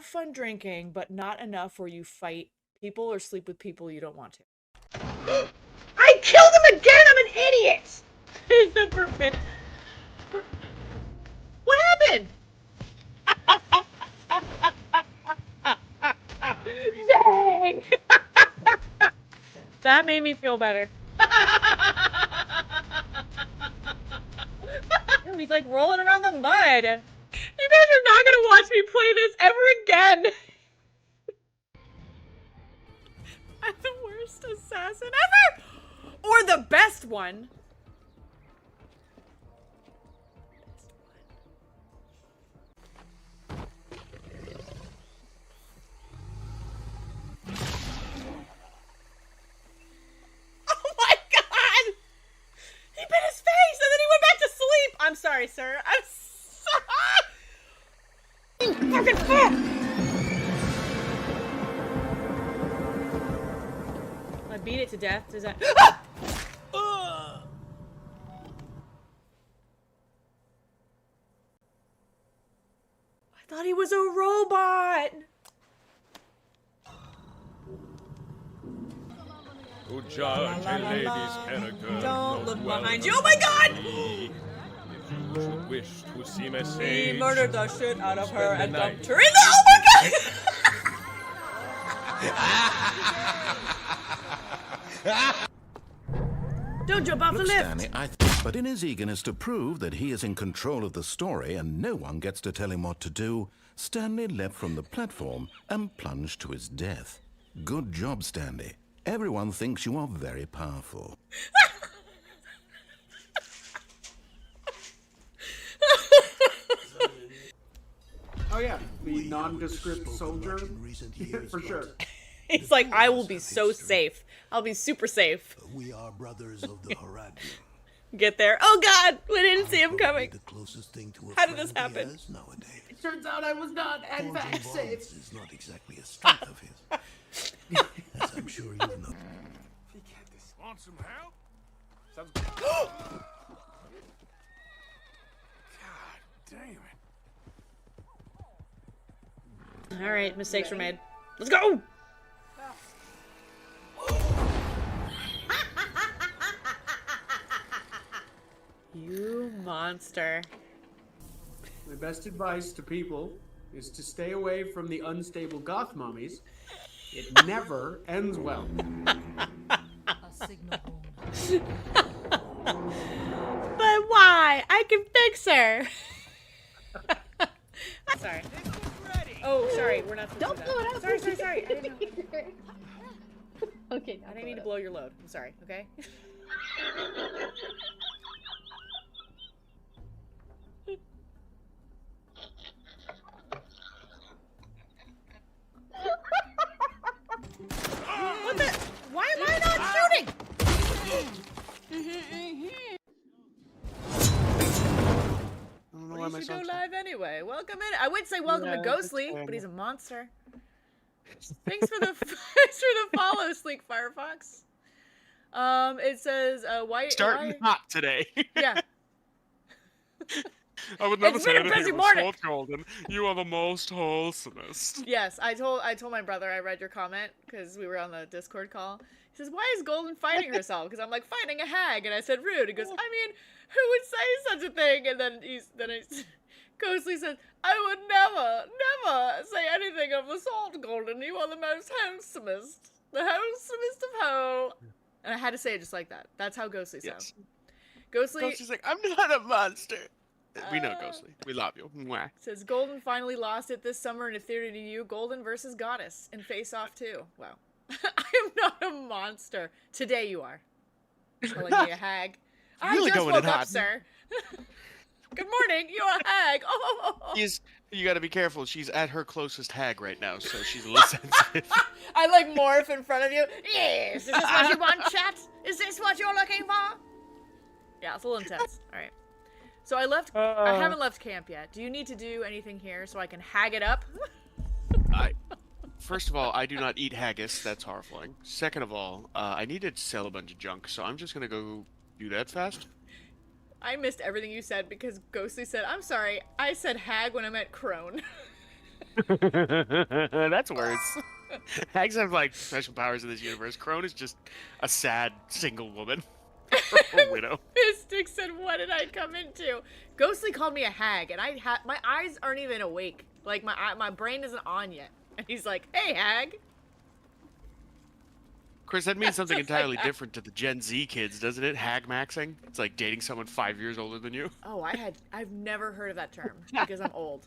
fun drinking, but not enough where you fight people or sleep with people you don't want to. I killed him again! I'm an idiot! What happened? Dang! That made me feel better. He's like rolling around the mud. You guys are not gonna watch me play this ever again! I'm the worst assassin ever! Or the best one! Oh my god! He bit his face and then he went back to sleep! I'm sorry, sir. I'm sorry! You fucking fuck! I beat it to death. Does that? I thought he was a robot! To judge a lady's character, Don't look well behind you. Oh my god! If you should wish to seem a He sage, murdered the shit out of her and the dumped night. her in the— oh my god! Don't jump off the Look, lift! Stanley, but in his eagerness to prove that he is in control of the story and no one gets to tell him what to do, Stanley leapt from the platform and plunged to his death. Good job, Stanley. Everyone thinks you are very powerful. Oh yeah, the nondescript soldier. Yeah, for sure. He's like, I will be so safe. I'll be super safe. We are brothers of the Harad. Get there. Oh god! We didn't see him coming. The closest thing to a How did this friend he happen? has nowadays. It turns out I was not, in Forging fact, safe. bonds is not exactly a strength of his. As I'm sure you know. Want some help? Sounds good. God damn it. Alright, mistakes were made. Let's go! You monster. My best advice to people is to stay away from the unstable goth mummies. It never ends well. But why? I can fix her! Sorry. Oh, sorry, we're not supposed to do that. Sorry. I didn't know. Okay. I didn't mean to blow your load. I'm sorry, okay? What the? Why am I not shooting? I don't know Well, why you my should go son's live anyway. Welcome in. I would say welcome to Ghostly, but he's a monster. Thanks for the follow, Sleek Firefox. It says why Not today. Yeah. I would never It's say been a anything busy about morning. Salt Golden. You are the most wholesomest. Yes, I told my brother I read your comment because we were on the Discord call. He says, "Why is Golden fighting herself?" Because I'm like fighting a hag, and I said rude. He goes, "I mean, who would say such a thing?" And then Ghostly says, "I would never say anything of the Salt Golden. You are the most wholesomest, the wholesomest of whole." And I had to say it just like that. That's how Ghostly sounds. Yes. Ghostly Ghosty's like, I'm not a monster. We know Ghostly. We love you. Mwah. says Golden finally lost it this summer in a theater near you. Golden versus Goddess in Face Off 2. Wow. I am not a monster. Today you are. Calling me a hag. Really I just going woke in up, hot. sir. Good morning. You're a hag. Oh. You gotta be careful. She's at her closest hag right now, so she's a little sensitive. I like morph in front of you. Yes. Is this what you want, chat? Is this what you're looking for? Yeah, it's a little intense. All right. So I haven't left camp yet. Do you need to do anything here so I can hag it up? First of all, I do not eat haggis. That's horrifying. Second of all, I need to sell a bunch of junk, so I'm just gonna go do that fast. I missed everything you said because Ghostly said, "I'm sorry, I said hag when I meant crone." That's worse. Hags have like special powers in this universe. Crone is just a sad single woman. A widow. Mystic said, "What did I come into?" Ghostly called me a hag, and my eyes aren't even awake. Like my brain isn't on yet. And he's like, "Hey, hag." Of course, that means something Just like entirely that. different to the Gen Z kids, doesn't it? Hag maxing. It's like dating someone 5 years older than you. Oh, I've never heard of that term because I'm old.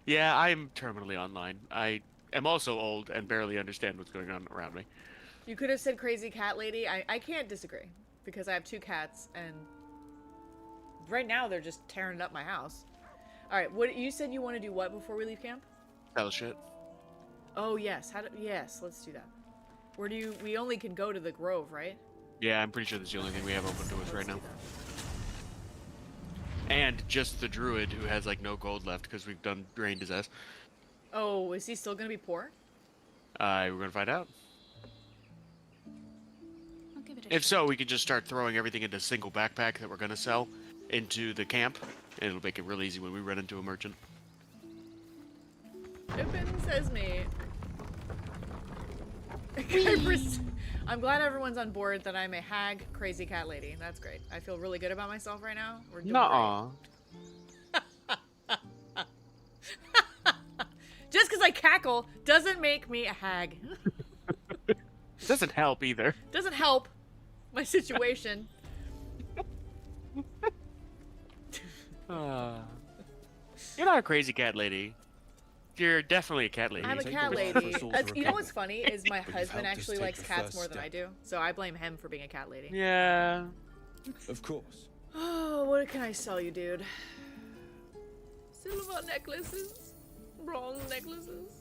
Yeah, I'm terminally online. I am also old and barely understand what's going on around me. You could have said crazy cat lady. I can't disagree because I have 2 cats and right now they're just tearing up my house. All right, what you said you want to do what before we leave camp? Hell shit. Oh yes, yes, let's do that. Where do you? We only can go to the Grove, right? Yeah, I'm pretty sure that's the only thing we have open to us right Let's now. do that. And just the druid who has like no gold left because we've done drained his ass. Oh, is he still gonna be poor? We're gonna find out. I'll give it a If shot. so, we can just start throwing everything into a single backpack that we're gonna sell into the camp, and it'll make it real easy when we run into a merchant. Pippin says me. I'm glad everyone's on board that I'm a hag crazy cat lady. That's great. I feel really good about myself right now. We're doing Nuh-uh. great. Just because I cackle doesn't make me a hag. It doesn't help either. Doesn't help my situation. You're not a crazy cat lady. You're definitely a cat lady. I'm a Take cat the lady. crystals You know recover. what's funny is my But you've husband helped us actually take likes the cats first more than I step. do, so I blame him for being a cat lady. Yeah. Of course. Oh, what can I sell you, dude? Silver necklaces, bronze necklaces.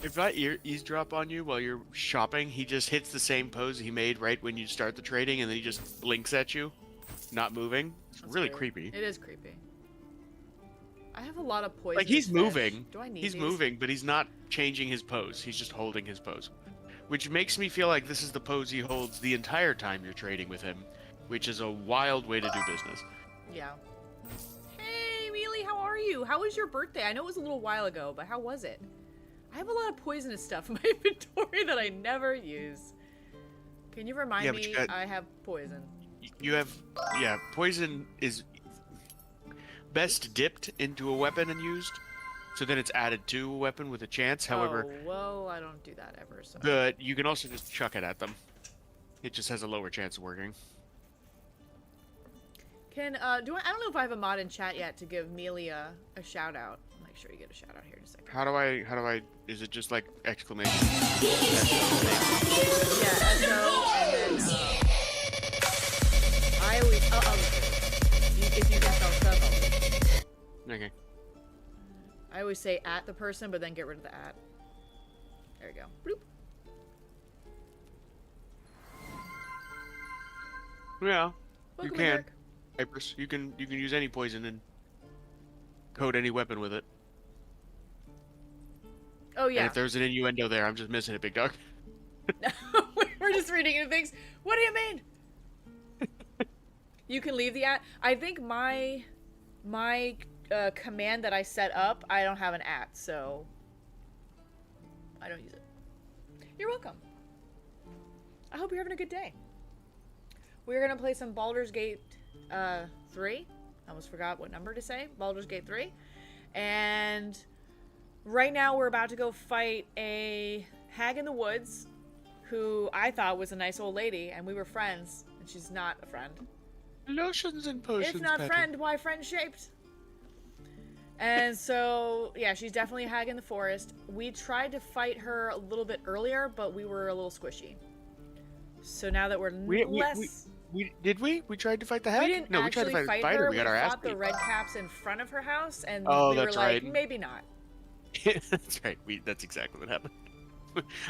If I eavesdrop on you while you're shopping, he just hits the same pose he made right when you start the trading, and then he just blinks at you, not moving. It's That's really weird. creepy. It is creepy. I have a lot of poison. Like he's moving. Do I need He's these? moving, but he's not changing his pose. He's just holding his pose. Which makes me feel like this is the pose he holds the entire time you're trading with him, which is a wild way to do business. Yeah. Hey, Mealy, how are you? How was your birthday? I know it was a little while ago, but how was it? I have a lot of poisonous stuff in my inventory that I never use. Can you remind Yeah, but me you got- I have poison? You have, yeah, poison is best dipped into a weapon and used, so then it's added to a weapon with a chance. However, Oh, well, I don't do that ever, so. you can also just chuck it at them. It just has a lower chance of working. Can, I don't know if I have a mod in chat yet to give Mealy a shout out. I'll make sure you get a shout out here in a second. How do I, is it just like exclamation? Yeah, SO, and then, I always, if you can spell stuff, Okay. I always say at the person, but then get rid of the at. There we go. Bloop. Yeah, Welcome, can. Eric. Hypers. You can use any poison and code any weapon with it. Oh, And yeah. if there's an innuendo there, I'm just missing it, big dog. We're just reading into things. What do you mean? You can leave the at. I think my command that I set up, I don't have an at, so I don't use it. You're welcome. I hope you're having a good day. We're gonna play some Baldur's Gate 3. I almost forgot what number to say. Baldur's Gate 3. And right now we're about to go fight a hag in the woods who I thought was a nice old lady, and we were friends, and she's not a friend. Lotions and potions. If not Patrick. friend, why friend shaped? And so, yeah, she's definitely a hag in the forest. We tried to fight her a little bit earlier, but we were a little squishy. So now that we're less... We tried to fight the hag? We didn't No, we tried to actually fight the fight spider. her. We got our ass fought the beat. red caps in front of her house, and Oh, we were that's like, right. maybe not. That's right. That's exactly what happened.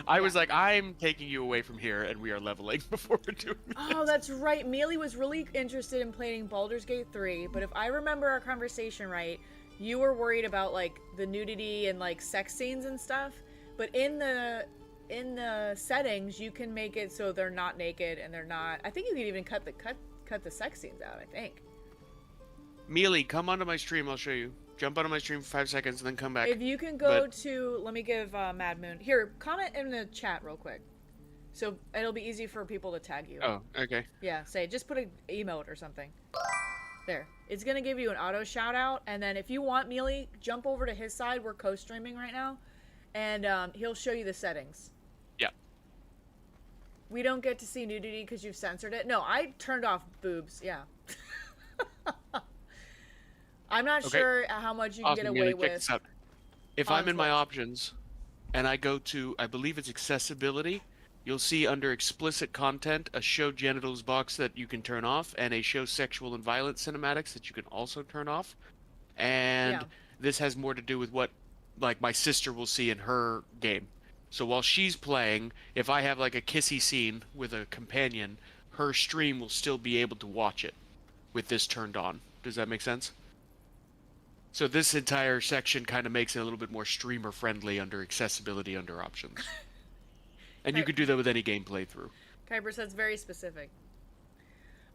I was like, I'm taking you away from here, and we are leveling before we're doing this. Oh, that's right. Mealy was really interested in playing Baldur's Gate 3, but if I remember our conversation right, you were worried about like the nudity and like sex scenes and stuff. But in the settings, you can make it so they're not naked and they're not. I think you can even cut the sex scenes out. I think. Mealy, come onto my stream. I'll show you. jump out of my stream for 5 seconds and then come back. If you can go to, let me give Mad Moon here. Comment in the chat real quick, so it'll be easy for people to tag you. Oh, okay. Yeah, say just put an emote or something. There, it's gonna give you an auto shout out, and then if you want Mealy, jump over to his side. We're co-streaming right now, and he'll show you the settings. Yeah. We don't get to see nudity because you've censored it. No, I turned off boobs. Yeah. I'm not sure how much you can get away with. If I'm in my options, and I go to, I believe it's accessibility, you'll see under explicit content a show genitals box that you can turn off, and a show sexual and violent cinematics that you can also turn off. And this has more to do with what, like, my sister will see in her game. So while she's playing, if I have like a kissy scene with a companion, her stream will still be able to watch it with this turned on. Does that make sense? So this entire section kind of makes it a little bit more streamer friendly under accessibility under options. And you could do that with any game playthrough. Kuiper says very specific.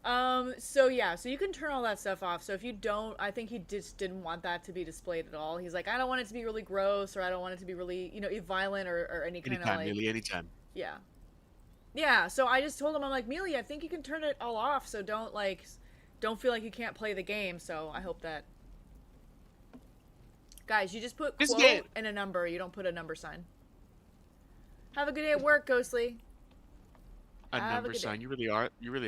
So yeah, so you can turn all that stuff off. So if you don't, I think he just didn't want that to be displayed at all. He's like, I don't want it to be really gross, or I don't want it to be really, you know, violent or any kind of like. Mealy, anytime. Yeah. Yeah. So I just told him, I'm like, Mealy, I think you can turn it all off. So don't feel like you can't play the game. So I hope that. Guys, you just put quote and a number. You don't put a number sign. Have a good day at work, Ghostly. A number sign. You really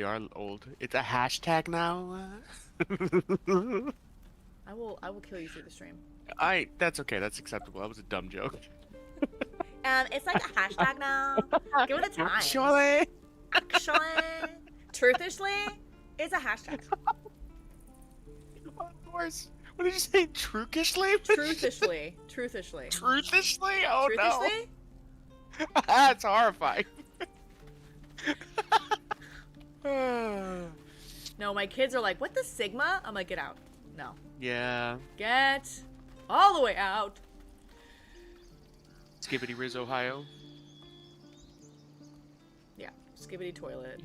are old. It's a hashtag now. I will kill you through the stream. That's okay. That's acceptable. That was a dumb joke. It's like a hashtag now. Give it a time. Actually, truthishly, it's a hashtag. Of course. What did you say? Truthishly? Truthishly. Truthishly? Oh Truthishly? No. That's horrifying. No, my kids are like, what the Sigma? I'm like, get out. No. Yeah. Get all the way out. Skibbity Riz, Ohio. Yeah. Skibbity toilet.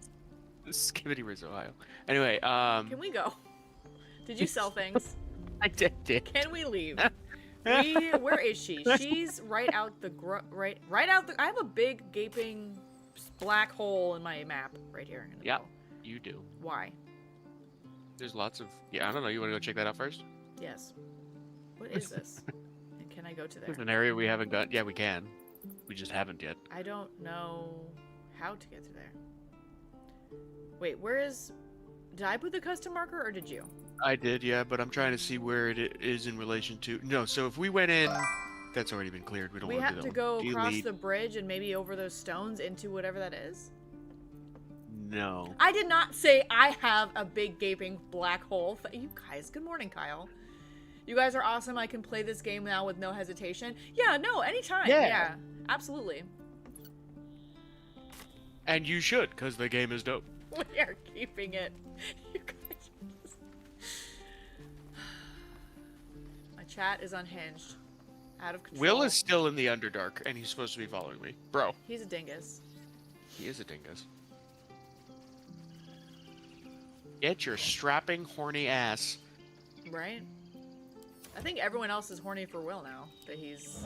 Skibbity Riz, Ohio. Anyway, Can we go? Did you sell things? I did. Can we leave? Where is she? She's right out the right out the. I have a big gaping black hole in my map right here. Yep, you do. Why? There's lots of. Yeah, I don't know. You want to go check that out first? Yes. What is this? And can I go to there? There's an area we haven't got. Yeah, we can. We just haven't yet. I don't know how to get to there. Wait, where is? Did I put the custom marker or did you? I did, yeah, but I'm trying to see where it is in relation to. No, so if we went in, that's already been cleared. We don't want to do that. We have to go across the bridge and maybe over those stones into whatever that is. No. I did not say I have a big gaping black hole. You guys, good morning, Kyle. You guys are awesome. I can play this game now with no hesitation. Yeah, no, anytime. Yeah, absolutely. And you should, because the game is dope. We are keeping it. You guys are just... My chat is unhinged. Out of control. Will is still in the Underdark, and he's supposed to be following me. Bro. He's a dingus. He is a dingus. Get your strapping, horny ass. Right? I think everyone else is horny for Will now. That he's...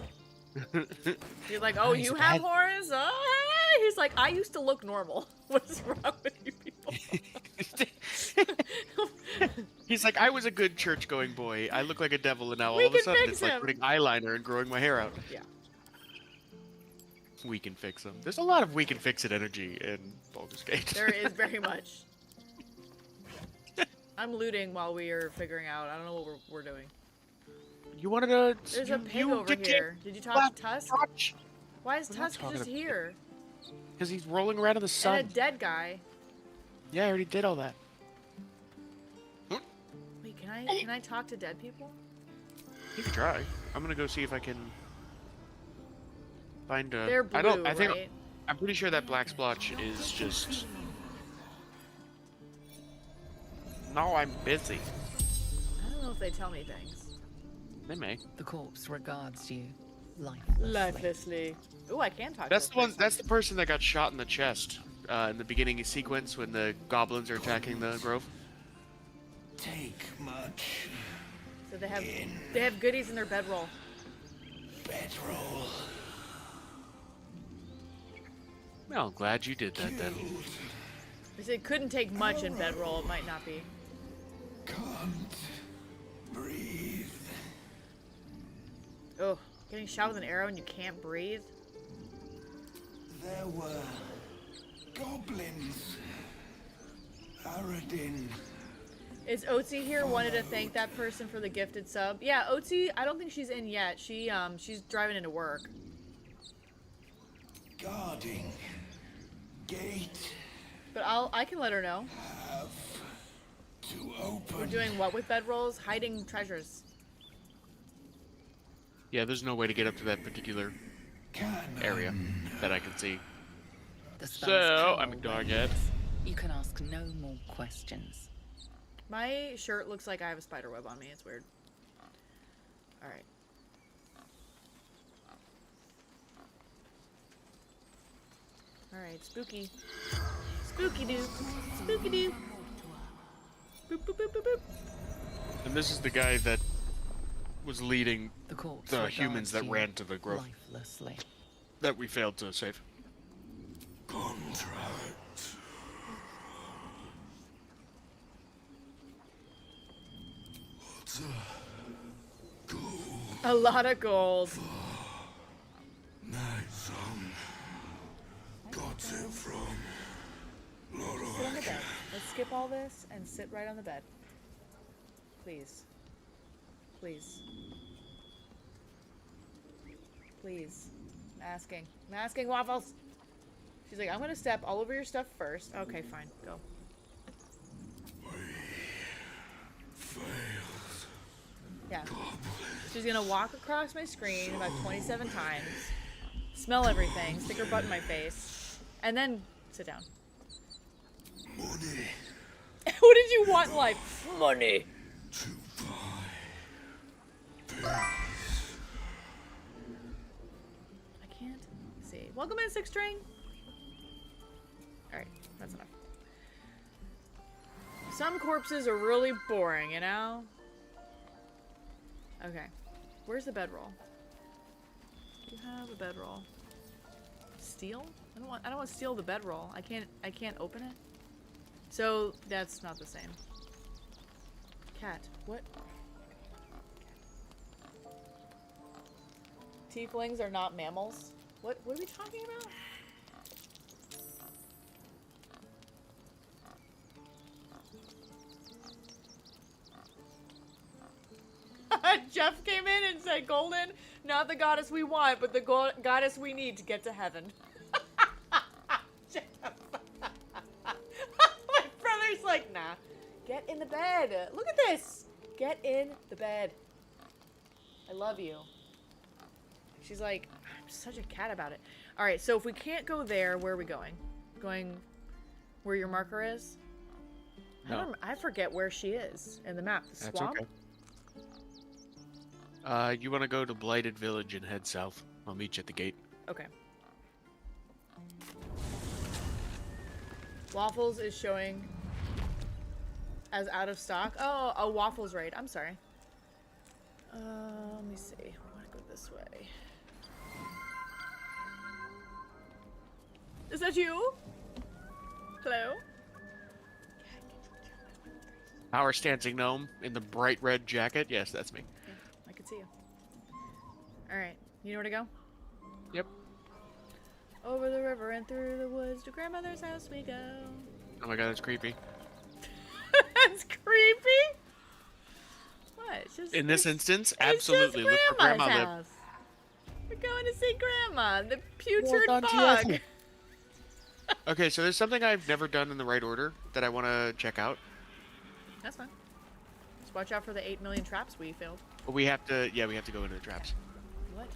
You're like, oh, you have horns? Oh, he's like, I used to look normal. What is wrong with you people? He's like, I was a good church-going boy. I look like a devil, and now We all of a can sudden fix it's like him. putting eyeliner and growing my hair out. Yeah. We can fix him. There's a lot of we can fix it energy in Baldur's Gate. There is very much. I'm looting while we are figuring out. I don't know what we're doing. You wanted to... There's a pig over here. Did you talk to Tusk? Why is Tusk just here? Because he's rolling around in the sun. And a dead guy. Yeah, I already did all that. Wait, can I talk to dead people? You can try. I'm gonna go see if I can find a... They're blue, I think... right? I'm pretty sure that black splotch is just... No, I'm busy. I don't know if they tell me things. They may. The corpse regards you lifelessly. Lifelessly. Ooh, I can talk That's to the one. That's the person that got shot in the chest in the beginning sequence when the goblins are attacking the grove. Take much. So they have goodies in their bedroll. Bedroll. Well, glad you did that then. They said it couldn't take much in bedroll. It might not be. Can't breathe. Oh, getting shot with an arrow and you can't breathe? There were goblins. Aradin. Is Otzi here? Wanted to thank that person for the gifted sub. Yeah, Otzi, I don't think she's in yet. She's driving into work. Guarding. Gate. But I can let her know. Have to open. We're doing what with bedrolls? Hiding treasures. Yeah, there's no way to get up to that particular area that I can see. The So, spell's I'm ignoring it. You can ask no more questions. My shirt looks like I have a spider web on me. It's weird. Alright. Alright, spooky. Spooky doo. Spooky doo. Boop, boop, boop, boop, boop. And this is the guy that was leading The corpse the regards humans that you ran to the grove lifelessly. that we failed to save. Contract. What's A lot of gold. nice got it from Sit on the bed. Let's skip all this and sit right on the bed. Please. Please. Please. I'm asking. I'm asking, Waffles. She's like, I'm gonna step all over your stuff first. Okay, fine. Go. failed. Yeah. She's gonna walk across my screen about 27 times, smell everything, stick her butt in my face, and then sit down. Money What did you want in life? Money. to buy. I can't see. Welcome in, Six String. Alright, that's enough. Some corpses are really boring, you know? Okay. Where's the bedroll? Do you have a bedroll? Steal? I don't want to steal the bedroll. I can't open it. So that's not the same. Cat. What? Tieflings are not mammals? What are we talking about? Jeff came in and said, Golden, not the goddess we want, but the goddess we need to get to heaven. Jeff. My brother's like, nah. Get in the bed. Look at this. Get in the bed. I love you. She's like, I'm such a cat about it. Alright, so if we can't go there, where are we going? Going where your marker is? No. I forget where she is in the map. The That's swamp? okay. You want to go to Blighted Village and head south. I'll meet you at the gate. Okay. Waffles is showing as out of stock. Oh, a Waffles raid. I'm sorry. Let me see. I want to go this way. Is that you? Hello? Power Stancing Gnome in the bright red jacket. Yes, that's me. Yeah, I can see you. Alright. You know where to go? Yep. Over the river and through the woods to grandmother's house we go. Oh my god, that's creepy. That's creepy? What? It's just, In this instance, it's absolutely. just Look for Grandma Grandma's Lip. house. We're going to see Grandma, the putrid on to bug. your- Okay, so there's something I've never done in the right order that I want to check out. That's fine. Just watch out for the 8 million traps we failed. But we have to, yeah, we have to go into the traps. What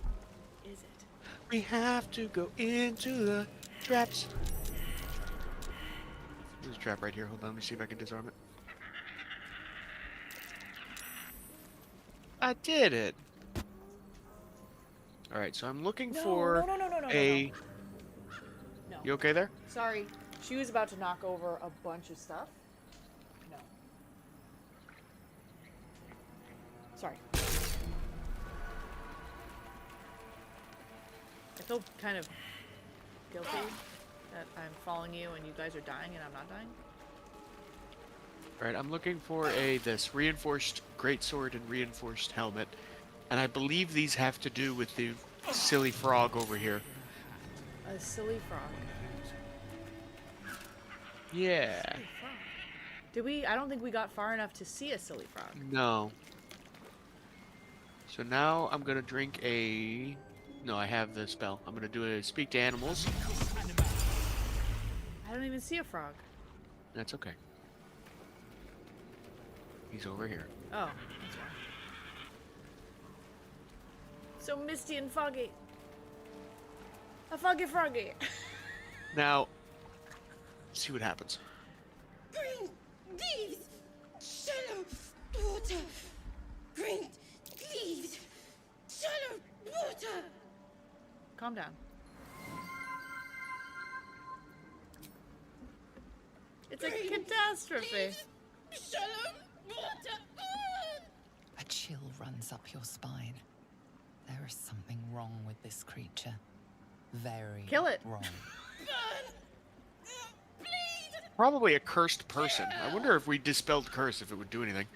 is it? We have to go into the traps. There's a trap right here. Hold on, let me see if I can disarm it. I did it. All right, so I'm looking for No. No. You okay there? Sorry. She was about to knock over a bunch of stuff. No. Sorry. I feel kind of guilty that I'm following you and you guys are dying and I'm not dying. All right, I'm looking for this reinforced greatsword and reinforced helmet, and I believe these have to do with the silly frog over here. A silly frog. Yeah. Silly frog. Did we? I don't think we got far enough to see a silly frog. No. So now I'm gonna drink a. No, I have the spell. I'm gonna do a speak to animals. I don't even see a frog. That's okay. He's over here. Oh, that's why. So misty and foggy. A foggy froggy. Now, see what happens. Green leaves, shallow water. Green leaves, shallow water. Calm down. It's a catastrophe. Shallow water. A chill runs up your spine. There is something wrong with this creature. Very Kill it. wrong. Probably a cursed person. I wonder if we dispelled curse if it would do anything.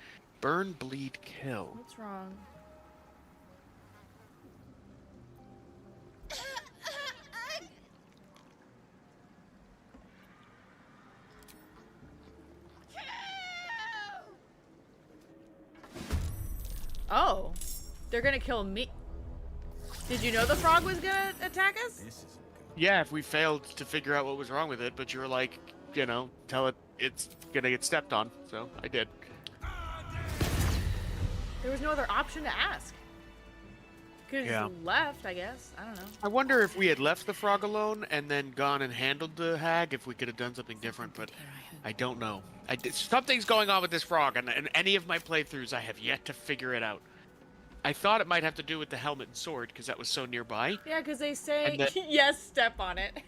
Burn, bleed, kill. What's wrong? Oh, they're gonna kill me. Did you know the frog was gonna attack us? Yeah, if we failed to figure out what was wrong with it, but you were like, you know, tell it it's gonna get stepped on. So I did. There was no other option to ask. Could Yeah. have left, I guess. I don't know. I wonder if we had left the frog alone and then gone and handled the hag, if we could have done something different, but I don't know. Something's going on with this frog, and in any of my playthroughs, I have yet to figure it out. I thought it might have to do with the helmet and sword, because that was so nearby. Yeah, because they say, And that- yes, step on it.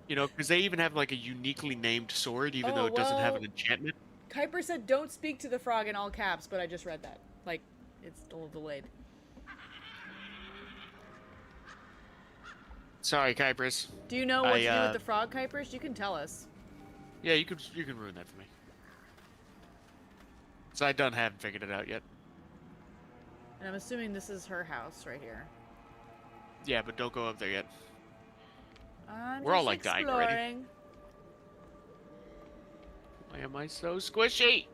You know, because they even have, like, a uniquely named sword, even though it doesn't have an enchantment. Kuiper said, don't speak to the frog in all caps, but I just read that. Like, it's a little delayed. Sorry, Kypris. Do you know what to do with the frog, Kuipers? You can tell us. Yeah, you can ruin that for me. So I haven't figured it out yet. And I'm assuming this is her house right here. Yeah, but don't go up there yet. I'm We're all, just like, dying already. exploring. Why am I so squishy?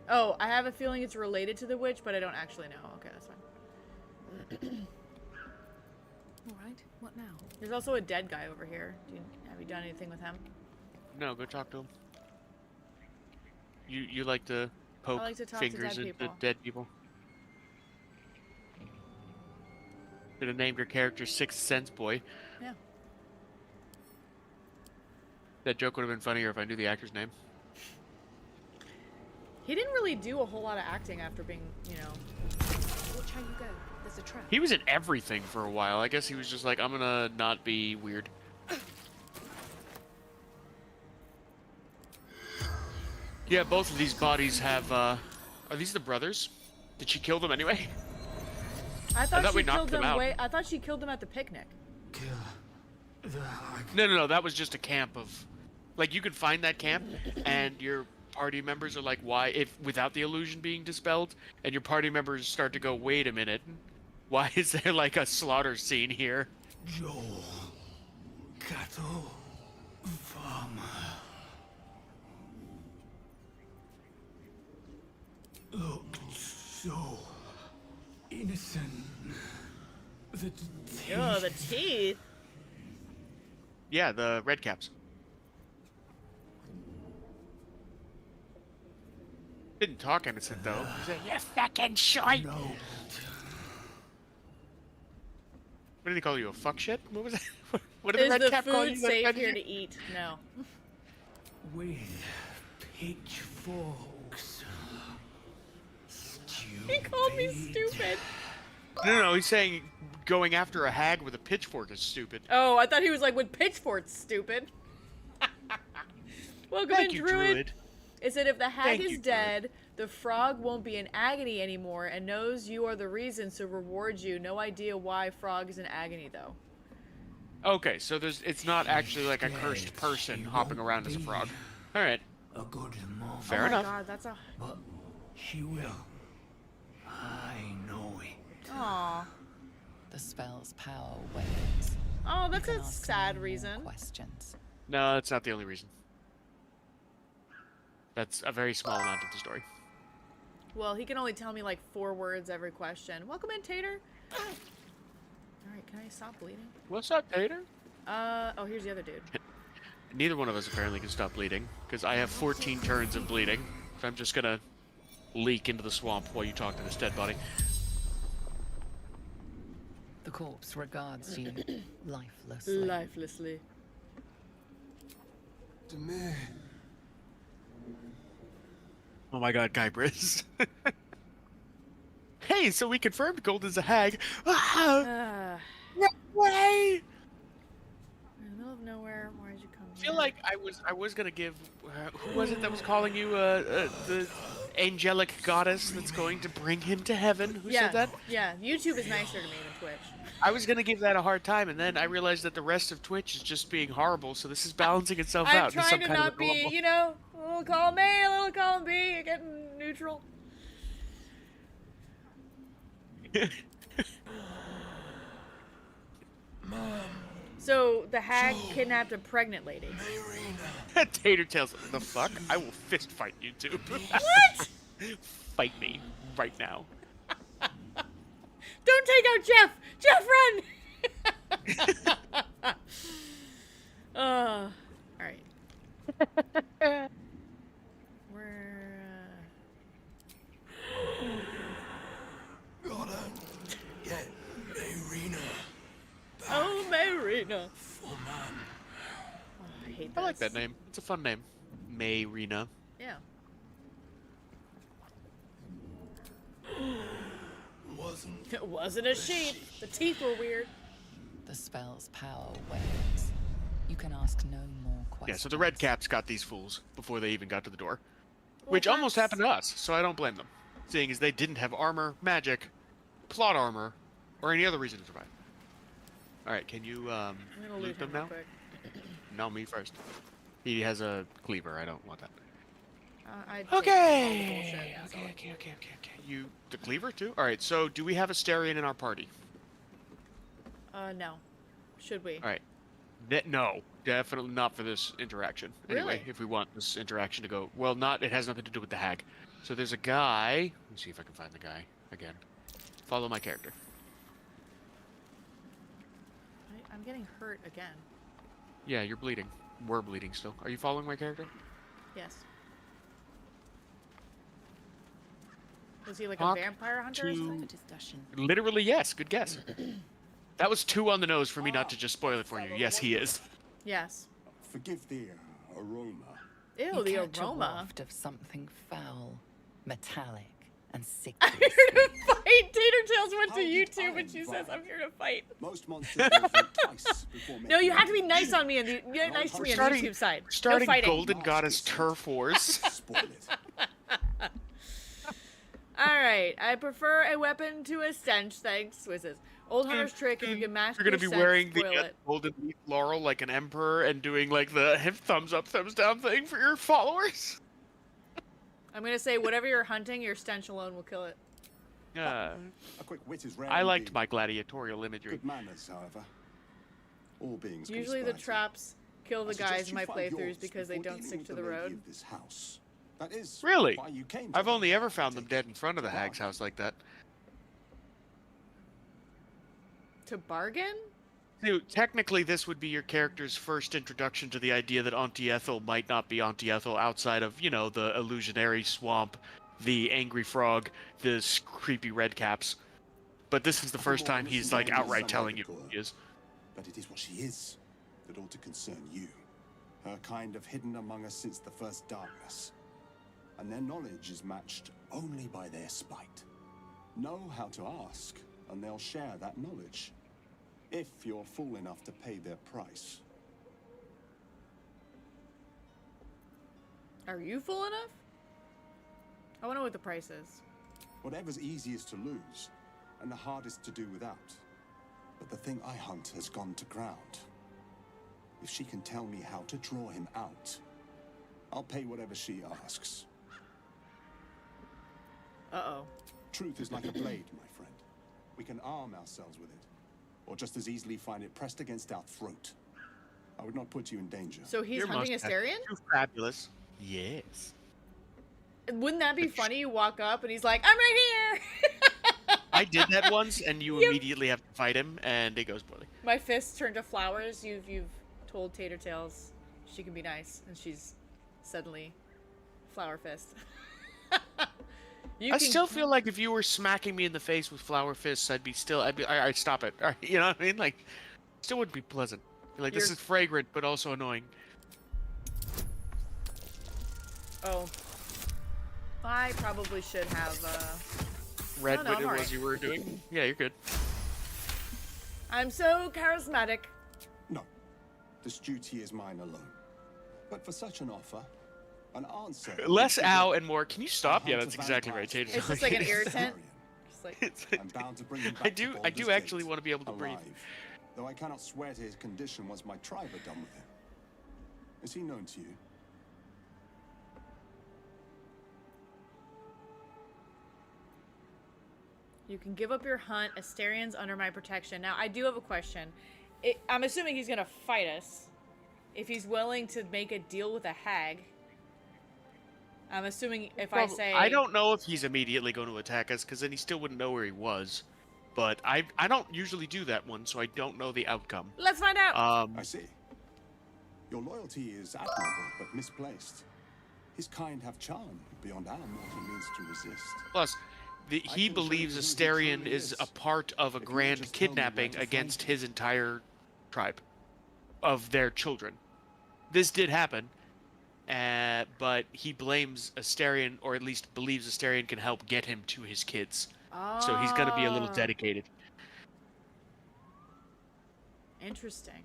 Oh, I have a feeling it's related to the witch, but I don't actually know. Okay, that's fine. Alright, what now? There's also a dead guy over here. Have you done anything with him? No, go talk to him. You like to poke like to talk to fingers dead into people. dead people? Should have named your character Sixth Sense Boy. Yeah. That joke would have been funnier if I knew the actor's name. He didn't really do a whole lot of acting after being, you know... Watch how you go. There's a trap. He was in everything for a while. I guess he was just like, I'm gonna not be weird. Yeah, both of these bodies have, Are these the brothers? Did she kill them anyway? I thought we she knocked killed them them out. I thought she killed them at the picnic. No, that was just a camp of... Like, you could find that camp, and your party members are like, why, if without the illusion being dispelled, and your party members start to go, wait a minute, why is there, like, a slaughter scene here? Joel, cattle, farmer. Looked so innocent. The Oh, the teeth. Yeah, the red caps. Didn't talk innocent, though. He said, you fucking shite! no. What did he call you, a fuck shit? What was that? What did the Is red the cap call you? food that safe offended here you? to eat? No. With pitchforks. He called me stupid. No, he's saying going after a hag with a pitchfork is stupid. Oh, I thought he was like with pitchforks, stupid. Welcome Thank in, you, Druid. Druid. It said if the hag Thank is you, dead, the frog won't be in agony anymore and knows you are the reason, so rewards you. No idea why frog is in agony, though. Okay, so it's not actually like a cursed person hopping around as a frog. All right. A good mom. Fair oh enough. my god, that's a... But she will. I know it. Aww. The spell's power wanes. Oh, You that's can a ask sad no more reason. Questions. No, that's not the only reason. That's a very small amount of the story. Well, he can only tell me like 4 words every question. Welcome in, Tater. Alright, can I stop bleeding? What's up, Tater? Oh, here's the other dude. Neither one of us apparently can stop bleeding, because I have 14 turns of bleeding. So I'm just gonna leak into the swamp while you talk to this dead body. The corpse regards you lifelessly. Lifelessly. Oh my god, Guybrush. Hey, so we confirmed Gold is a hag. Ah, no way! In the middle of nowhere, why did you come I feel like I was gonna give who was it that was calling you the angelic goddess that's going to bring him to heaven? Who said that? Yeah, YouTube is nicer to me than Twitch. I was gonna give that a hard time, and then I realized that the rest of Twitch is just being horrible. So this is balancing itself I'm out. into trying some to kind of not a be, normal- you know, a little column A, a little column B, you're getting neutral. So the hag kidnapped a pregnant lady. Tater Tails, the fuck? I will fist fight you two. What? Fight me right now. Don't take out Jeff! Jeff, run! Alright. We're, Gotta get Marina. Oh, Marina. For man. Oh, I hate I like this. that name. It's a fun name. Mayrina. Yeah. It wasn't a sheep. The teeth were weird. The spell's power wanes. You can ask no more questions. Yeah, so the red caps got these fools before they even got to the door. Well, Which almost that's- happened to us, so I don't blame them. Seeing as they didn't have armor, magic, plot armor, or any other reason to survive. Alright, can you I'm gonna loot loot them him real now? quick. No, me first. He has a cleaver, I don't want that. I'd take all the bullshit, that's all. Okay. You, the cleaver too? Alright, so do we have a Starion in our party? No. Should we? Alright. No, definitely not for this interaction. Anyway, Really? if we want this interaction to go... Well, it has nothing to do with the hag. So there's a guy... Let me see if I can find the guy again. Follow my character. I'm getting hurt again. Yeah, you're bleeding. We're bleeding still. Are you following my character? Yes. Was he like Talk a vampire hunter or to- something? Discussion. Literally, yes. Good guess. That was 2 on the nose for me not to just spoil it for you. Yes, he is. Yes. Forgive the aroma. Ew, You the catch a aroma. waft of something foul, metallic, and sick. I'm here to fight! Tater Tails went to YouTube and she says I'm here to fight. Most monsters will think twice before making No, you have to be nice on me and nice to me on the Starting- YouTube side. Starting no fighting. Golden Goddess Turf Wars. spoil it. Alright, I prefer a weapon to a stench, thanks. What is this? Old Hunter's trick, if you can master You're gonna your be stench, wearing spoil the it. golden leaf laurel like an emperor and doing like the thumbs up, thumbs down thing for your followers. I'm gonna say whatever you're hunting, your stench alone will kill it. A quick wit is rare. I liked indeed. my gladiatorial imagery. Good manners, however. All beings Usually the conspire to- traps kill the I suggest guys in you my find playthroughs yours because they before don't dealing stick with to the the lady road. of this house. That is Really? why you came to I've her. only ever found them dead in front of the hag's house like that. To bargain? Dude, technically this would be your character's first introduction to the idea that Auntie Ethel might not be Auntie Ethel outside of, you know, the illusionary swamp, the angry frog, the creepy red caps. But this is the first time he's like outright telling you who he is. But it is what she is that ought to concern you. Her kind have hidden among us since the first darkness. And their knowledge is matched only by their spite. Know how to ask, and they'll share that knowledge. If you're fool enough to pay their price. Are you full enough? I want to know what the price is. Whatever's easiest to lose, and the hardest to do without. But the thing I hunt has gone to ground. If she can tell me how to draw him out, I'll pay whatever she asks. Uh-oh. Truth is like a blade, my friend. We can arm ourselves with it, or just as easily find it pressed against our throat. I would not put you in danger. So he's Your hunting mustache Asterion? is too fabulous. Yes. Wouldn't that be funny? You walk up and he's like, I'm right here! I did that once, and you immediately have to fight him, and it goes poorly. My fists turn to flowers. You've told Tater Tails she can be nice, and she's suddenly flower fist. I still feel like if you were smacking me in the face with flower fists, I'd stop it. You know what I mean? Like, still wouldn't be pleasant. Like, this is fragrant, but also annoying. Oh. I probably should have, Read no, what I'm it alright. was you were doing. Yeah, you're good. I'm so charismatic. No, this duty is mine alone. But for such an offer, an answer... Less ow and more. Can you stop? A Yeah, hunt that's of exactly right, vampires Tater. It's just like an irritant. Just like, I'm bound to bring him I back do to I do Baldur's actually Gate, want to be able to breathe. alive, though I cannot swear to his condition once my tribe are done with him. Is he known to you? you can give up your hunt. Asterian's under my protection. Now, I do have a question. I'm assuming he's gonna fight us. If he's willing to make a deal with a hag. I'm assuming if I say... I don't know if he's immediately going to attack us, because then he still wouldn't know where he was. But I don't usually do that one, so I don't know the outcome. Let's find out! I see. Your loyalty is admirable, but misplaced. His kind have charm beyond our mortal means to resist. Plus, he believes Asterion is a part of a grand kidnapping against his entire tribe of their children. This did happen, but he blames Asterion, or at least believes Asterion can help get him to his kids. So he's going to be a little dedicated. Interesting.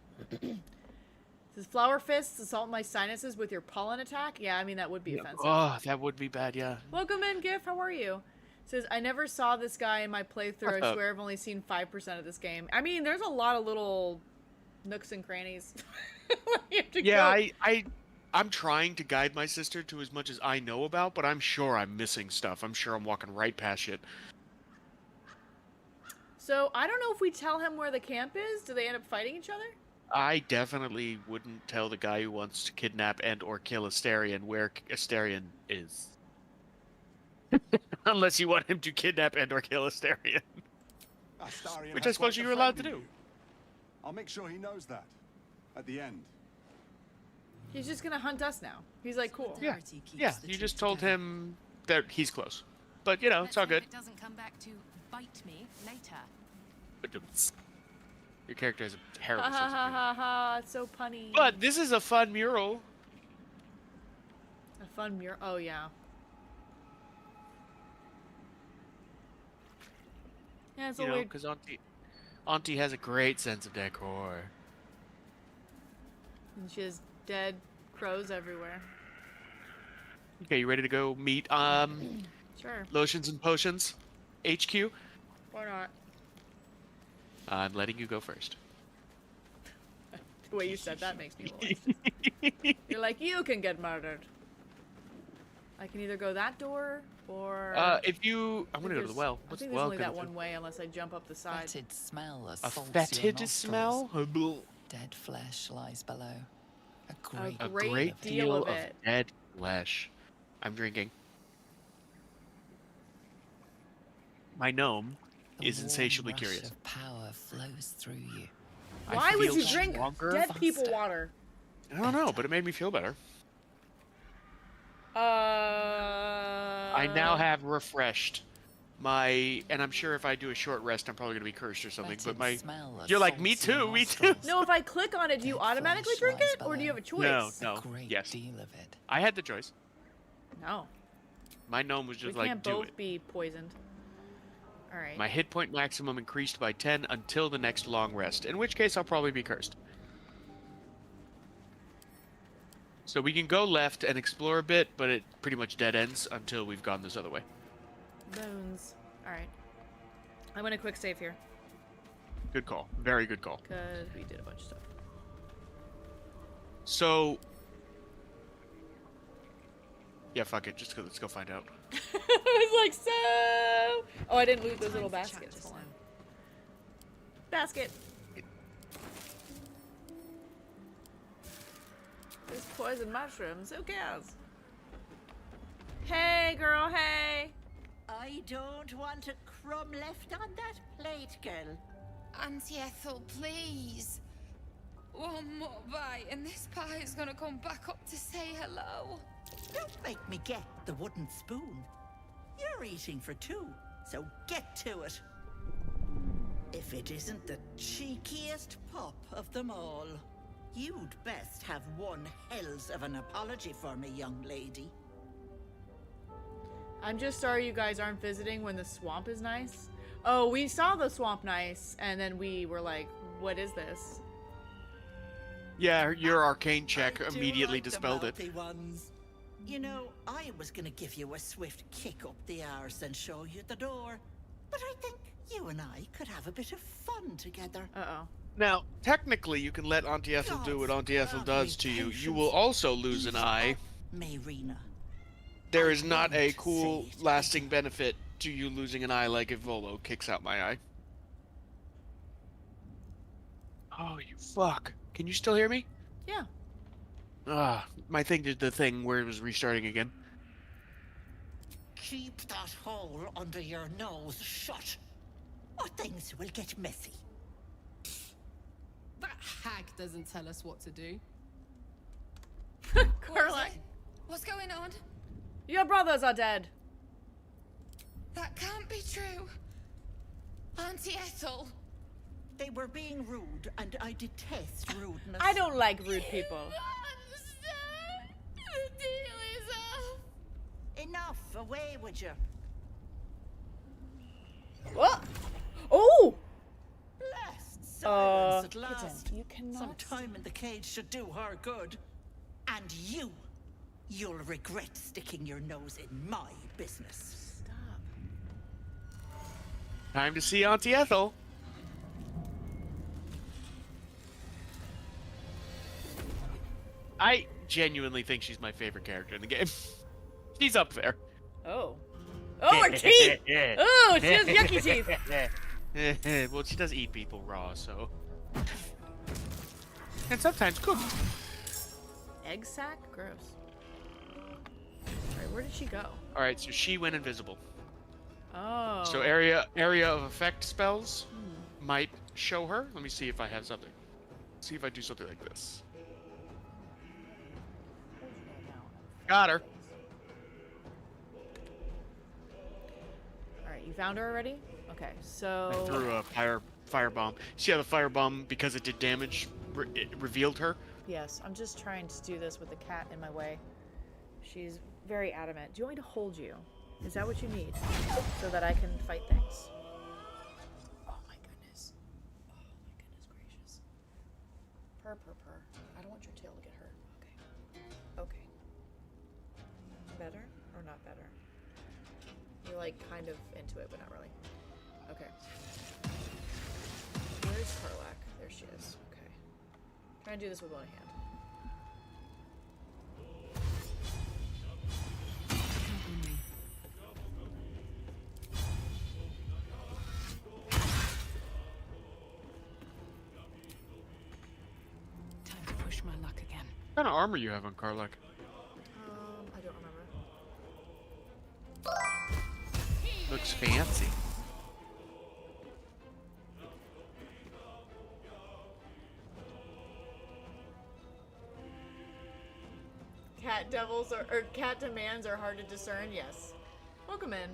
Says flower fists assault my sinuses with your pollen attack? Yeah, I mean, that would be offensive. Oh, that would be bad, yeah. Welcome in, GIF. How are you? Says, I never saw this guy in my playthrough. I swear I've only seen 5% of this game. I mean, there's a lot of little nooks and crannies. You have to go. I'm trying to guide my sister to as much as I know about, but I'm sure I'm missing stuff. I'm sure I'm walking right past shit. So, I don't know if we tell him where the camp is. Do they end up fighting each other? I definitely wouldn't tell the guy who wants to kidnap and or kill Asterion where Asterion is. Unless you want him to kidnap and or kill Asterion. Astarion Which has I suppose quite you're allowed to defended do. you. I'll make sure he knows that. At the end. He's just gonna hunt us now. He's like, cool. Yeah, you just told him that he's close. But, you know, it's all good. It doesn't come back to bite me later. Your character has a terrible Ha sense ha of ha humor. ha ha. It's so punny. But this is a fun mural. A fun mural. Oh, yeah. Yeah, it's a You know, weird. because Auntie has a great sense of decor. And she has dead crows everywhere. Okay, you ready to go meet Sure. Lotions and Potions HQ? Why not? I'm letting you go first. The way you said that makes me laugh. You're like, you can get murdered. I can either go that door or. If you, I'm gonna go to the well. I What's think the there's well only that gonna one do? way unless I jump up the side. Fetid smell A assaults your fetid nostrils. smell? Dead flesh lies below. A A great, great deal deal of of it. dead flesh. I'm drinking. My gnome The is warm insatiably rush curious. of power flows through you. I Why would feel you drink stronger. dead people faster. water? I don't know, but it made me feel better. I now have refreshed my, and I'm sure if I do a short rest, I'm probably gonna be cursed or something. But Fetid my, smell you're like, me assaults your too, me too. nostrils. No, if I click on it, do you Dead automatically flesh drink lies it, or do you have a choice? No, A no, great yes. deal of it. I had the choice. No. My gnome was just We like, can't do both it. be poisoned. All right. My hit point maximum increased by 10 until the next long rest, in which case I'll probably be cursed. So we can go left and explore a bit, but it pretty much dead ends until we've gone this other way. Bones. Alright. I'm gonna quick save here. Good call. Very good call. Because we did a bunch of stuff. So... Yeah, fuck it. Just go, let's go find out. I was like, so... Oh, I didn't loot those little baskets. Hold on. Basket! There's poison mushrooms. Who cares? Hey, girl, hey! I don't want a crumb left on that plate, girl. Auntie Ethel, please. One more bite and this pie is gonna come back up to say hello. Don't make me get the wooden spoon. You're eating for two, so get to it. If it isn't the cheekiest pup of them all, you'd best have one hells of an apology for me, young lady. I'm just sorry you guys aren't visiting when the swamp is nice. Oh, we saw the swamp nice, and then we were like, what is this? Yeah, your arcane check I do immediately like the dispelled it. mouthy ones. You know, I was gonna give you a swift kick up the arse and show you the door, but I think you and I could have a bit of fun together. Uh-oh. Now, technically, you can let Auntie Ethel do what Auntie Ethel does to you. You will also lose an eye. Mayrina. There is not a cool, lasting benefit to you losing an eye like if Volo kicks out my eye. Oh, you fuck. Can you still hear me? Yeah. Ah, my thing did the thing where it was restarting again. Keep that hole under your nose shut, or things will get messy. That hag doesn't tell us what to do. Carla, What's going on? your brothers are dead. That can't be true. Auntie Ethel. They were being rude, and I detest rudeness. I don't like rude people. The deal is off. Enough, away with you. What? Oh! Blessed silence at kitten, last. you cannot. Some time in the cage should do her good. And you'll regret sticking your nose in my business. Stop. Time to see Auntie Ethel. I genuinely think she's my favorite character in the game. She's up there. Oh. Oh, her teeth! Oh, she has yucky teeth. Well, she does eat people raw, so. And sometimes cook. Egg sack? Gross. Alright, where did she go? Alright, so she went invisible. Oh. So area of effect spells might show her. Let me see if I have something. See if I do something like this. Got her. Alright, you found her already? Okay, so... I threw a firebomb. See how the firebomb, because it did damage, it revealed her? Yes, I'm just trying to do this with the cat in my way. She's very adamant. Do you want me to hold you? Is that what you need? So that I can fight things? Oh my goodness. Oh my goodness gracious. Purr, purr, purr. I don't want your tail to get hurt. Okay. Okay. Better or not better? You're like kind of into it, but not really. Okay. Where's Karlak? There she is. Okay. Trying to do this with one hand. Time to push my luck again. What kind of armor you have on Karlak? I don't remember. Looks fancy. Cat devils or cat demands are hard to discern. Yes. Welcome in.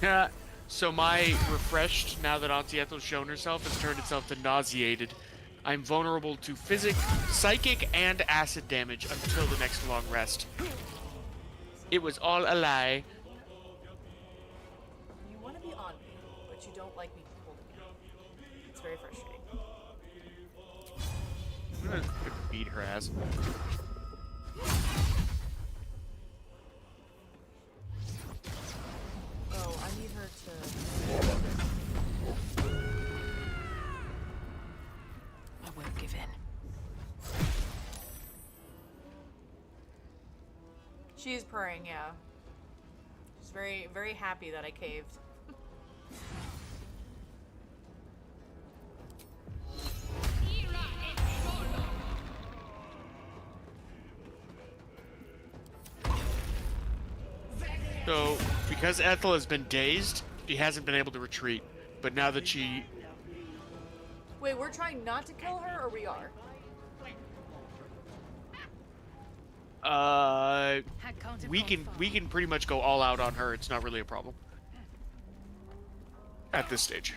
Yeah. So my refreshed, now that Auntie Ethel's shown herself, has turned itself to nauseated. I'm vulnerable to psychic and acid damage until the next long rest. It was all a lie. You want to be on me, but you don't like me holding you. It's very frustrating. I'm gonna beat her ass. Oh, I need her to... I won't give in. She's purring, yeah. She's very, very happy that I caved. So, because Ethel has been dazed, she hasn't been able to retreat. But now that she... Wait, we're trying not to kill her, or we are? We can pretty much go all out on her. It's not really a problem. At this stage.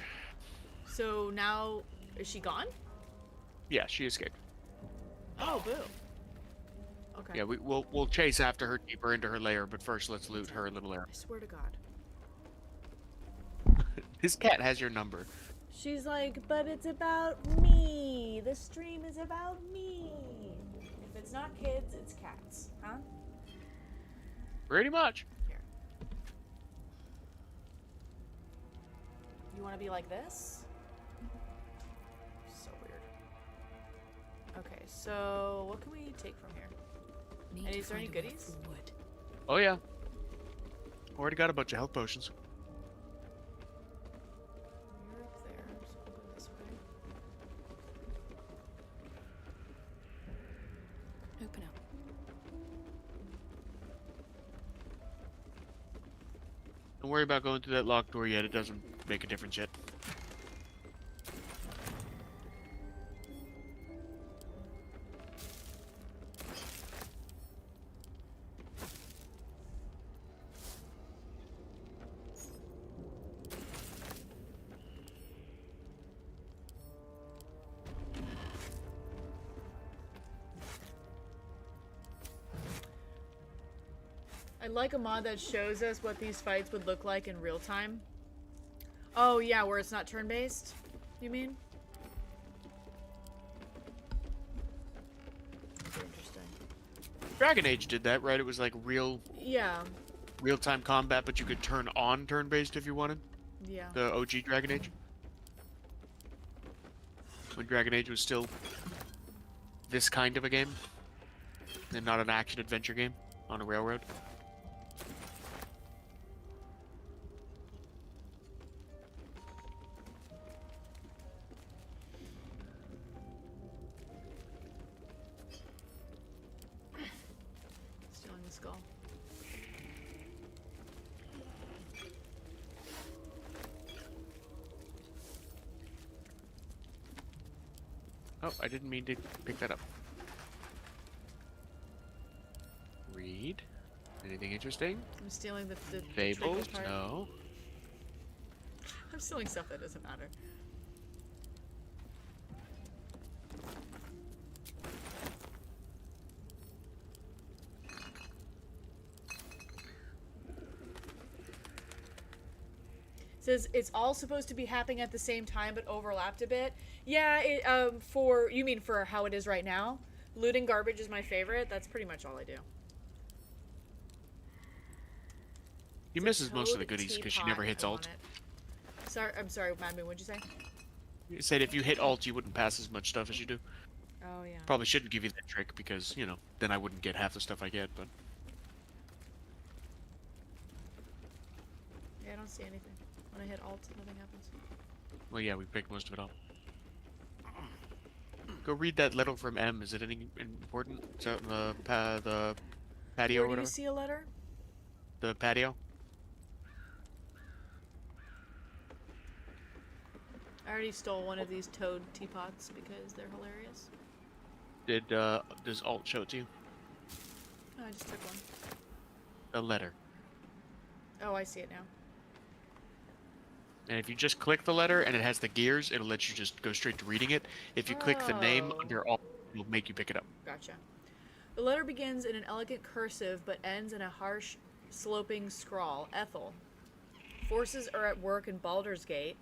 So now, is she gone? Yeah, she escaped. Oh, boo. Okay. Yeah, we'll chase after her deeper into her lair, but first let's loot her little area. I swear to God. His cat has your number. She's like, but it's about me. The stream is about me. If it's not kids, it's cats. Huh? Pretty much. Here. You want to be like this? So weird. Okay, so what can we take from here? And is there any goodies? Oh yeah. Already got a bunch of health potions. You're up there, so I'll go this way. Open up. Don't worry about going through that locked door yet. It doesn't make a difference yet. I'd like a mod that shows us what these fights would look like in real time. Oh yeah, where it's not turn-based, you mean? Interesting. Dragon Age did that, right? It was like Yeah. real-time combat, but you could turn on turn-based if you wanted. Yeah. The OG Dragon Age. When Dragon Age was still this kind of a game, and not an action-adventure game on a railroad. Stealing the skull. Oh, I didn't mean to pick that up. Read. Anything interesting? I'm stealing the Fables? trickle part. No. I'm stealing stuff that doesn't matter. Says it's all supposed to be happening at the same time but overlapped a bit. Yeah, you mean for how it is right now? Looting garbage is my favorite. That's pretty much all I do. He misses most of the goodies because she never hits alt. Sorry, I'm sorry, Madman, what'd you say? You said if you hit alt, you wouldn't pass as much stuff as you do. Oh, yeah. Probably shouldn't give you that trick because, you know, then I wouldn't get half the stuff I get, but... Yeah, I don't see anything. When I hit alt, nothing happens. Well, yeah, we picked most of it up. Go read that letter from M. Is it anything important? Is that the patio or Where do whatever? you see a letter? The patio? I already stole one of these toad teapots because they're hilarious. Does alt show it to you? Oh, I just took one. The letter. Oh, I see it now. And if you just click the letter and it has the gears, it'll let you just go straight to reading it. If you click the name Oh. under alt, it'll make you pick it up. Gotcha. The letter begins in an elegant cursive but ends in a harsh, sloping scrawl. Ethel. Forces are at work in Baldur's Gate.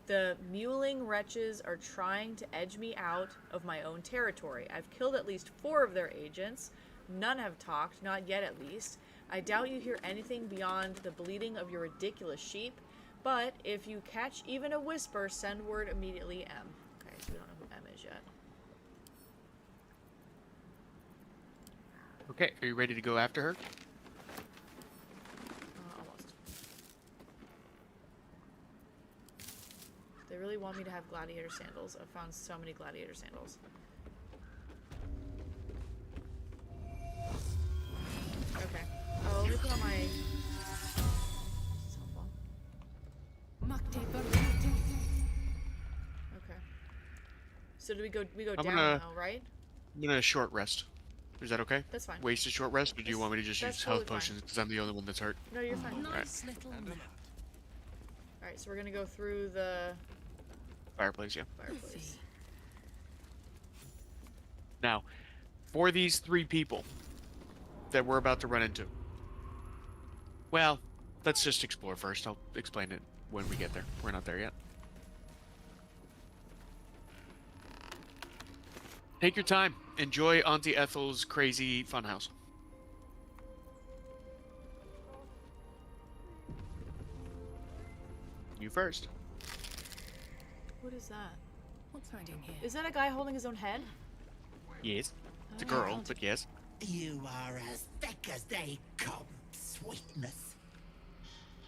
The mewling wretches are trying to edge me out of my own territory. I've killed at least 4 of their agents. None have talked, not yet at least. I doubt you hear anything beyond the bleating of your ridiculous sheep, but if you catch even a whisper, send word immediately, M. Okay, so we don't know who M is yet. Okay, are you ready to go after her? Almost. They really want me to have gladiator sandals. I've found so many gladiator sandals. Okay. Oh, let me put on my cell phone. Okay. So do we go I'm down gonna- now, right? I'm gonna short rest. Is that okay? That's fine. Waste a short rest, or do you want me to just That's use health totally fine. potions because I'm the only one that's hurt? No, you're fine. Nice little map. Alright, so we're gonna go through the Fireplace, yeah. fireplace. Now, for these 3 people that we're about to run into. Well, let's just explore first. I'll explain it when we get there. We're not there yet. Take your time. Enjoy Auntie Ethel's crazy funhouse. You first. What is that? What's hiding here? Is that a guy holding his own head? Yes. It's a Oh. girl, but yes. You are as thick as they come, sweetness.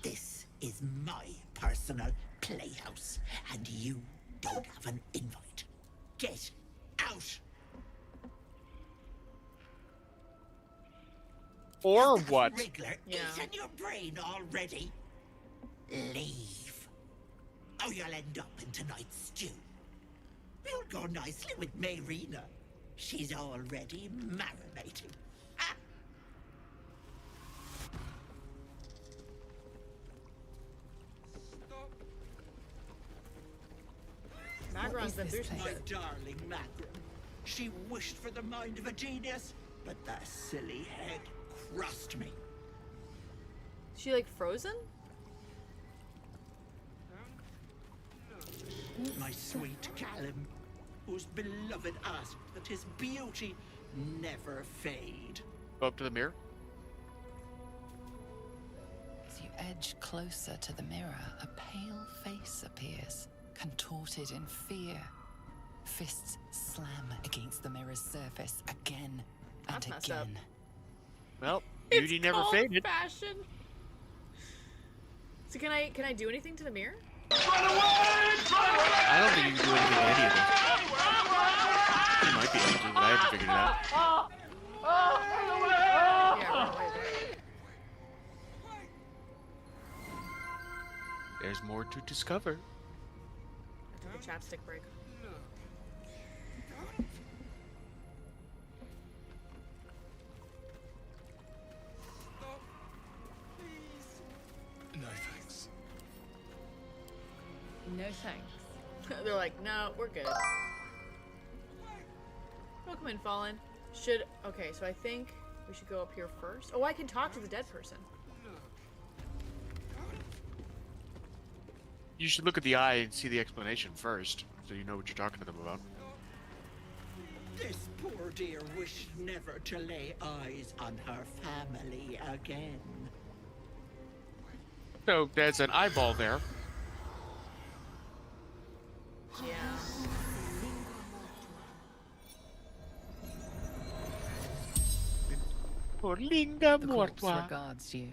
This is my personal playhouse, and you don't have an invite. Get out! Or what? Wriggler Yeah. eaten your brain already? Leave. Or you'll end up in tonight's stew. You'll go nicely with Mayrina. She's already marinating. Ah. Magron's been through some My shit. darling Magron. She wished for the mind of a genius, but the silly head crushed me. Is she like frozen? My sweet Callum, whose beloved asked that his beauty never fade. Go up to the mirror. As you edge closer to the mirror, a pale face appears, contorted in fear. Fists slam against the mirror's surface again and That's messed up. again. Well, beauty It's never called faded. fashion. So can I do anything to the mirror? I don't think you can do anything to any of them. You might be able to, but I haven't figured it out. Yeah, right there. There's more to discover. I took a chapstick break. No thanks. No thanks. They're like, no, we're good. Welcome in, Fallen. Okay, so I think we should go up here first. Oh, I can talk to the dead person. You should look at the eye and see the explanation first, so you know what you're talking to them about. This poor dear wished never to lay eyes on her family again. So there's an eyeball there. Yeah. Por linda The corpse mortua. regards you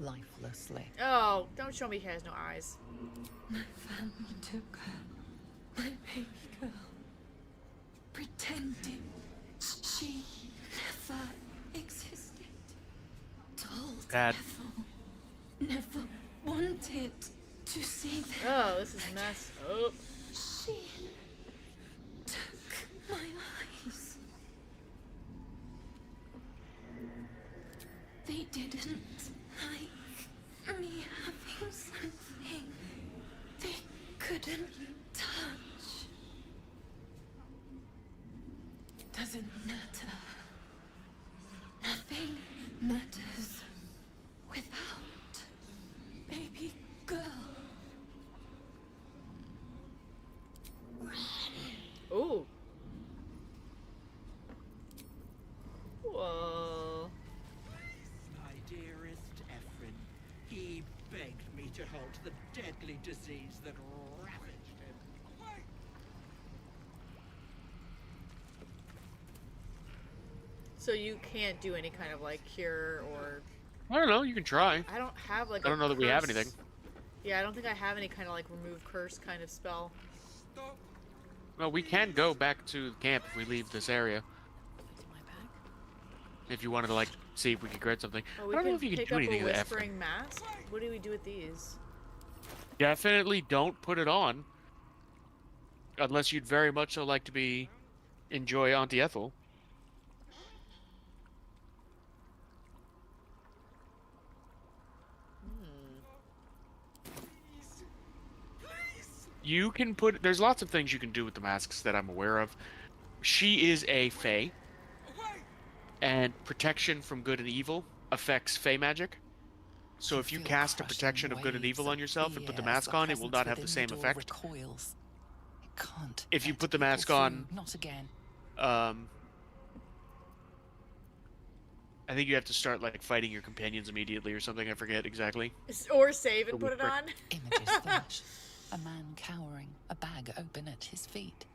lifelessly. Oh, don't show me he has no eyes. My family took her, my baby girl, pretending she never existed. Told Dad. Ethel never wanted to see them. Oh, this is mess. Oh. She took my eyes. They didn't like me having something they couldn't touch. Doesn't matter. Nothing matters without baby girl. disease that ravaged him. So you can't do any kind of like cure or. I don't know. You can try. I don't have like. I don't know that we have curse. anything. Yeah, I don't think I have any kind of like remove curse kind of spell. Well, we can go back to camp if we leave this area. If you wanted to like see if we could grab something. Oh, I we don't know can if you can pick do up anything a with the F. whispering mask. What do we do with these? Definitely don't put it on. Unless you'd very much so like to enjoy Auntie Ethel. You can put... There's lots of things you can do with the masks that I'm aware of. She is a Fae. And protection from good and evil affects Fae magic. So if you cast a protection of good and evil on yourself and put the mask on, it will not have the same effect. If you put the mask on... Not again. I think you have to start like fighting your companions immediately or something. I forget exactly. Or save and put it on. Images flash. A man cowering, a bag open at his feet.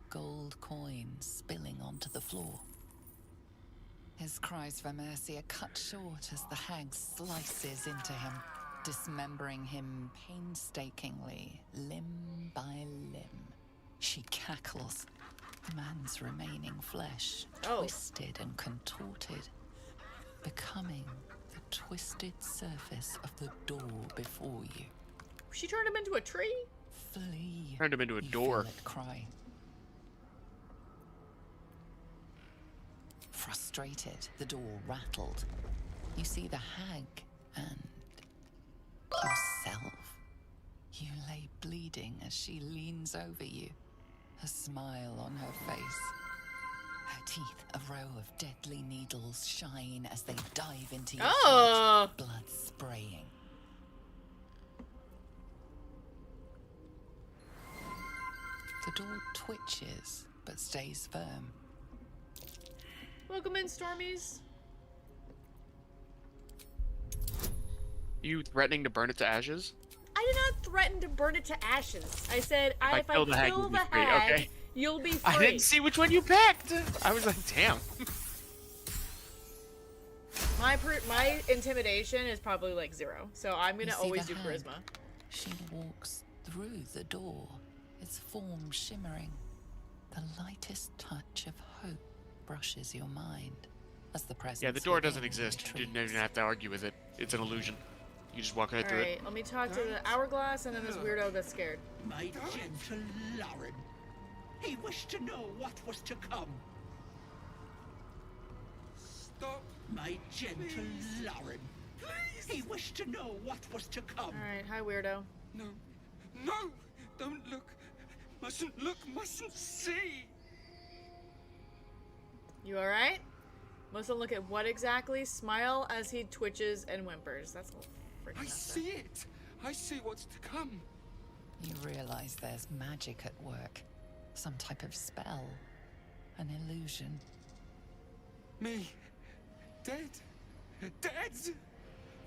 Gold coins spilling onto the floor. His cries for mercy are cut short as the hag slices into him, dismembering him painstakingly, limb by limb. She cackles, the man's remaining flesh twisted and contorted, becoming the twisted surface of the door before you. She turned him into a tree? Flee. Turned him into a door. Feel it cry. Frustrated, the door rattled. You see the hag and yourself. You lay bleeding as she leans over you, a smile on her face. Her teeth, a row of deadly needles, shine as they dive into your throat, blood spraying. The door twitches, but stays firm. Welcome in, Stormies. You threatening to burn it to ashes? I did not threaten to burn it to ashes. I said, if I kill the hag, kill you'll be the free. hag, Okay. you'll be free. I didn't see which one you picked. I was like, damn. My intimidation is probably like 0, so I'm gonna always do hag. charisma. She walks through the door, its form shimmering. The lightest touch of hope brushes your mind as the presence. Yeah, the door doesn't within exist. You retreats. didn't even have to argue with it. It's an illusion. You just walk right through Alright, it. let me talk to the hourglass and then this weirdo that's scared. My gentle Lauren. He wished to know what was to come. Stop. My gentle Lauren. Please. He wished to know what was to come. Alright, hi weirdo. No. No! Don't look. Mustn't look, mustn't see. You alright? Mustn't look at what exactly? Smile as he twitches and whimpers. That's a freaking I see it. I see what's to come. You realize there's magic at work. Some type of spell. An illusion. Me. Dead. Dead.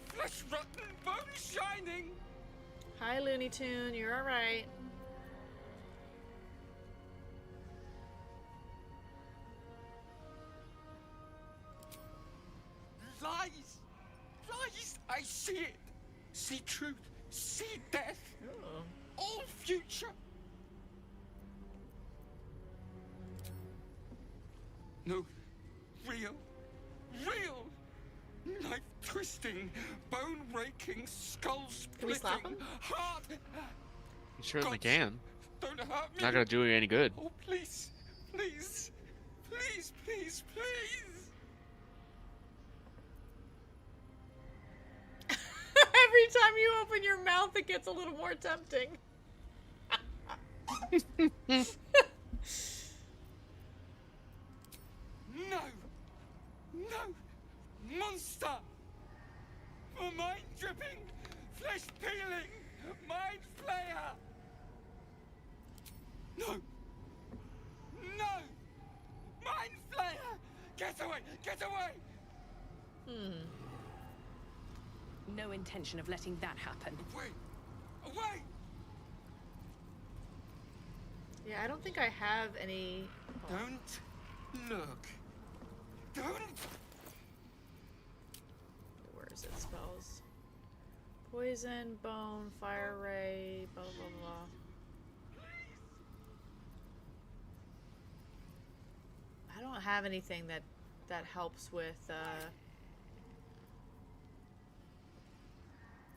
Flesh rotten, bone shining. Hi Looney Tune, you're alright. Lies. Lies. I see it. See truth. See death. Oh. All future. No. Real. Real. Knife twisting, bone raking, skull Can we slap splitting, him? heart. You certainly God, can. Don't hurt me. Not gonna do you any good. Oh, please. Please. Please, please, please. Every time you open your mouth, it gets a little more tempting. No. No. Monster. For mind dripping, flesh peeling, mind flayer. No. No. Mind flayer. Get away. Get away. No intention of letting that happen. Away. Away. Yeah, I don't think I have any... Oh. Don't look. Don't. Where is it? Spells. Poison, bone, fire ray, blah blah blah. I don't have anything that helps with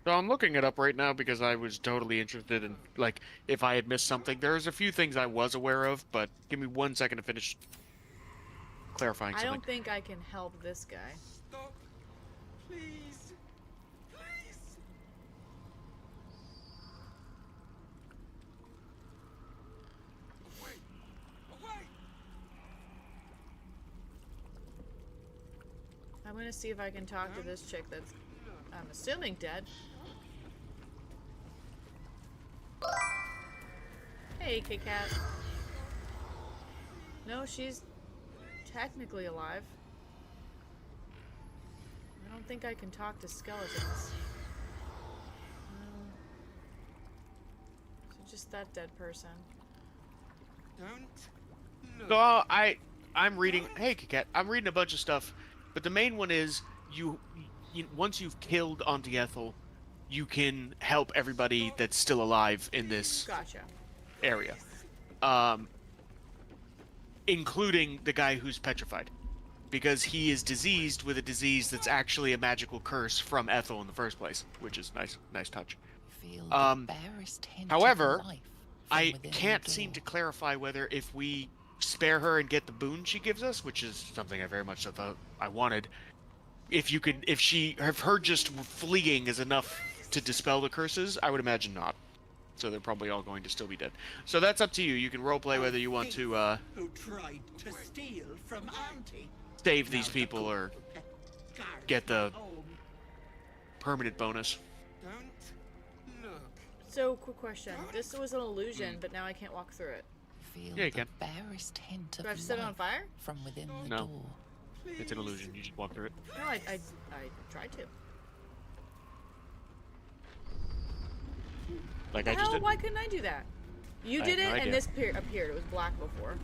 So I'm looking it up right now because I was totally interested in, like, if I had missed something. There's a few things I was aware of, but give me 1 second to finish clarifying something. I don't think I can help this guy. Stop. Please. Please. Away. Away. I'm gonna see if I can talk to this chick that's, I'm assuming, dead. Hey, Kit Kat. No, she's technically alive. I don't think I can talk to skeletons. So just that dead person. Don't. So I'm reading. Hey, Kakat, I'm reading a bunch of stuff, but the main one is you once you've killed Auntie Ethel, you can help everybody that's still alive in this area, including the guy who's petrified, because he is diseased with a disease that's actually a magical curse from Ethel in the first place, which is nice touch. However, I can't seem to clarify whether if we spare her and get the boon she gives us, which is something I very much thought I wanted, if her just fleeing is enough to dispel the curses. I would imagine not. So they're probably all going to still be dead. So that's up to you. You can roleplay whether you want to who tried to steal from Auntie. Save these people or get the permanent bonus. Don't look. So, quick question. This was an illusion, but now I can't walk through it. Yeah, you can. Do I have to set it on fire? From within the No. door. It's an illusion. You just walk through it. No, I tried to. Like The I just hell? did. Why couldn't I do that? You I did have it, no and idea. this appeared. It was black before.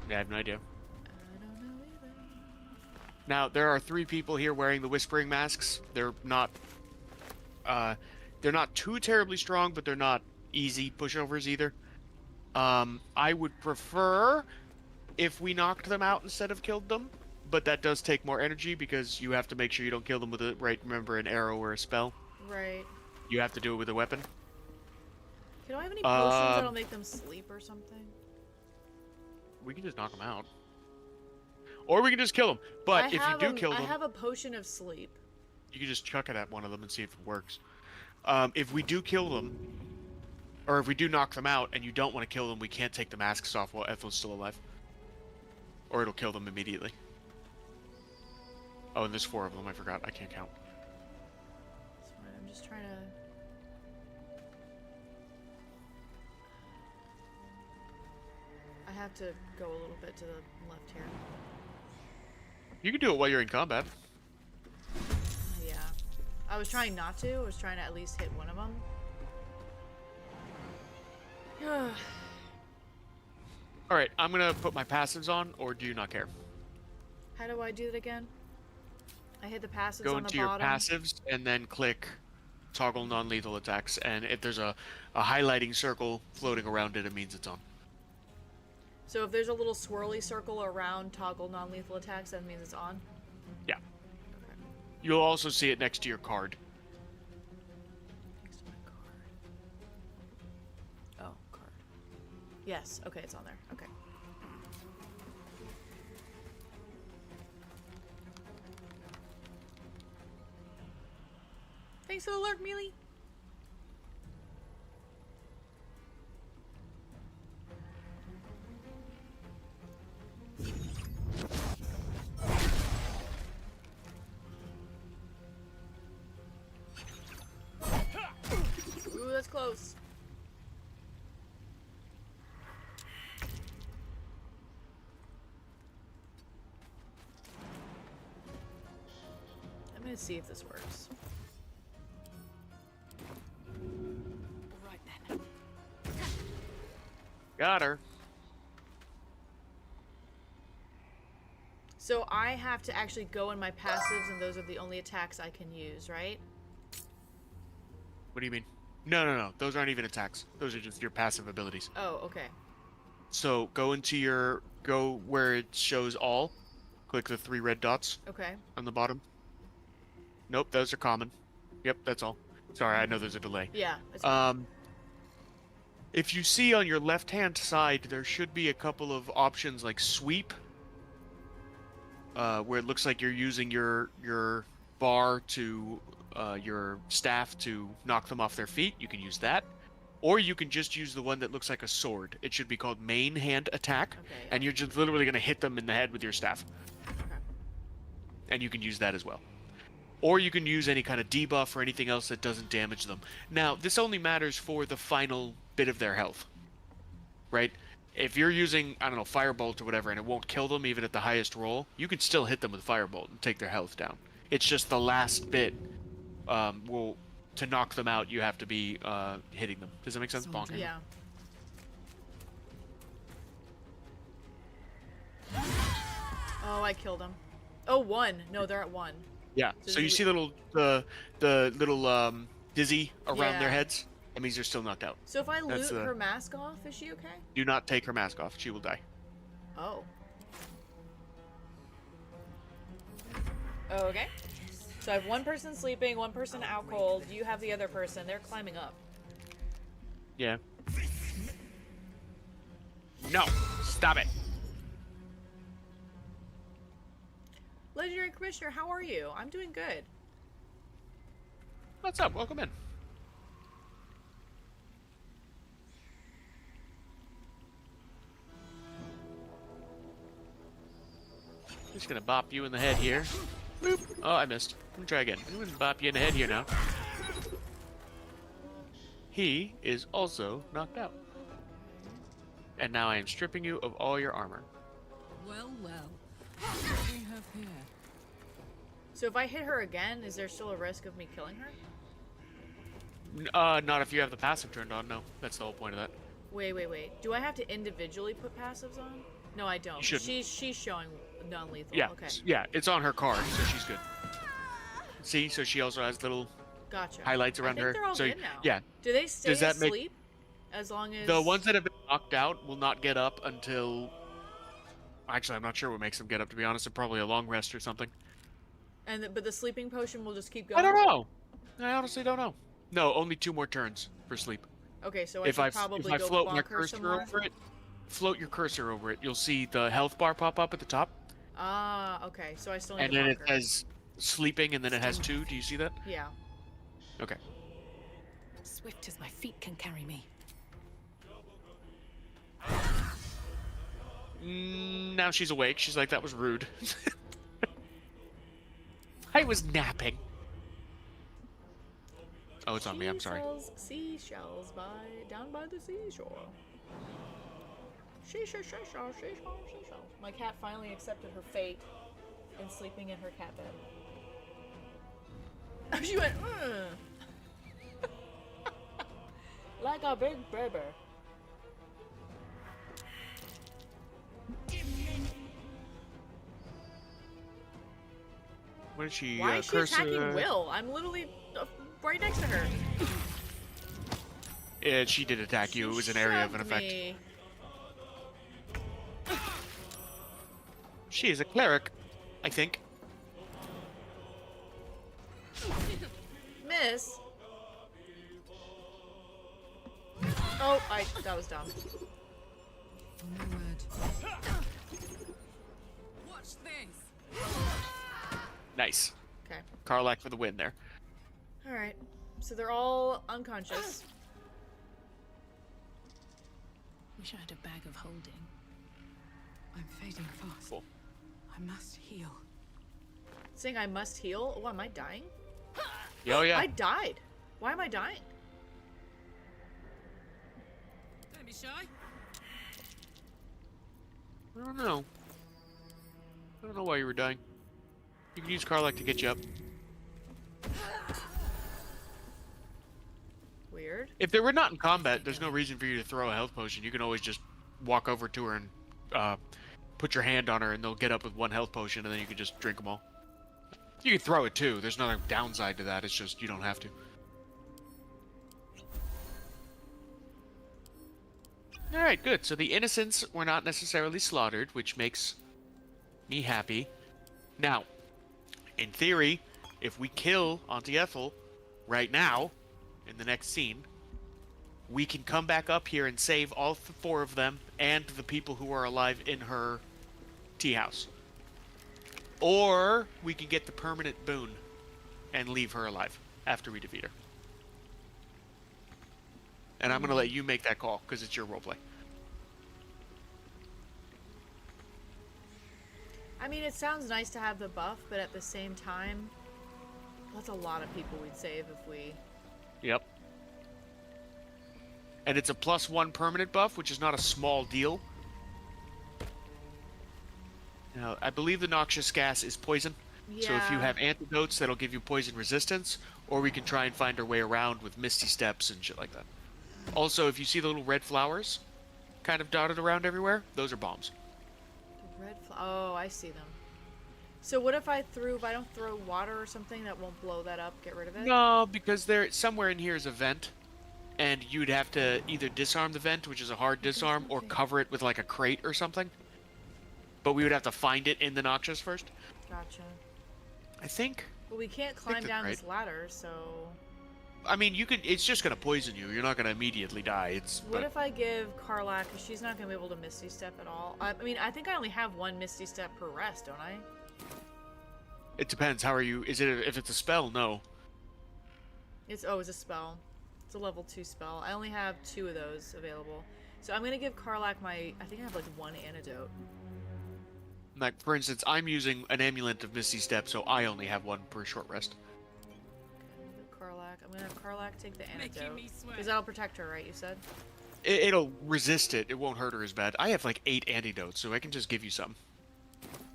Yeah, I have no idea. I don't know either. Now there are 3 people here wearing the whispering masks. They're not too terribly strong, but they're not easy pushovers either. I would prefer if we knocked them out instead of killed them, but that does take more energy because you have to make sure you don't kill them with remember, an arrow or a spell. Right. You have to do it with a weapon. Do I have any potions that'll make them sleep or something? We can just knock them out. Or we can just kill them. But if you do kill them, I have a potion of sleep. you can just chuck it at one of them and see if it works. If we do kill them, or if we do knock them out and you don't want to kill them, we can't take the masks off while Ethel's still alive. Or it'll kill them immediately. Oh, and there's 4 of them. I forgot. I can't count. That's fine. I'm just trying to... I have to go a little bit to the left here. You can do it while you're in combat. Yeah. I was trying not to. I was trying to at least hit one of them. Alright, I'm gonna put my passives on, or do you not care? How do I do it again? I hit the passives Go on the into your bottom. passives, and then click toggle non-lethal attacks, and if there's a highlighting circle floating around it, it means it's on. So if there's a little swirly circle around toggle non-lethal attacks, that means it's on? Yeah. You'll also see it next to your card. Next to my card. Oh, card. Yes. Okay, it's on there. Okay. Thanks for the alert, Mealy. Ooh, that's close. I'm gonna see if this works. Right then. Got her. So I have to actually go in my passives, and those are the only attacks I can use, right? What do you mean? No. Those aren't even attacks. Those are just your passive abilities. Oh, okay. So go where it shows all. Click the 3 red dots Okay. on the bottom. Nope, those are common. Yep, that's all. Sorry, I know there's a delay. Yeah. If you see on your left-hand side, there should be a couple of options like sweep, where it looks like you're using your bar to your staff to knock them off their feet. You can use that. Or you can just use the one that looks like a sword. It should be called main hand attack, and you're just literally going to hit them in the head with your staff. Okay. And you can use that as well. Or you can use any kind of debuff or anything else that doesn't damage them. Now, this only matters for the final bit of their health, right? If you're using, I don't know, Firebolt or whatever, and it won't kill them even at the highest roll, you can still hit them with Firebolt and take their health down. It's just the last bit to knock them out, you have to be hitting them. Does that make sense? Bonk. Yeah. Oh, I killed him. Oh, 1. No, they're at 1. Yeah. So you see the little dizzy around their Yeah. heads? That means they're still knocked out. So if I loot her mask off, is she okay? Do not take her mask off. She will die. Oh. Okay. So I have one person sleeping, one person out cold. You have the other person. They're climbing up. Yeah. No! Stop it! Legendary Commissioner, how are you? I'm doing good. What's up? Welcome in. Just gonna bop you in the head here. Boop. Oh, I missed. Let me try again. I'm gonna bop you in the head here now. He is also knocked out. And now I am stripping you of all your armor. Well, well. What do we have here? So if I hit her again, is there still a risk of me killing her? Not if you have the passive turned on, no. That's the whole point of that. Wait. Do I have to individually put passives on? No, I don't. You shouldn't. She's showing non-lethal. Yeah, Okay. yeah, it's on her card, so she's good. See, so she also has little Gotcha. highlights I around think her. they're all So good now. yeah. Do they stay Does that make- asleep as long as The ones that have been knocked out will not get up until. Actually, I'm not sure what makes them get up. To be honest, probably a long rest or something. but the sleeping potion will just keep going? I don't know. I honestly don't know. No, only 2 more turns for sleep. Okay, so if I I should probably if I go float my bonk her cursor some more? over it, float your cursor over it, you'll see the health bar pop up at the top, Ah, okay. So I still need and to then bonk it her. says sleeping, and then it has 2. Do you see that? Yeah. Okay. Swift as my feet can carry me. Now she's awake. She's like, that was rude. I was napping. Oh, it's on me. I'm sorry. Seashells down by the seashore. Seashell. My cat finally accepted her fate and sleeping in her cat bed. She went, like a big baby. What did she? Why is she cursor? attacking Will? I'm literally right next to her. Yeah, she did attack you. It was an area of an Shoved effect. me. She is a cleric, I think. Miss. Oh, that was dumb. Watch this. Nice. Okay. Karlak for the win there. All right. So they're all unconscious. Wish I had a bag of holding. I'm fading fast. Cool. I must heal. Saying I must heal? Oh, am I dying? Oh yeah. I died. Why am I dying? Don't be shy. I don't know. I don't know why you were dying. You can use Karlak to get you up. Weird. If they were not in combat, there's no reason for you to throw a health potion. You can always just walk over to her and put your hand on her, and they'll get up with 1 health potion, and then you can just drink them all. You can throw it too. There's no downside to that. It's just you don't have to. Alright, good. So the innocents were not necessarily slaughtered, which makes me happy. Now, in theory, if we kill Auntie Ethel right now, in the next scene, we can come back up here and save all 4 of them and the people who are alive in her tea house. Or we can get the permanent boon and leave her alive after we defeat her. And I'm going to let you make that call, because it's your roleplay. I mean, it sounds nice to have the buff, but at the same time, that's a lot of people we'd save if we... Yep. And it's a +1 permanent buff, which is not a small deal. Now, I believe the noxious gas is poison. Yeah. So if you have antidotes, that'll give you poison resistance, or we can try and find our way around with misty steps and shit like that. Also, if you see the little red flowers kind of dotted around everywhere, those are bombs. Oh, I see them. So what if I don't throw water or something that won't blow that up, get rid of it? No, because somewhere in here is a vent, and you'd have to either disarm the vent, which is a hard disarm, or cover it with like a crate or something. But we would have to find it in the noxious first. Gotcha. I think. Well, we can't climb down this ladder, so... I mean, you could. It's just gonna poison you. You're not gonna immediately die. What if I give Karlak, because she's not gonna be able to Misty Step at all. I mean, I think I only have 1 Misty Step per rest, don't I? It depends. How are you? Is it if it's a spell? No. It's a spell. It's a level 2 spell. I only have 2 of those available. So I'm gonna give Karlak I think I have like 1 antidote. Like for instance, I'm using an amulet of Misty Step, so I only have 1 per short rest. I'm gonna have Karlak take the antidote. Because that'll protect her, right, you said? It'll resist it. It won't hurt her as bad. I have like 8 antidotes, so I can just give you some.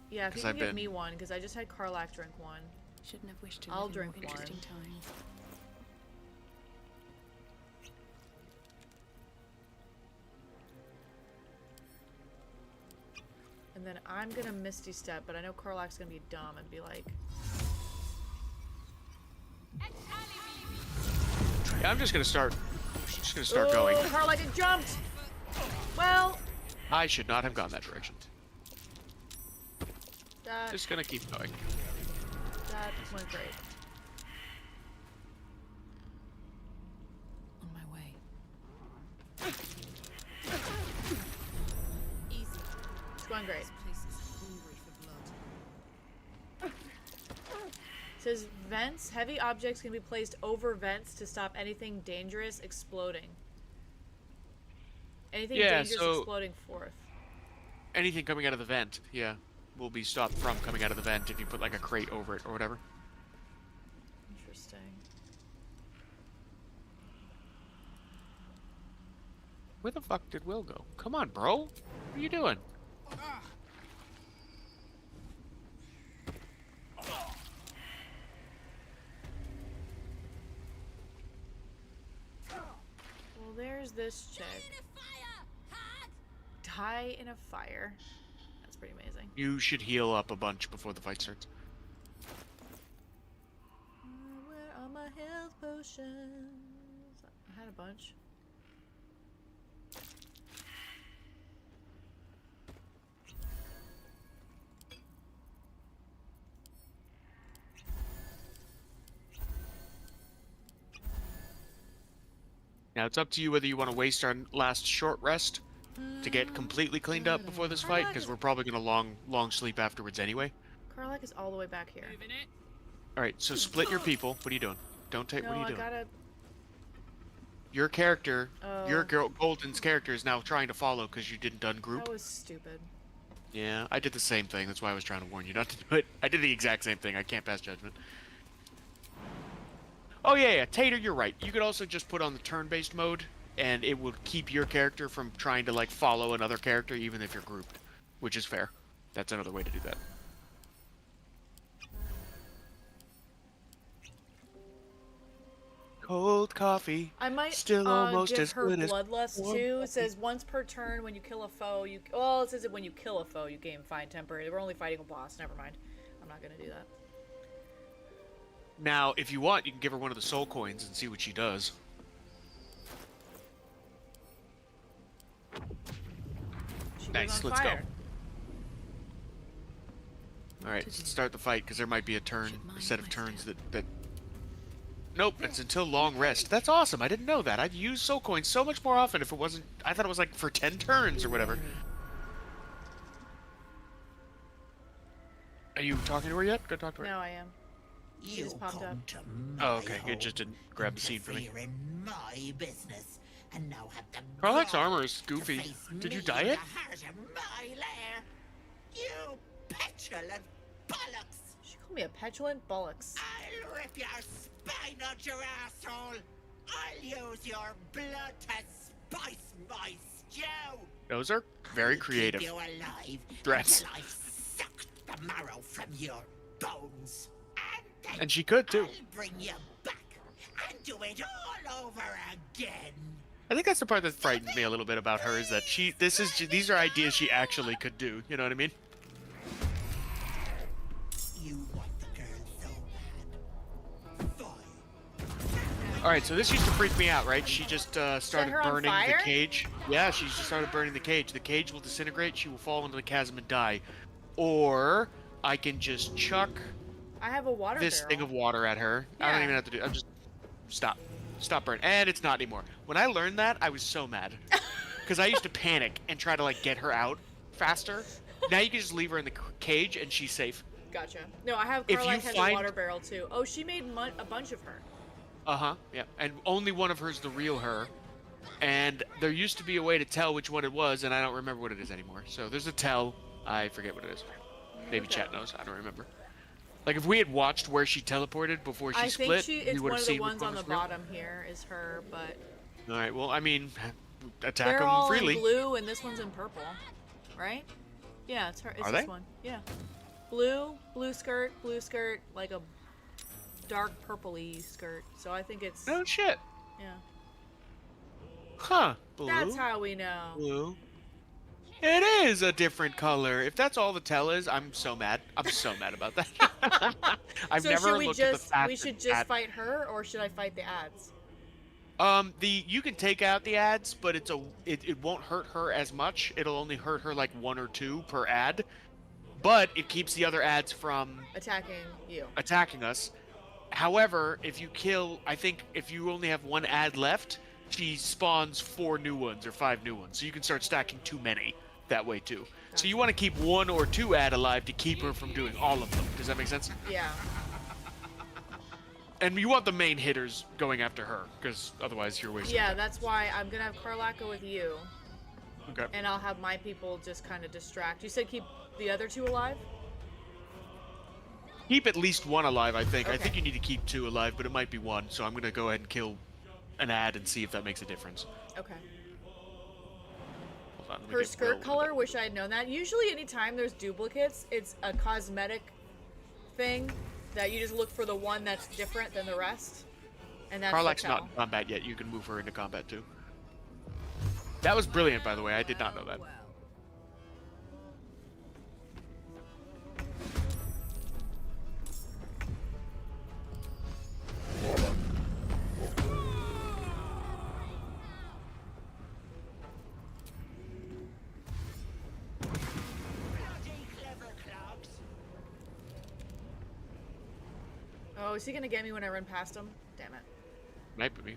Yeah, if you can give me 1, because I just had Karlak drink 1. Shouldn't have wished to. I'll drink 1. Interesting times. And then I'm gonna Misty Step, but I know Karlak's gonna be dumb and be like... Yeah, I'm just gonna start going. Karlak, it jumped! Well... I should not have gone that direction. That... Just gonna keep going. That went great. On my way. Easy. It's going great. This place is hungry for blood. It says vents. Heavy objects can be placed over vents to stop anything dangerous exploding. Anything dangerous exploding forth. Anything coming out of the vent, yeah, will be stopped from coming out of the vent if you put like a crate over it or whatever. Interesting. Where the fuck did Will go? Come on, bro. What are you doing? Well, there's this chick. Die in a fire. That's pretty amazing. You should heal up a bunch before the fight starts. Where are my health potions? I had a bunch. Now it's up to you whether you want to waste our last short rest to get completely cleaned up before this fight, because we're probably gonna long sleep afterwards anyway. Karlak is all the way back here. All right, so split your people. What are you doing? Don't take. No, what are you doing? I gotta... Your character, your Golden's character is now trying to follow because you didn't ungroup. That was stupid. Yeah, I did the same thing. That's why I was trying to warn you not to do it. I did the exact same thing. I can't pass judgment. Oh yeah, Tater, you're right. You could also just put on the turn-based mode, and it will keep your character from trying to like follow another character, even if you're grouped, which is fair. That's another way to do that. Cold coffee. I might Still almost give as her good as bloodlust warm too. It coffee. says once per turn when you kill a foe, it says that when you kill a foe, you gain fine temporary. We're only fighting a boss. Never mind. I'm not gonna do that. Now, if you want, you can give her one of the soul coins and see what she does. She goes Nice. on Let's fire. go. All right, let's start the fight because there might be a set of turns that. Nope, it's until long rest. That's awesome. I didn't know that. I'd use soul coins so much more often if it wasn't. I thought it was like for 10 turns or whatever. Are you talking to her yet? Go talk to her. No, I am. She just popped up. Oh, okay. It just didn't grab the scene for me. In my business, and now have the Karlach's gall armor is to goofy. face Did you me dye in it? the heart of my lair. You petulant bollocks! She called me a petulant bollocks. I'll rip your spine out your asshole. I'll use your blood to spice my stew. Those are very I'll creative. Keep you alive Dress. until I've sucked the marrow from your bones. And she could too. I'll bring you back and do it all over again. I think that's the part that frightens me a little bit about her is that these are ideas she actually could do. You know what I mean? You want the girl so bad. All right, so this used to freak me out, right? She just started her on burning the fire? cage. Yeah, she just started burning the cage. The cage will disintegrate. She will fall into the chasm and die. Or I can just chuck I have a water this barrel. thing of water at her. I don't Yeah. even have to do. I'm just stop burn. And it's not anymore. When I learned that, I was so mad because I used to panic and try to like get her out faster. Now you can just leave her in the cage and she's safe. Gotcha. No, I have If Karlach you has find- a water barrel too. Oh, she made a bunch of her. Yeah. And only one of her's the real her. And there used to be a way to tell which one it was, and I don't remember what it is anymore. So there's a tell. I forget what it is. Maybe chat knows. I don't remember. Like if we had watched where she teleported before she I split, think we it's would one have of the seen which ones one on the was real. bottom here is her, but All right. Well, I mean, attack they're them all freely. in blue and this one's in purple, right? Yeah, it's her. It's Are this they? one. Yeah, blue skirt, like a dark purpley skirt. So I think it's. No shit. Yeah. Huh. Blue. That's how we know. Blue. It is a different color. If that's all the tell is, I'm so mad. I'm so mad about that. I've So never should we looked at the just fact we that should just ad- fight her or should I fight the ads? You can take out the ads, but it won't hurt her as much. It'll only hurt her like 1 or 2 per ad, but it keeps the other ads from Attacking you. attacking us. However, I think if you only have 1 ad left, she spawns 4 new ones or 5 new ones, so you can start stacking too many that way too. So you want to keep 1 or 2 ad alive to keep her from doing all of them. Does that make sense? Yeah. And you want the main hitters going after her, because otherwise you're wasting Yeah, time. that's why I'm gonna have Karlach go with you, Okay. and I'll have my people just kind of distract. You said keep the other 2 alive? Keep at least 1 alive, I think. I Okay. think you need to keep 2 alive, but it might be 1, so I'm going to go ahead and kill an ad and see if that makes a difference. Okay. Hold on, let me Her get skirt Will. color, wish I had known that. Usually anytime there's duplicates, it's a cosmetic thing that you just look for the one that's different than the rest. And that's Karlach's the not tell. in combat yet. You can move her into combat too. That was brilliant, by the way. I did not know that. Oh, is he gonna get me when I run past him? Damn it. Might be.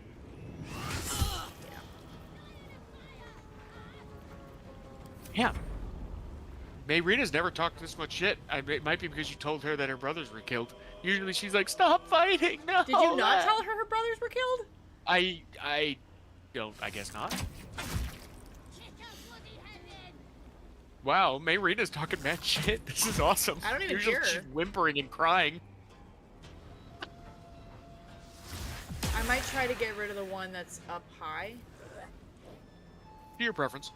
Yeah. Mayrina's never talked this much shit. It might be because you told her that her brothers were killed. Usually she's like, "Stop fighting!" No. Did you not tell her her brothers were killed? I don't. I guess not. Wow, Mayrina's talking mad shit. This is awesome. I don't even Usually hear her. she's whimpering and crying. I might try to get rid of the one that's up high. To your preference.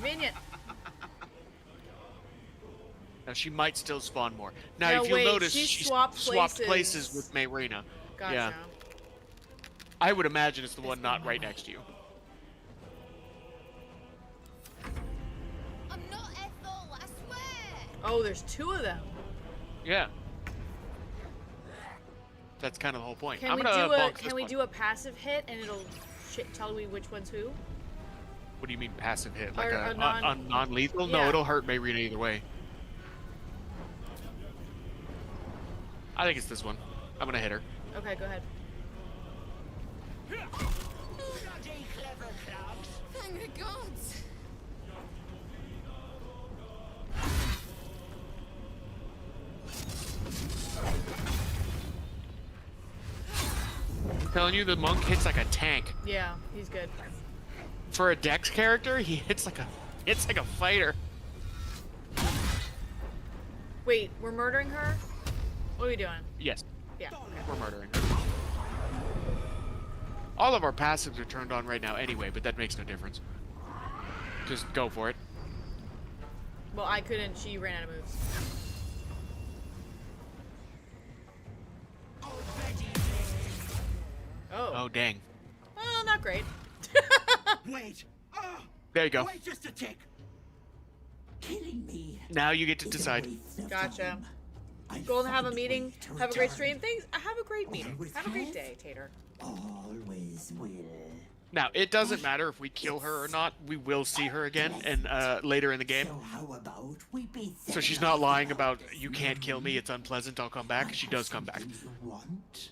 Convenient. Now she might still spawn more. Now, No, if you'll wait, notice, she she swapped places places. with Mayrina. Gotcha. Yeah. I would imagine it's the one not right next to you. I'm not Ethel, I swear. Oh, there's two of them. Yeah. That's kind of the whole point. Can I'm we gonna do a bonk this Can we one. do a passive hit and it'll tell me which one's who? What do you mean passive hit? Like Or a, a non- non-lethal? Yeah. No, it'll hurt Mayrina either way. I think it's this one. I'm gonna hit her. Okay, go ahead. Thank the gods. I'm telling you, the monk hits like a tank. Yeah, he's good. For a Dex character, he hits like a fighter. Wait, we're murdering her? What are we doing? Yes, Yeah. we're murdering her. All of our passives are turned on right now anyway, but that makes no difference. Just go for it. Well, I couldn't. She ran out of moves. Oh. Oh, dang. Well, not great. Wait. There you go. Wait just a tick. Killing me. Now you get to decide. Gotcha. Golden, have a meeting. Have a great stream. Thanks. Have a great meeting. Have a great day, Tater. Always will. Now, it doesn't matter if we kill her or not. We will see her again and later in the game. So how about we be So she's not lying about, you can't kill me, it's unpleasant, I'll come back. She does come back. want?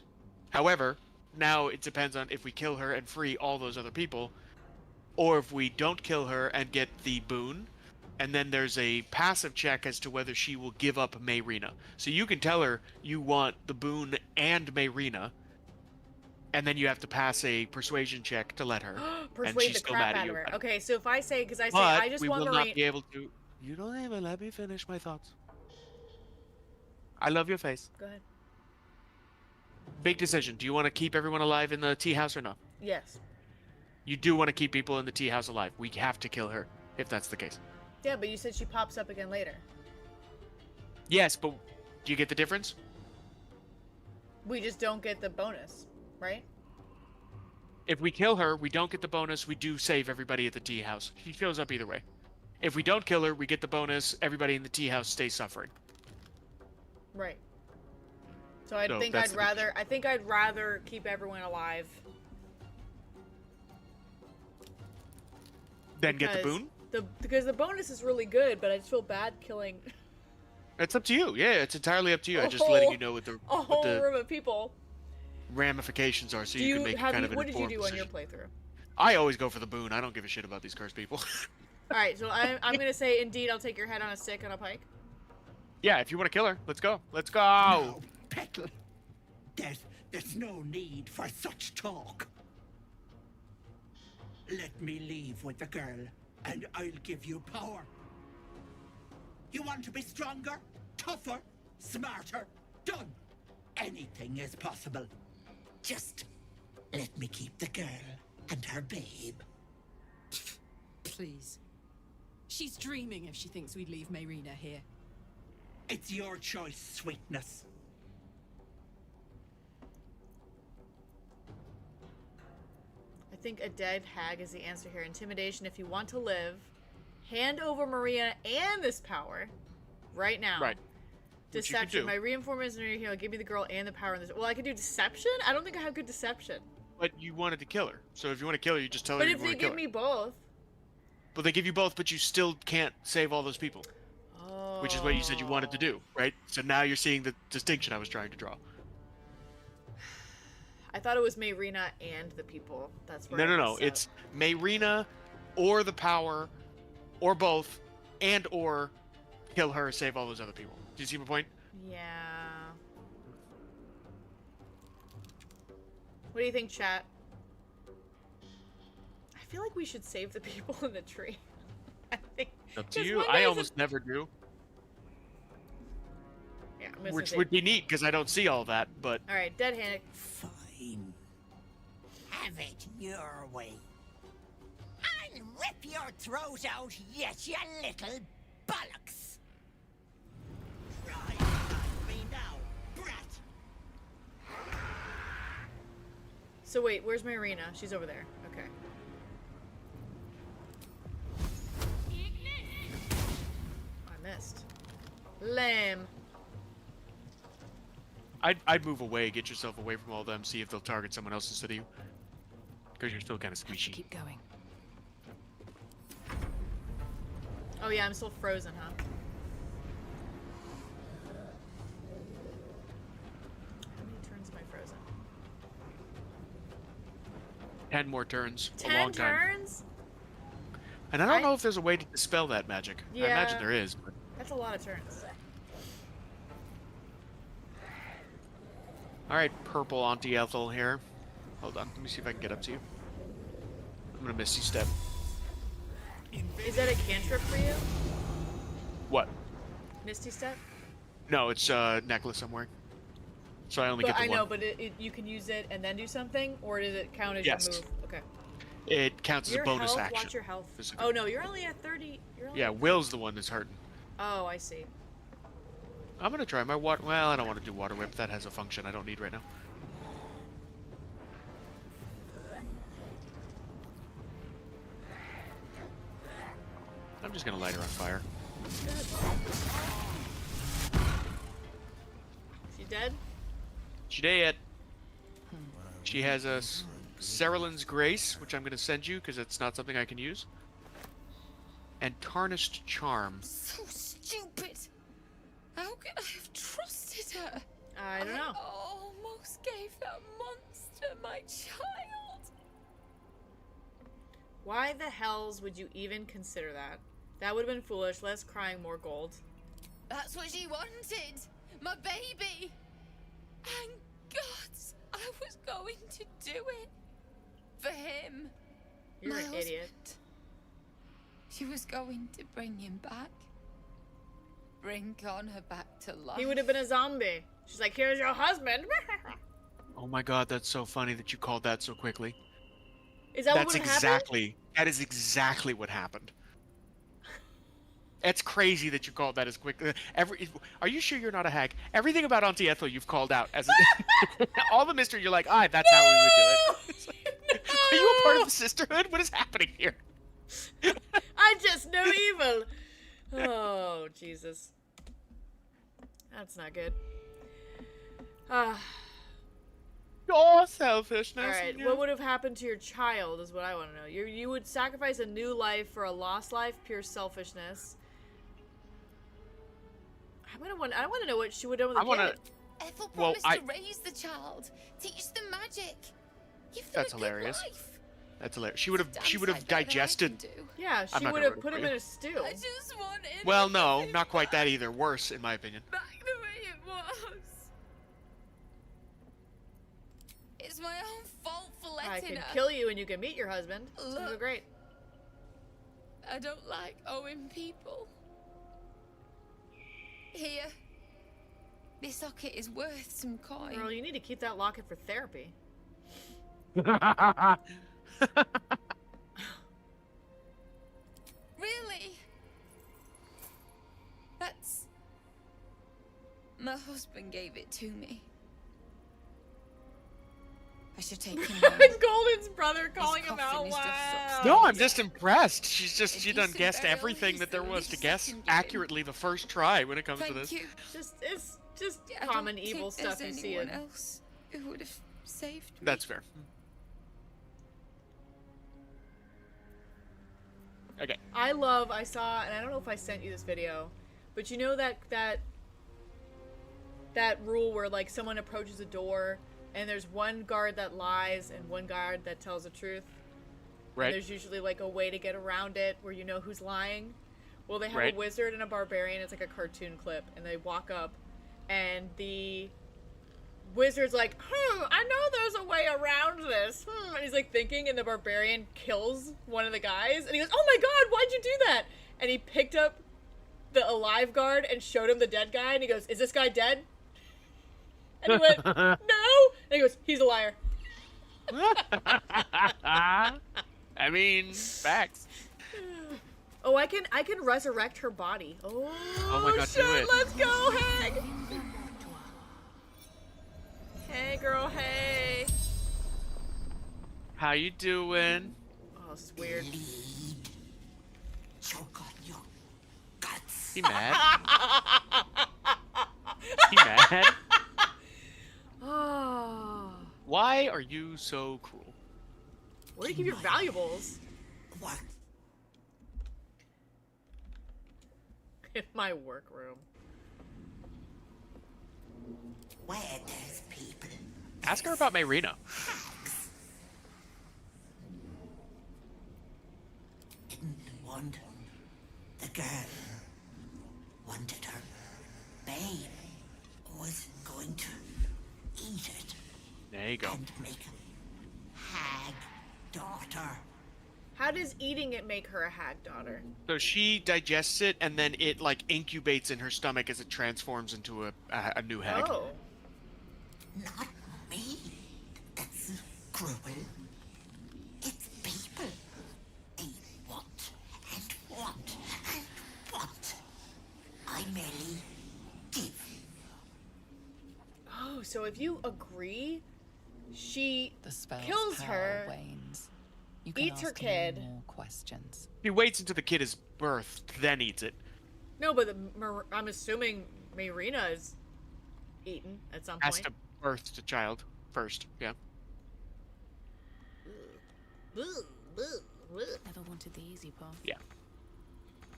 However, now it depends on if we kill her and free all those other people, or if we don't kill her and get the boon, and then there's a passive check as to whether she will give up Mayrina. So you can tell her you want the boon and Mayrina, and then you have to pass a persuasion check to let her. and Persuade she's the still crap mad at out you of her. about it. Okay, so if I say, because I say, But I just we want will Marine. not be able to. You don't even let me finish my thoughts. I love your face. Go ahead. Big decision. Do you want to keep everyone alive in the tea house or no? Yes. You do want to keep people in the tea house alive. We have to kill her if that's the case. Yeah, but you said she pops up again later. Yes, but do you get the difference? We just don't get the bonus, right? If we kill her, we don't get the bonus. We do save everybody at the tea house. She shows up either way. If we don't kill her, we get the bonus. Everybody in the tea house stays suffering. Right. So I So think that's I'd the rather. I think I'd rather keep everyone alive. Then get the because boon? Because the bonus is really good, but I just feel bad killing It's up to you. Yeah, it's entirely up to you. A I'm just letting whole- you know what a what whole the room of people. ramifications are, so Do you can make kind of an what did you informed do on your decision. playthrough? I always go for the boon. I don't give a shit about these cursed people. All right, so I'm gonna say, indeed, I'll take your head on a stick on a pike. Yeah, if you want to kill her, let's go. Let's go. No, Petal. There's no need for such talk. Let me leave with the girl, and I'll give you power. You want to be stronger, tougher, smarter? Done. Anything is possible. Just let me keep the girl and her babe. Please. She's dreaming if she thinks we'd leave Mayrina here. It's your choice, sweetness. I think a dead hag is the answer here. Intimidation if you want to live. Hand over Maria and this power. Right now. Right. Which you could Deception. do. My reinformers are here. Give me the girl and the power in this. Well, I could do deception? I don't think I have good deception. But you wanted to kill her. So if you want to kill her, you just tell her But you if want they to kill give her. me both. But they give you both, but you still can't save all those people. Oh. Which is what you said you wanted to do, right? So now you're seeing the distinction I was trying to draw. I thought it was Mayrina and the people. That's where No, I no, no. messed up. It's Mayrina or the power or both and or kill her, save all those other people. Do you see my point? Yeah. What do you think, chat? I feel like we should save the people in the tree. I think. Up to 'cause you. one I guy's almost never do. Yeah, I'm just Which gonna would say- be neat because I don't see all that, but All right, dead hand. Fine. Have it your way. I'll rip your throat out yet, you little bollocks! Try to stop me now, brat! So wait, where's my arena? She's over there. Okay. I missed. Lame. I'd move away, get yourself away from all of them, see if they'll target someone else instead of you. Because you're still kind of squishy. Keep going. Oh yeah, I'm still frozen, huh? How many turns am I frozen? 10 more turns. 10 a long time. turns? And I don't know if there's a way to dispel that magic. Yeah. I imagine there is, but... That's a lot of turns. Alright, purple Auntie Ethel here. Hold on, let me see if I can get up to you. I'm gonna Misty Step. Is that a cantrip for you? What? Misty Step? No, it's a necklace I'm wearing. So I only But get the I one. know, but you can use it and then do something, or does it count as Yes. your move? Okay. It counts as Your a bonus health, action. watch your health. Specifically. Oh no, you're only at 30. You're only Yeah, at Will's the one that's hurting. Oh, I see. I'm gonna try my water. Well, I don't want to do water whip. That has a function I don't need right now. I'm just gonna light her on fire. She dead? She dead. She has a Cerulean's Grace, which I'm gonna send you because it's not something I can use. And Tarnished Charm. So stupid. How could I have trusted her? I don't know. Almost gave that monster my child. Why the hells would you even consider that? That would have been foolish. Less crying, more gold. That's what she wanted. My baby. And God, I was going to do it. For him. You're my an husband. idiot. She was going to bring him back. Bring Connor back to life. He would have been a zombie. She's like, here's your husband. Oh my god, that's so funny that you called that so quickly. Is that That's what would have exactly. That is exactly what happened. It's crazy that you called that as quick. Are you sure you're not a hag? Everything about Auntie Ethel you've called out as all the mystery. You're like, that's how we would do it. It's like, are you a part of the sisterhood? What is happening here? I just know evil. Oh, Jesus. That's not good. Your selfishness. Alright, what would have happened to your child is what I want to know. You would sacrifice a new life for a lost life, pure selfishness. I want to know what she would have done with the kid. Ethel promised to raise the child, teach them magic, give them That's a hilarious. good life. That's hilarious. She would have digested. Yeah, I'm she not would gonna have put ruin him it in a stew. I just wanted Well, no, not quite that either. Worse, in my opinion. back the way it was. It's my own fault for letting I can her. kill you and you can meet your husband. It's gonna go Look. great. I don't like owing people. Here. This locket is worth some coin. Girl, you need to keep that locket for therapy. Really? That's... My husband gave it to me. I should take him home. Golden's brother calling him coffin out. is just Wow. No, I'm just impressed. She done Decent guessed burial, everything he's that there the was to least guess I can give him. accurately the first try when it comes to Thank this. you. It's just I common don't evil think stuff there's you see anyone in. else who would have saved me. That's fair. Okay. I saw, and I don't know if I sent you this video, but you know that rule where like someone approaches a door and there's one guard that lies and one guard that tells the truth. Right. And there's usually like a way to get around it where you know who's lying. Well, they have Right. a wizard and a barbarian. It's like a cartoon clip, and they walk up, and the wizard's like, I know there's a way around this. And he's like thinking, and the barbarian kills one of the guys, and he goes, oh my god, why'd you do that? And he picked up the alive guard and showed him the dead guy, and he goes, is this guy dead? And he went, no! And he goes, he's a liar. I mean, facts. Oh, I can resurrect her body. Oh, my God, shit, do it. let's go, Hag! Hey, girl, hey. How you doing? Oh, this is weird. Choke on your guts. He mad? He mad? Oh. Why are you so cruel? Where do you keep your valuables? What? In my workroom. Where there's people. Ask her about Mayrina. Didn't want the girl. Wanted her babe. Was going to eat it. There you go. And make a hag daughter. How does eating it make her a hag daughter? So she digests it, and then it like incubates in her stomach as it transforms into a new hag. Oh. Not me. That's cruel. It's people. They want and want and want. I merely give. Oh, so if you agree, she The spell's kills power her, wanes. You can eats her ask no kid. more questions. He waits until the kid is birthed, then eats it. No, but I'm assuming Mayrina is eaten at some Has point. to birth the child first. Yeah. Never wanted the easy path. Yeah.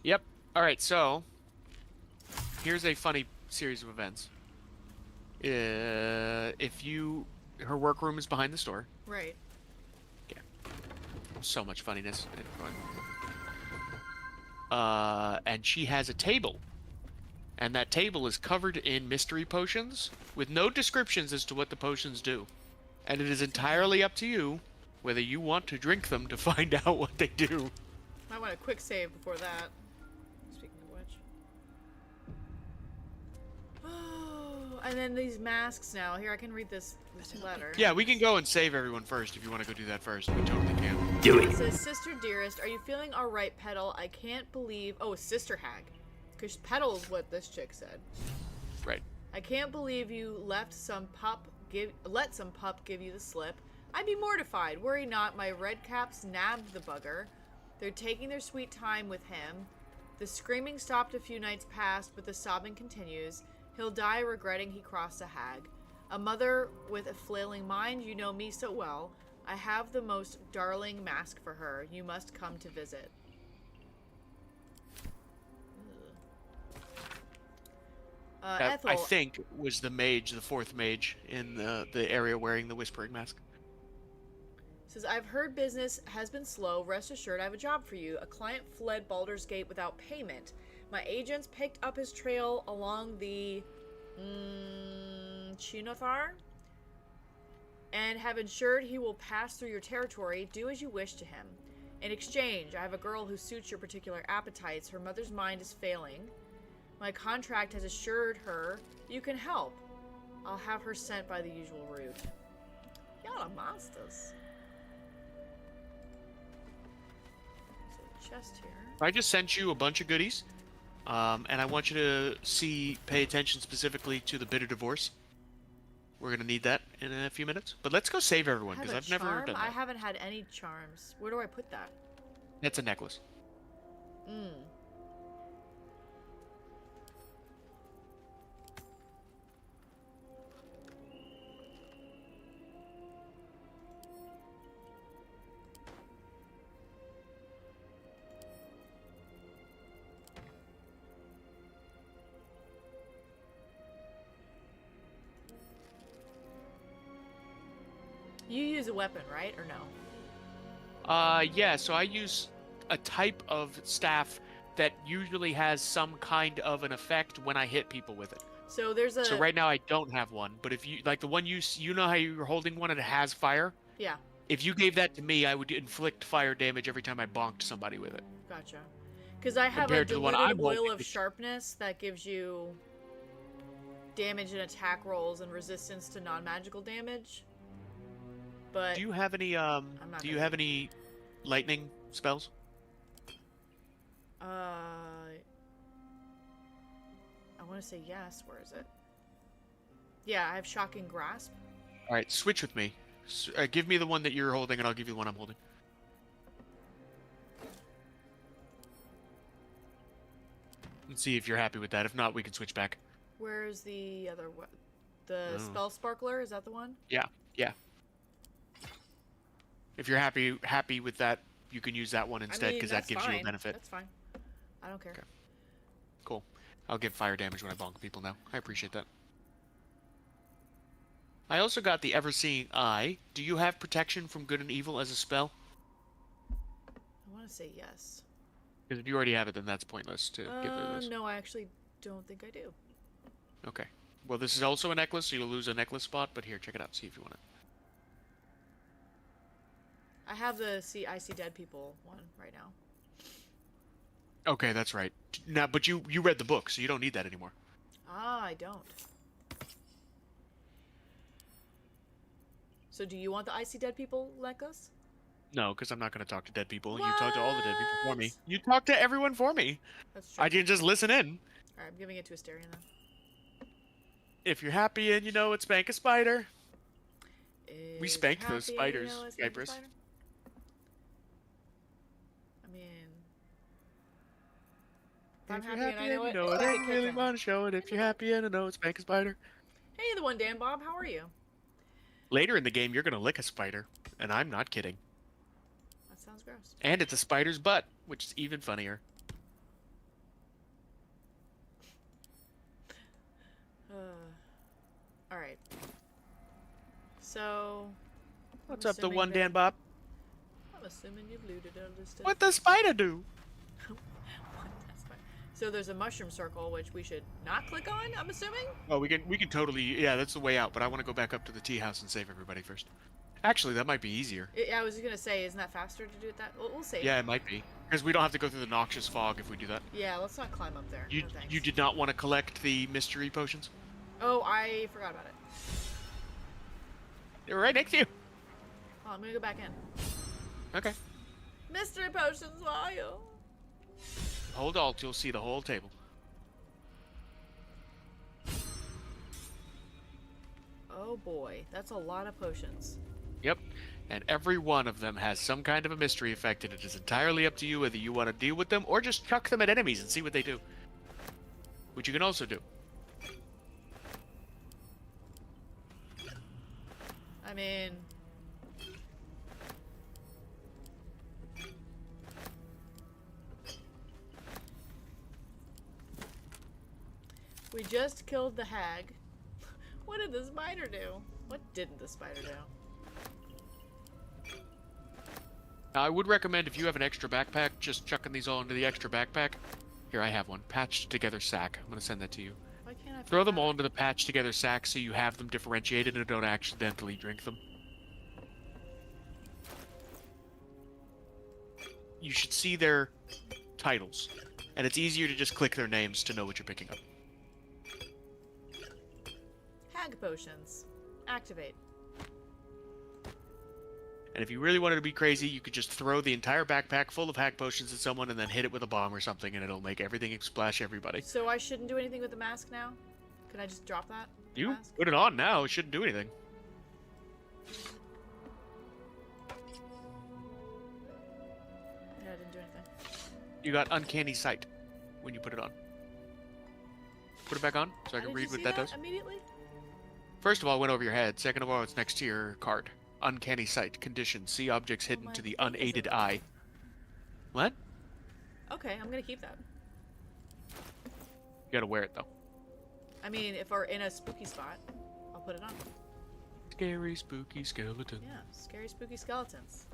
Yep. All right. So here's a funny series of events. Her workroom is behind the store. Right. So much funniness. And she has a table. And that table is covered in mystery potions with no descriptions as to what the potions do. And it is entirely up to you whether you want to drink them to find out what they do. Might want a quick save before that. Speaking of which. Oh, and then these masks now. Here, I can read this letter. Yeah, we can go and save everyone first if you want to go do that first. We totally can. It says, Sister Dearest, are you feeling alright, Petal? I can't believe... Oh, Sister Hag. Because Petal is what this chick said. Right. I can't believe you let some pup give you the slip. I'd be mortified. Worry not, my redcaps nabbed the bugger. They're taking their sweet time with him. The screaming stopped a few nights past, but the sobbing continues. He'll die regretting he crossed a hag. A mother with a flailing mind, you know me so well. I have the most darling mask for her. You must come to visit. That, Ethel, I think, was the mage, the fourth mage, in the area wearing the whispering mask. says, I've heard business has been slow. Rest assured, I have a job for you. A client fled Baldur's Gate without payment. My agents picked up his trail along the Chinothar and have ensured he will pass through your territory. Do as you wish to him. In exchange, I have a girl who suits your particular appetites. Her mother's mind is failing. My contract has assured her you can help. I'll have her sent by the usual route. Y'all are monsters. There's a chest here. I just sent you a bunch of goodies, and I want you to pay attention specifically to the bitter divorce. We're gonna need that in a few minutes, but let's go save everyone because I've never done that. I haven't had any charms. Where do I put that? That's a necklace. You use a weapon, right? Or no? Yeah, so I use a type of staff that usually has some kind of an effect when I hit people with it. So there's a... So right now I don't have one, but if you, like the one you know how you're holding one and it has fire? Yeah. If you gave that to me, I would inflict fire damage every time I bonked somebody with it. Gotcha. Because I have Compared a to the one diluted I'm oil holding, of sharpness that gives you damage and attack rolls and resistance to non-magical damage. But do you have any lightning spells? I want to say yes. Where is it? Yeah, I have Shocking Grasp. All right, switch with me. Give me the one that you're holding, and I'll give you the one I'm holding. Let's see if you're happy with that. If not, we can switch back. Where's the other one? The Spell Sparkler, is that the one? Yeah, yeah. If you're happy with that, you can use that one instead, because that gives you a benefit. That's fine. I don't care. Okay. Cool. I'll get fire damage when I bonk people now. I appreciate that. I also got the Ever-Seeing Eye. Do you have protection from good and evil as a spell? I want to say yes. Because if you already have it, then that's pointless to give it this. No, I actually don't think I do. Okay. Well, this is also a necklace, so you'll lose a necklace spot, but here, check it out, see if you want it. I have the I See Dead People one right now. Okay, that's right. Now, but you read the book, so you don't need that anymore. Ah, I don't. So do you want the I See Dead People necklace? No, because I'm not going to talk to dead people. You talk to all the dead people for me. You talk to everyone for me. That's true. I can just listen in. Alright, I'm giving it to Asterion then. If you're happy and you know it, spank a spider. We spanked those happy, spiders, you know, it's like a Cypress. spider? I mean... If I'm If you're happy and I know you it, know I'll it, get ain't really kicked want to show it. If you're happy and I know it, spank a spider. Hey, the one Dan Bob, how are you? Later in the game, you're going to lick a spider. And I'm not kidding. That sounds gross. And it's a spider's butt, which is even funnier. Alright. So... What's up, the one Dan Bob? I'm assuming you've looted all this stuff. What does spider do? So there's a mushroom circle, which we should not click on, I'm assuming? Oh, we can totally... Yeah, that's the way out, but I want to go back up to the tea house and save everybody first. Actually, that might be easier. I was going to say, isn't that faster to do it that? We'll save. Yeah, it might be. Because we don't have to go through the noxious fog if we do that. Yeah, let's not climb up there. You, No, thanks. you did not want to collect the mystery potions? Oh, I forgot about it. They were right next to you. Oh, I'm going to go back in. Okay. Mystery potions, why you? Hold alt, you'll see the whole table. Oh boy, that's a lot of potions. Yep. And every one of them has some kind of a mystery effect, and it is entirely up to you whether you want to deal with them or just chuck them at enemies and see what they do. Which you can also do. I mean... We just killed the hag. What did the spider do? What didn't the spider do? I would recommend if you have an extra backpack, just chucking these all into the extra backpack. Here, I have one. Patched together sack. I'm going to send that to you. Why can't I Throw find them that? all into the patched together sack so you have them differentiated and don't accidentally drink them. You should see their titles. And it's easier to just click their names to know what you're picking up. Hag potions. Activate. And if you really wanted to be crazy, you could just throw the entire backpack full of hack potions at someone and then hit it with a bomb or something, and it'll make everything splash everybody. So I shouldn't do anything with the mask now? Can I just drop that? You mask? put it on now, it shouldn't do anything. Yeah, I didn't do anything. You got uncanny sight when you put it on. Put it back on so I can Did read you what see that does. immediately? First of all, it went over your head. Second of all, it's next to your card. Uncanny sight. Condition. See objects hidden to the unaided eye. What? Okay, I'm gonna keep that. You gotta wear it, though. I mean, if we're in a spooky spot, I'll put it on. Scary, spooky skeleton. Yeah, scary, spooky skeletons.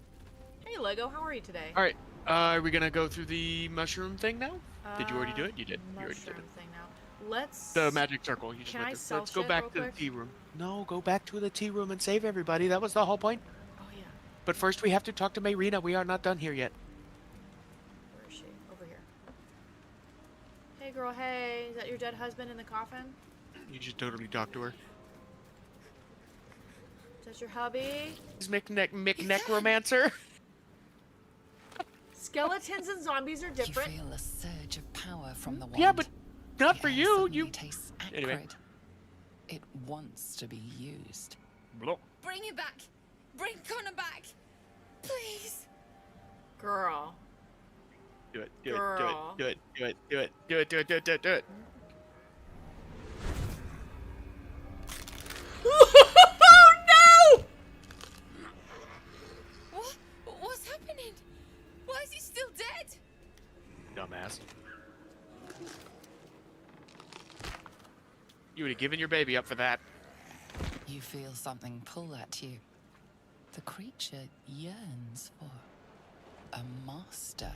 Hey, Lego, how are you today? Alright, are we gonna go through the mushroom thing now? Did you already do it? You did. You already did Mushroom it. thing now. Let's... The magic circle. You just Can I went through. sell Let's go shit back real to the quick? tea room. No, go back to the tea room and save everybody. That was the whole point. Oh, yeah. But first we have to talk to Mayrina. We are not done here yet. Where is she? Over here. Hey, girl, hey. Is that your dead husband in the coffin? You should totally talk to her. Is that your hubby? Is McNecromancer? Skeletons and zombies are different. You feel a surge of power from the wand. Yeah, but not The for air you. suddenly You. tastes acrid. Anyway. It wants to be used. Bring him back. Bring Connor back. Please. Girl. Do it. Do it. Girl. Do it. Do it. Do it. Do it. Do it. Do it. Do it. Do it. Oh no! What? What's happening? Why is he still dead? Dumbass. You would have given your baby up for that. You feel something pull at you. The creature yearns for a master.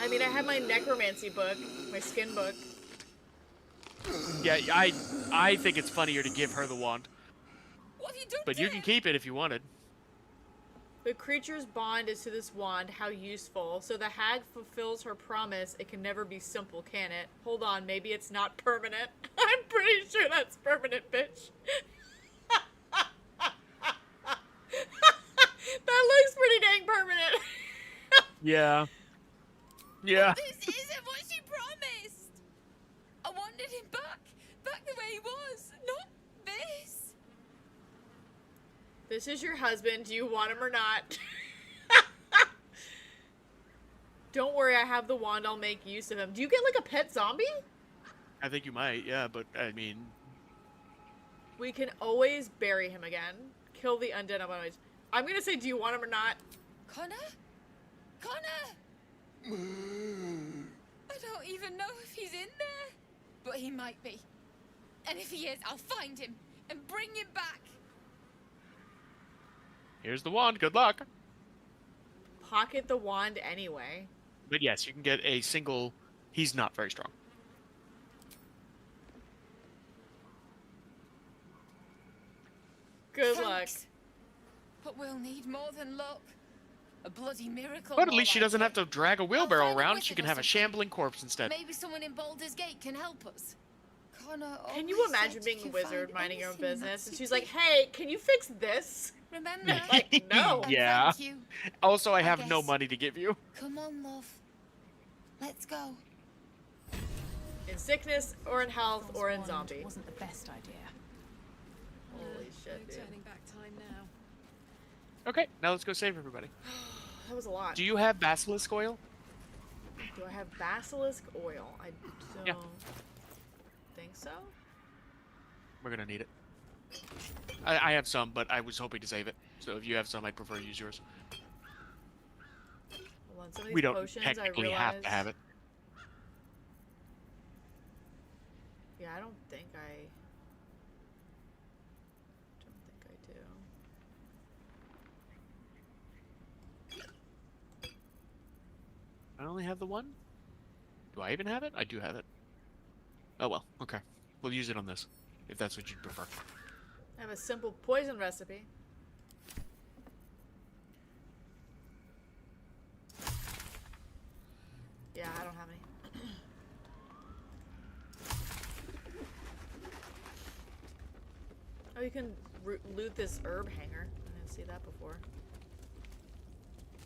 I mean, I have my necromancy book, my skin book. Yeah, I think it's funnier to give her the wand. What have you done But to you him? can keep it if you wanted. The creature's bond is to this wand. How useful. So the hag fulfills her promise. It can never be simple, can it? Hold on, maybe it's not permanent. I'm pretty sure that's permanent, bitch. That looks pretty dang permanent. Yeah. Yeah. This isn't what she promised. I wanted him back. Back the way he was. Not this. This is your husband. Do you want him or not? Don't worry, I have the wand. I'll make use of him. Do you get like a pet zombie? I think you might, yeah, but I mean... We can always bury him again. Kill the undead abominations. I'm gonna say, do you want him or not? Connor? Connor! I don't even know if he's in there. But he might be. And if he is, I'll find him and bring him back. Here's the wand, good luck. Pocket the wand anyway. But yes, you can get a single... He's not very strong. Good luck. Thanks. But we'll need more than luck. A bloody miracle. But at more least she like doesn't it. have to drag a wheelbarrow find a around. wizard She can or have a something. shambling corpse instead. Maybe someone in Baldur's Gate can help us. Connor, Can you always imagine said being you a can wizard, find minding your own anything in that business, and she's city. like, hey, can you fix this? Remember? Like, no. Yeah. Thank you. Also, I I have no guess. money to give you. Come on, love. Let's go. In sickness, or in health, or in Wand zombie. wasn't the best idea. Holy shit, dude. Turning back time now. Okay, now let's go save everybody. That was a lot. Do you have basilisk oil? Do I have basilisk oil? I don't Yeah. think so. We're gonna need it. I have some, but I was hoping to save it. So if you have some, I'd prefer to use yours. Hold on, some of these We don't potions, technically I have to have it. Yeah, I don't think I do. I only have the one? Do I even have it? I do have it. Oh well, okay. We'll use it on this, if that's what you'd prefer. I have a simple poison recipe. Yeah, I don't have any. Oh, you can loot this herb hanger. I didn't see that before.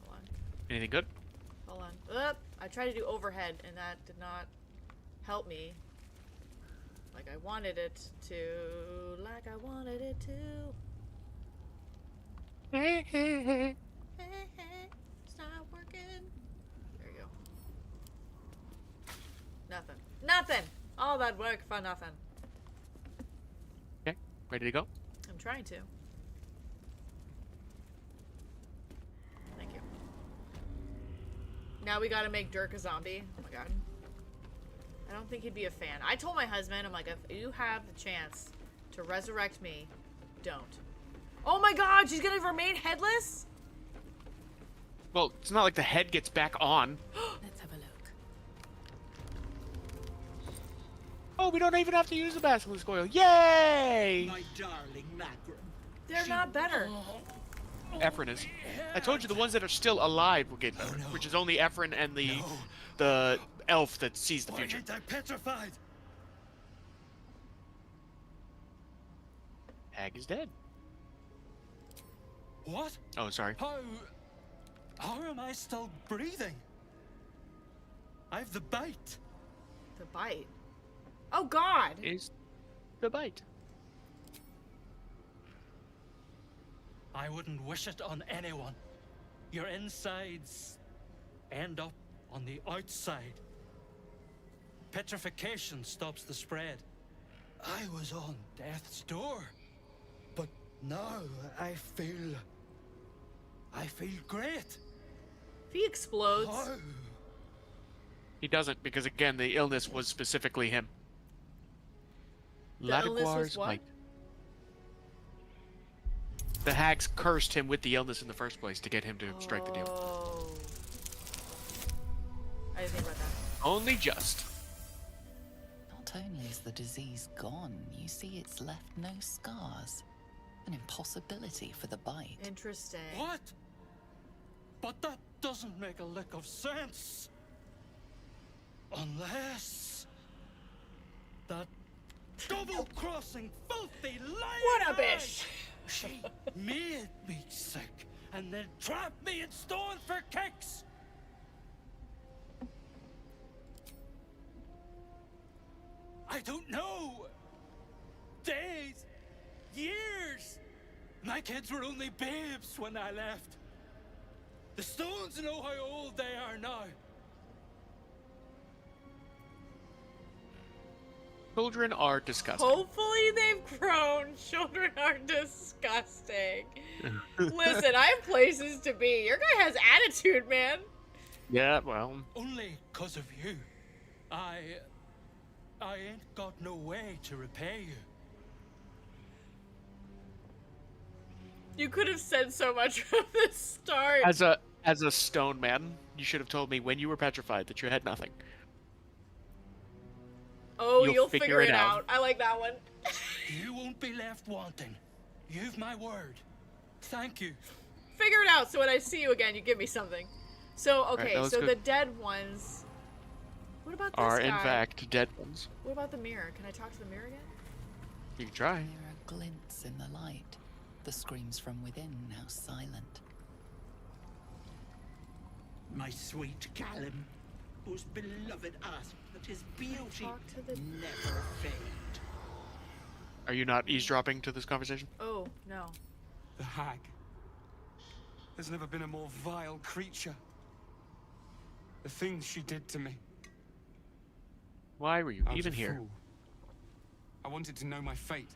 Hold on. Anything good? Hold on. I tried to do overhead, and that did not help me. Like I wanted it to. Like I wanted it to. It's not working. There you go. Nothing. Nothing! All that work for nothing. Okay, ready to go? I'm trying to. Thank you. Now we gotta make Dirk a zombie. Oh my god. I don't think he'd be a fan. I told my husband, I'm like, if you have the chance to resurrect me, don't. Oh my god, she's gonna remain headless? Well, it's not like the head gets back on. Let's have a look. Oh, we don't even have to use the basilisk oil. Yay! My darling Macron. They're not better. Ephron is. I told you the ones that are still alive will get better, which is only Ephron and the elf that sees the future. Why ain't I petrified? Hag is dead. What? Oh, sorry. How? How am I still breathing? I've the bite. The bite. Oh God! Is the bite. I wouldn't wish it on anyone. Your insides end up on the outside. Petrification stops the spread. I was on death's door, but now I feel great. If he explodes. How? He doesn't, because again, the illness was specifically him. The illness was Ladiguar's what? bite. The hags cursed him with the illness in the first place to get him to strike the deal. Oh. I didn't think about that. Only just. Not only is the disease gone, you see it's left no scars. An impossibility for the bite. Interesting. What? But that doesn't make a lick of sense. Unless that double-crossing, filthy liar! What a bitch! She made me sick and then trapped me in stone for kicks. I don't know. Days, years. My kids were only babes when I left. The stones know how old they are now. Children are disgusting. Hopefully they've grown. Children are disgusting. Listen, I have places to be. Your guy has attitude, man. Yeah, well. Only 'cause of you. I ain't got no way to repay you. You could have said so much from the start. As a stone man, you should have told me when you were petrified that you had nothing. Oh, you'll figure it out. I like that one. You won't be left wanting. You've my word. Thank you. Figure it out so when I see you again, you give me something. So, okay, right, so the dead ones... What about this Are guy? in fact dead ones. What about the mirror? Can I talk to the mirror again? You can try. The mirror glints in the light. The screams from within now silent. My sweet Callum, whose beloved asked that his beauty Talk to the... never fade. Are you not eavesdropping to this conversation? Oh, no. The hag. There's never been a more vile creature. The things she did to me. Why were you I was even a here? fool. I wanted to know my fate.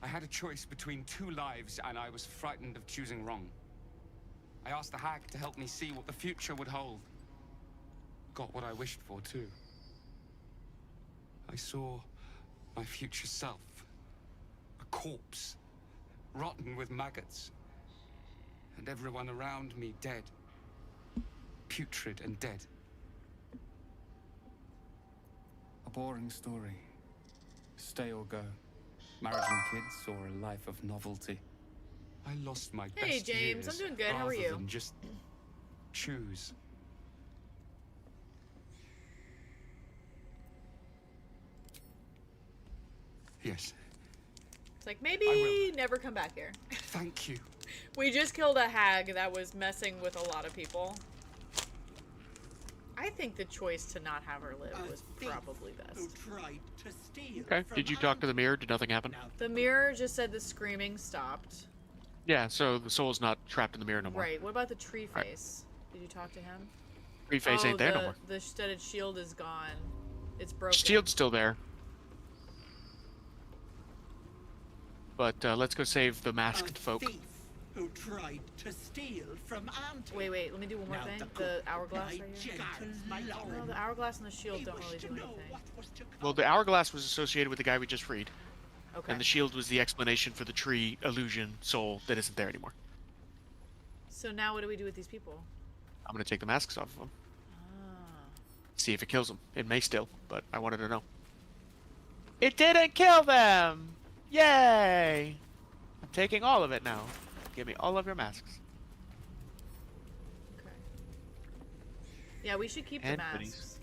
I had a choice between two lives, and I was frightened of choosing wrong. I asked the hag to help me see what the future would hold. Got what I wished for, too. I saw my future self. A corpse, rotten with maggots. And everyone around me dead. Putrid and dead. A boring story. Stay or go. Marriage and kids, or a life of novelty. I lost my Hey, best James, years I'm doing good. How are rather you? than just choose. Yes, It's like, I maybe will. never come back here. thank you. We just killed a hag that was messing with a lot of people. I think the choice to not have her live was probably Who best. tried to steal Okay. from Did you talk to the mirror? Did nothing happen? The mirror just said the screaming stopped. Yeah, so the soul's not trapped in the mirror no more. Right, what about the tree Right. face? Did you talk to him? Tree face ain't there no more. The studded shield is gone. It's broken. Shield's still there. But let's go save the masked folk. thief who tried to steal from Auntie. Wait, let me do one more Now thing. the The cook, hourglass my right here. gentle No, Lord. the hourglass and the shield He don't really wished do to know anything. what was to come. Well, the hourglass was associated with the guy we just freed. Okay. And the shield was the explanation for the tree illusion soul that isn't there anymore. So now what do we do with these people? I'm going to take the masks off of them. Ah. See if it kills them. It may still, but I wanted to know. It didn't kill them! Yay! I'm taking all of it now. Give me all of your masks. Okay. Yeah, we should keep the And masks. goodies.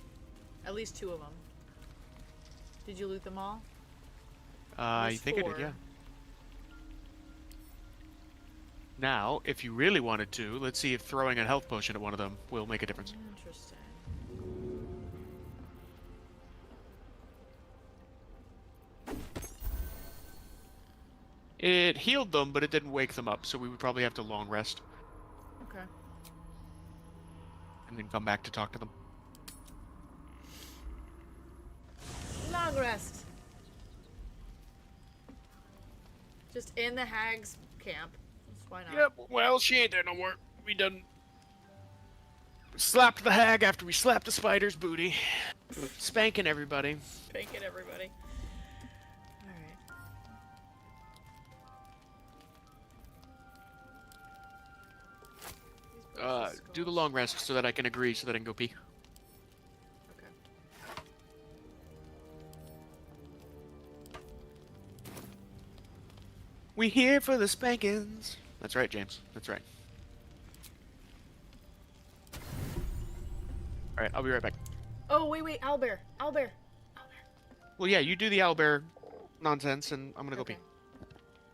At least 2 of them. Did you loot them all? I There's think I 4. did, yeah. Now, if you really wanted to, let's see if throwing a health potion at one of them will make a difference. Interesting. It healed them, but it didn't wake them up, so we would probably have to long rest. Okay. And then come back to talk to them. Long rest. Just in the hag's camp. Why not? Yep, well, she ain't there no more. We done slapped the hag after we slapped the spider's booty. Spanking everybody. Spanking everybody. Alright. Do the long rest so that I can agree, so that I can go pee. Okay. We here for the spankings. That's right, James. That's right. Alright, I'll be right back. Oh, wait, owlbear. Owlbear. Well, yeah, you do the owlbear nonsense, and I'm gonna go Okay. pee.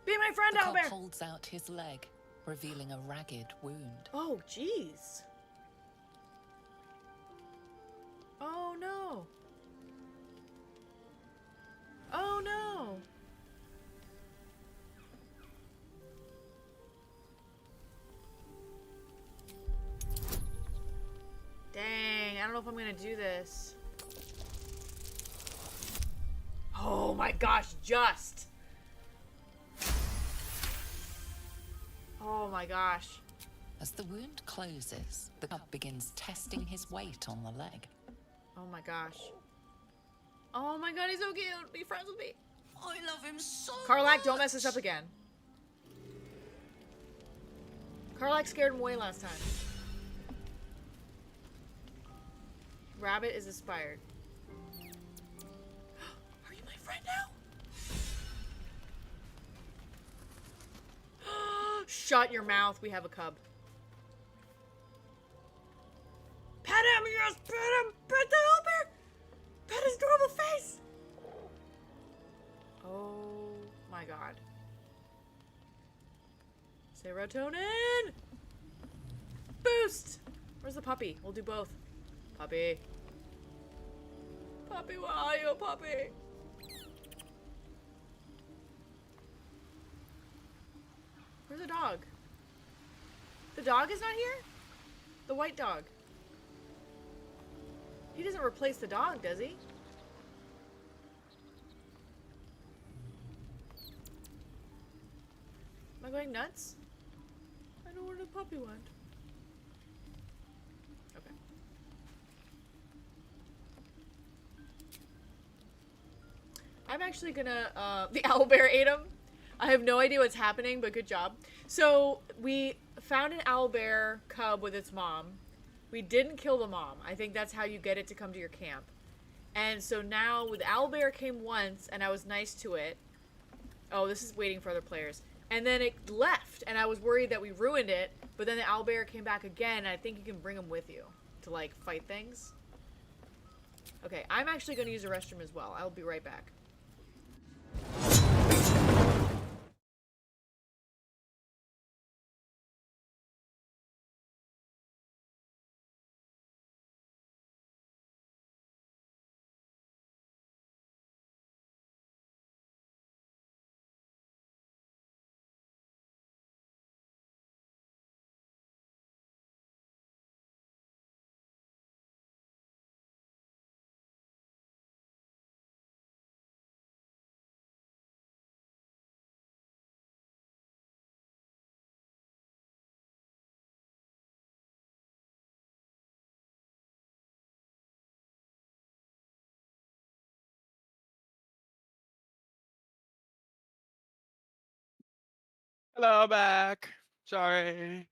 Be my friend, The cub owlbear. holds out his leg, revealing a ragged wound. Oh, jeez. Oh, no. Oh, no. Dang, I don't know if I'm gonna do this. Oh my gosh, just. Oh my gosh. As the wound closes, the cub begins testing his weight on the leg. Oh my gosh. Oh my god, he's so cute. Be friends with me. I love him so Karlak, don't mess this up again. Karlak scared him away last time. Rabbit is inspired. Are you my friend now? Shut your mouth. We have a cub. Pet him! Yes, pet him! Pet the owlbear! Pet his normal face! Oh my god. Serotonin! Boost! Where's the puppy? We'll do both. Puppy. Puppy, where are you, puppy? Where's the dog? The dog is not here? The white dog. He doesn't replace the dog, does he? Am I going nuts? I know where the puppy went. Okay. I'm actually gonna, the owlbear ate him. I have no idea what's happening, but good job. So, we found an owlbear cub with its mom. We didn't kill the mom. I think that's how you get it to come to your camp. And so now, the owlbear came once, and I was nice to it. Oh, this is waiting for other players. And then it left, and I was worried that we ruined it, but then the owlbear came back again, and I think you can bring him with you to, like, fight things. Okay, I'm actually going to use the restroom as well. I'll be right back. Hello, back. Sorry.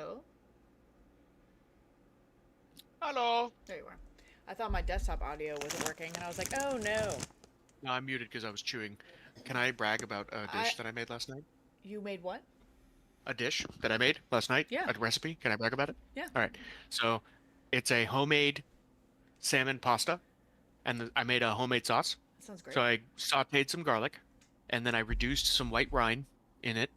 Hello? Hello. There you are. I thought my desktop audio wasn't working, and I was like, oh no. No, I'm muted because I was chewing. Can I brag about a dish that I made last night? You made what? A dish that I made last night? Yeah. A recipe? Can I brag about it? Yeah. All right. So, it's a homemade salmon pasta, and I made a homemade sauce. That sounds great. So I sautéed some garlic, and then I reduced some white wine in it.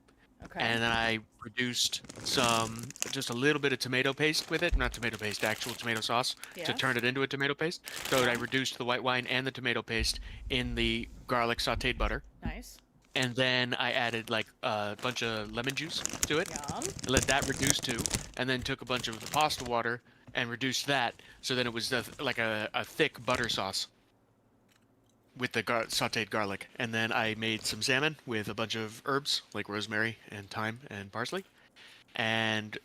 Okay. And then I reduced just a little bit of tomato paste with it. Not tomato paste, actual tomato sauce to Yeah. turn it into a tomato paste. So I reduced the white wine and the tomato paste in the garlic sautéed butter. Nice. And then I added like a bunch of lemon juice to it. Yum. And let that reduce too. And then took a bunch of the pasta water and reduced that. So then it was like a thick butter sauce with the sautéed garlic. And then I made some salmon with a bunch of herbs like rosemary and thyme and parsley. And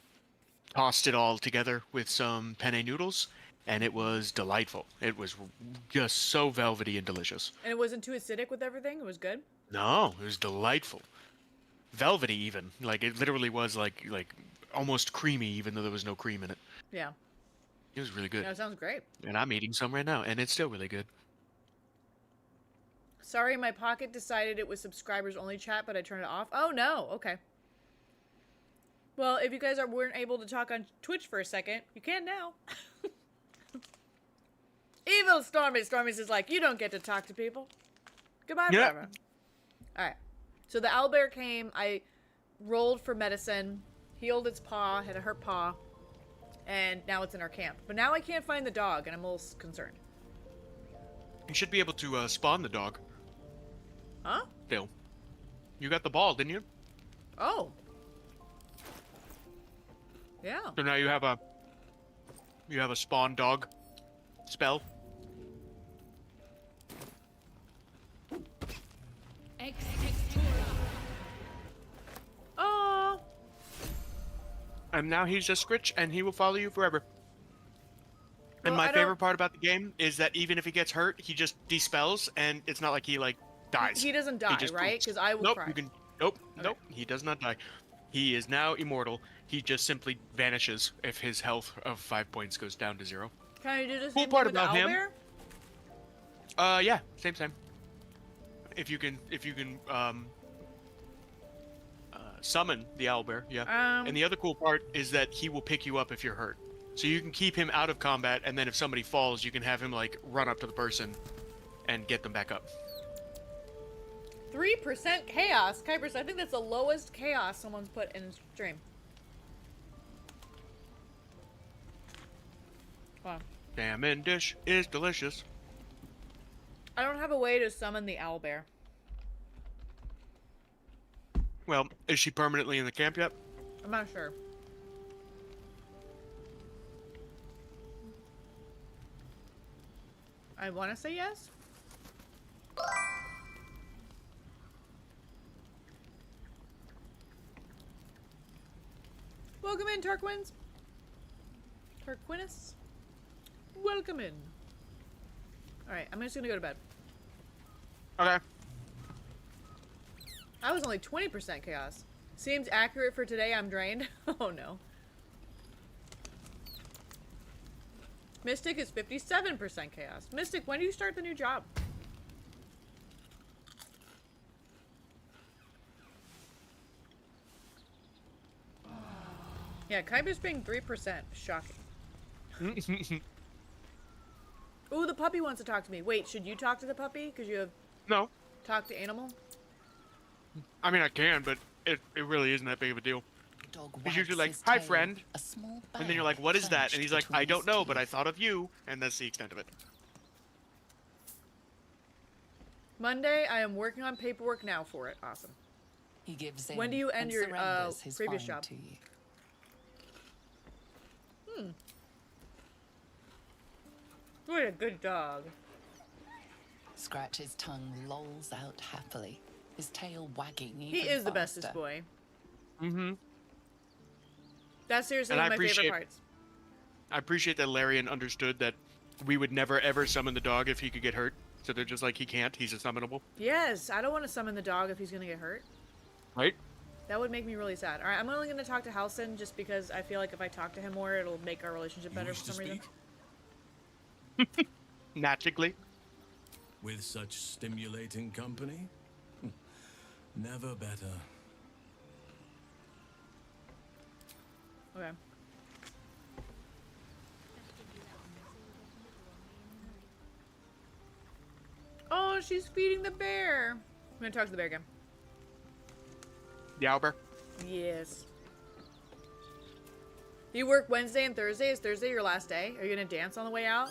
tossed it all together with some penne noodles. And it was delightful. It was just so velvety and delicious. And it wasn't too acidic with everything? It was good? No, it was delightful. Velvety even. Like it literally was like almost creamy even though there was no cream in it. Yeah. It was really good. That sounds great. And I'm eating some right now and it's still really good. Sorry, my Pocket decided it was subscribers only chat, but I turned it off. Oh no, okay. Well, if you guys weren't able to talk on Twitch for a second, you can now. Evil Stormy. Stormy's is like, you don't get to talk to people. Goodbye forever. Alright. So the owlbear came, I rolled for medicine, healed its paw, had a hurt paw, and now it's in our camp. But now I can't find the dog, and I'm a little concerned. You should be able to spawn the dog. Huh? Phil. You got the ball, didn't you? Oh. Yeah. So now you have a spawn dog spell. Oh. And now he's a Scritch and he will follow you forever. And Well, my favorite part about the game is that even if he gets hurt, he just dispels and it's not like he like dies. He doesn't die, just right? poops. Because I will Nope, cry. you can nope, he does not die. He is now immortal. He just simply vanishes if his health of 5 points goes down to 0. Can I do this Cool same part thing with about the him- owlbear? Yeah, same. If you can summon the owlbear, yeah. And the other cool part is that he will pick you up if you're hurt. So you can keep him out of combat, and then if somebody falls, you can have him like run up to the person and get them back up. 3% chaos. Kuipers, I think that's the lowest chaos someone's put in stream. Wow. Salmon dish is delicious. I don't have a way to summon the owlbear. Well, is she permanently in the camp yet? I'm not sure. I want to say yes. Welcome in, Tarquins. Tarquinus. Welcome in. Alright, I'm just gonna go to bed. Okay. I was only 20% chaos. Seems accurate for today, I'm drained. Oh no. Mystic is 57% chaos. Mystic, when do you start the new job? Yeah, Kaiba's being 3%. Shocking. Ooh, the puppy wants to talk to me. Wait, should you talk to the puppy? Because you have... No. Talk to animal? I mean, I can, but it really isn't that big of a deal. He's usually like, hi, friend. And then you're like, what is that? And he's like, I don't know, but I thought of you. And that's the extent of it. Monday, I am working on paperwork now for it. Awesome. He gives in When do you end and your surrenders his previous find job? to you. What a good dog. Scratch's tongue lolls out happily, his tail wagging even He is the faster. bestest boy. Mm-hmm. That's seriously And one I of my favorite appreciate- parts. I appreciate that Larian understood that we would never ever summon the dog if he could get hurt. So they're just like, he can't, he's a summonable. Yes, I don't want to summon the dog if he's going to get hurt. Right? That would make me really sad. Alright, I'm only gonna talk to Halson just because I feel like if I talk to him more, it'll make our relationship better for some reason. Magically. With such stimulating company? Never better. Okay. Oh, she's feeding the bear. I'm gonna talk to the bear again. The owlbear? Yes. You work Wednesday and Thursday? Is Thursday your last day? Are you gonna dance on the way out?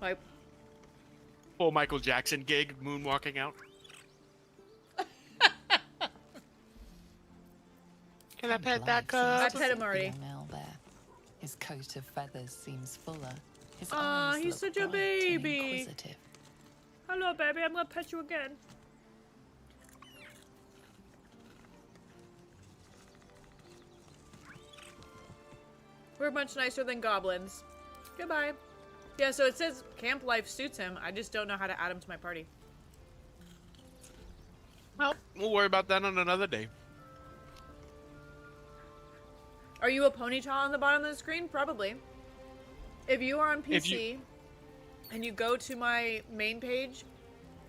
Like, Full Michael Jackson gig, moonwalking out. Can I pet that cub? I pet him already. His coat of feathers seems fuller. His Aw, eyes he's look such a bright and baby. inquisitive. Hello, baby. I'm gonna pet you again. We're much nicer than goblins. Goodbye. Yeah, so it says camp life suits him. I just don't know how to add him to my party. Well, we'll worry about that on another day. Are you a ponytail on the bottom of the screen? Probably. If you are on PC and you go to my main page,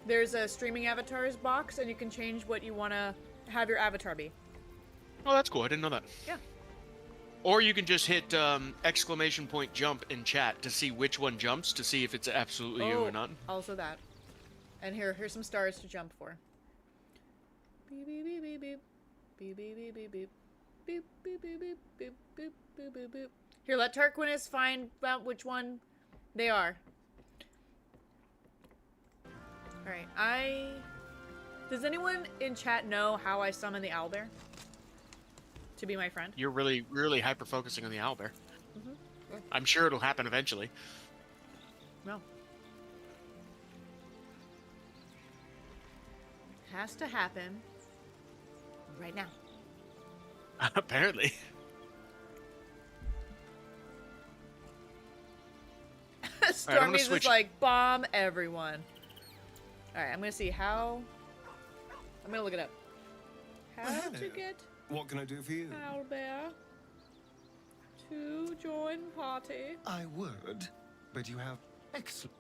there's a streaming avatars box and you can change what you want to have your avatar be. Oh, that's cool. I didn't know that. Yeah. Or you can just hit exclamation point jump in chat to see which one jumps, to see if it's absolutely you or not. Also that. And here's some stars to jump for. Beep beep beep beep beep. Beep beep beep beep beep. Beep beep beep beep beep beep beep beep beep. Here, let Tarquinius find out which one they are. Alright, does anyone in chat know how I summon the owlbear? To be my friend? You're really hyper-focusing on the owlbear. Mm-hmm. I'm sure it'll happen eventually. No. Has to happen right now. Apparently. Stormy's just like, bomb everyone. Alright, I'm gonna see how... I'm gonna look it up. How to get... What can I do for you? Owlbear to join party. I would, but you have excellent...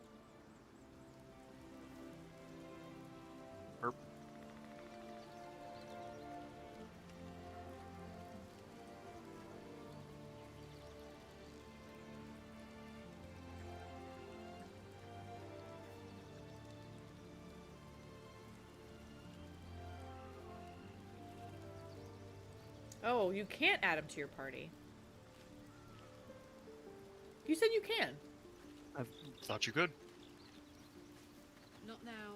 Oh, you can't add him to your party. You said you can. I thought you could. Not now.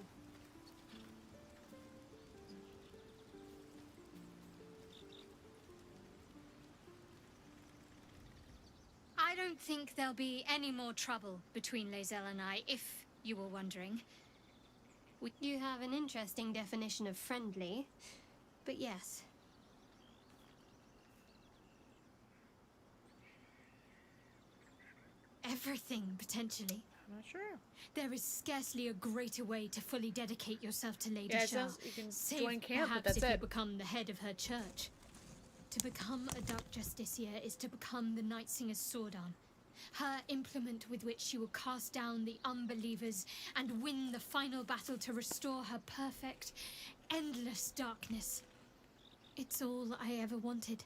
I don't think there'll be any more trouble between Lae'zel and I, if you were wondering. You have an interesting definition of friendly, but yes. Everything, potentially. I'm not sure. There is scarcely a greater way to fully dedicate yourself to Lady Yeah, it Shah. says you can save join camp, but perhaps that's if you it. become the head of her church. To become a Dark Justiciar is to become the Night Singer's sword arm. Her implement with which she will cast down the unbelievers and win the final battle to restore her perfect, endless darkness. It's all I ever wanted.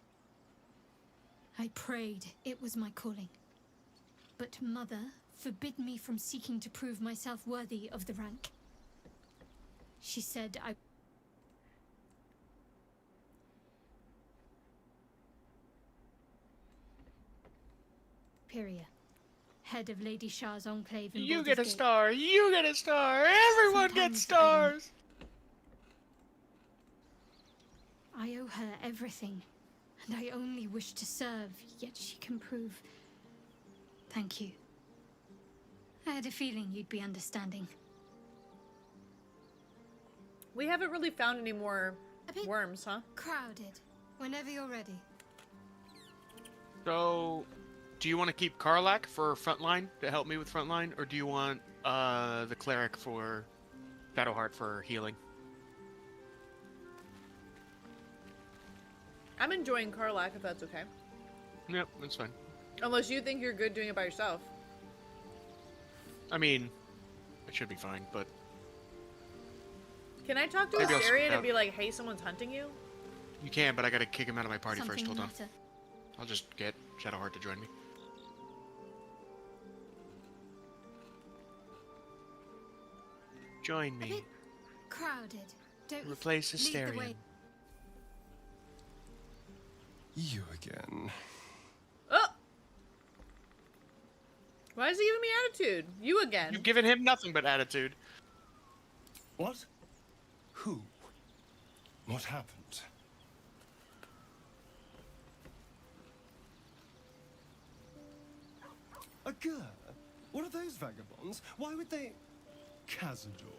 I prayed it was my calling. But Mother forbid me from seeking to prove myself worthy of the rank. She said I... Pyria, head of Lady Shah's enclave in You Baldur's get a Gate. star! You get a star! Everyone gets stars! I owe her everything, and I only wish to serve, yet she can prove... Thank you. I had a feeling you'd be understanding. We haven't really found any more worms, huh? Crowded. Whenever you're ready. So, do you want to keep Karlak for frontline to help me with frontline, or do you want the cleric for Shadowheart for healing. I'm enjoying Karlach, if that's okay. Yep, that's fine. Unless you think you're good doing it by yourself. I mean, it should be fine, but... Can I talk to Maybe I'll Astarion scout. and be like, hey, someone's hunting you? You can, but I gotta kick him out of my party first. Something Hold on. the matter? I'll just get Shadowheart to join me. Join A me. bit crowded. Don't Replace lead the Astarion. way. You again. Oh! Why is he giving me attitude? You again. You've given him nothing but attitude. What? Who? What happened? A girl? What are those vagabonds? Why would they... Cazador.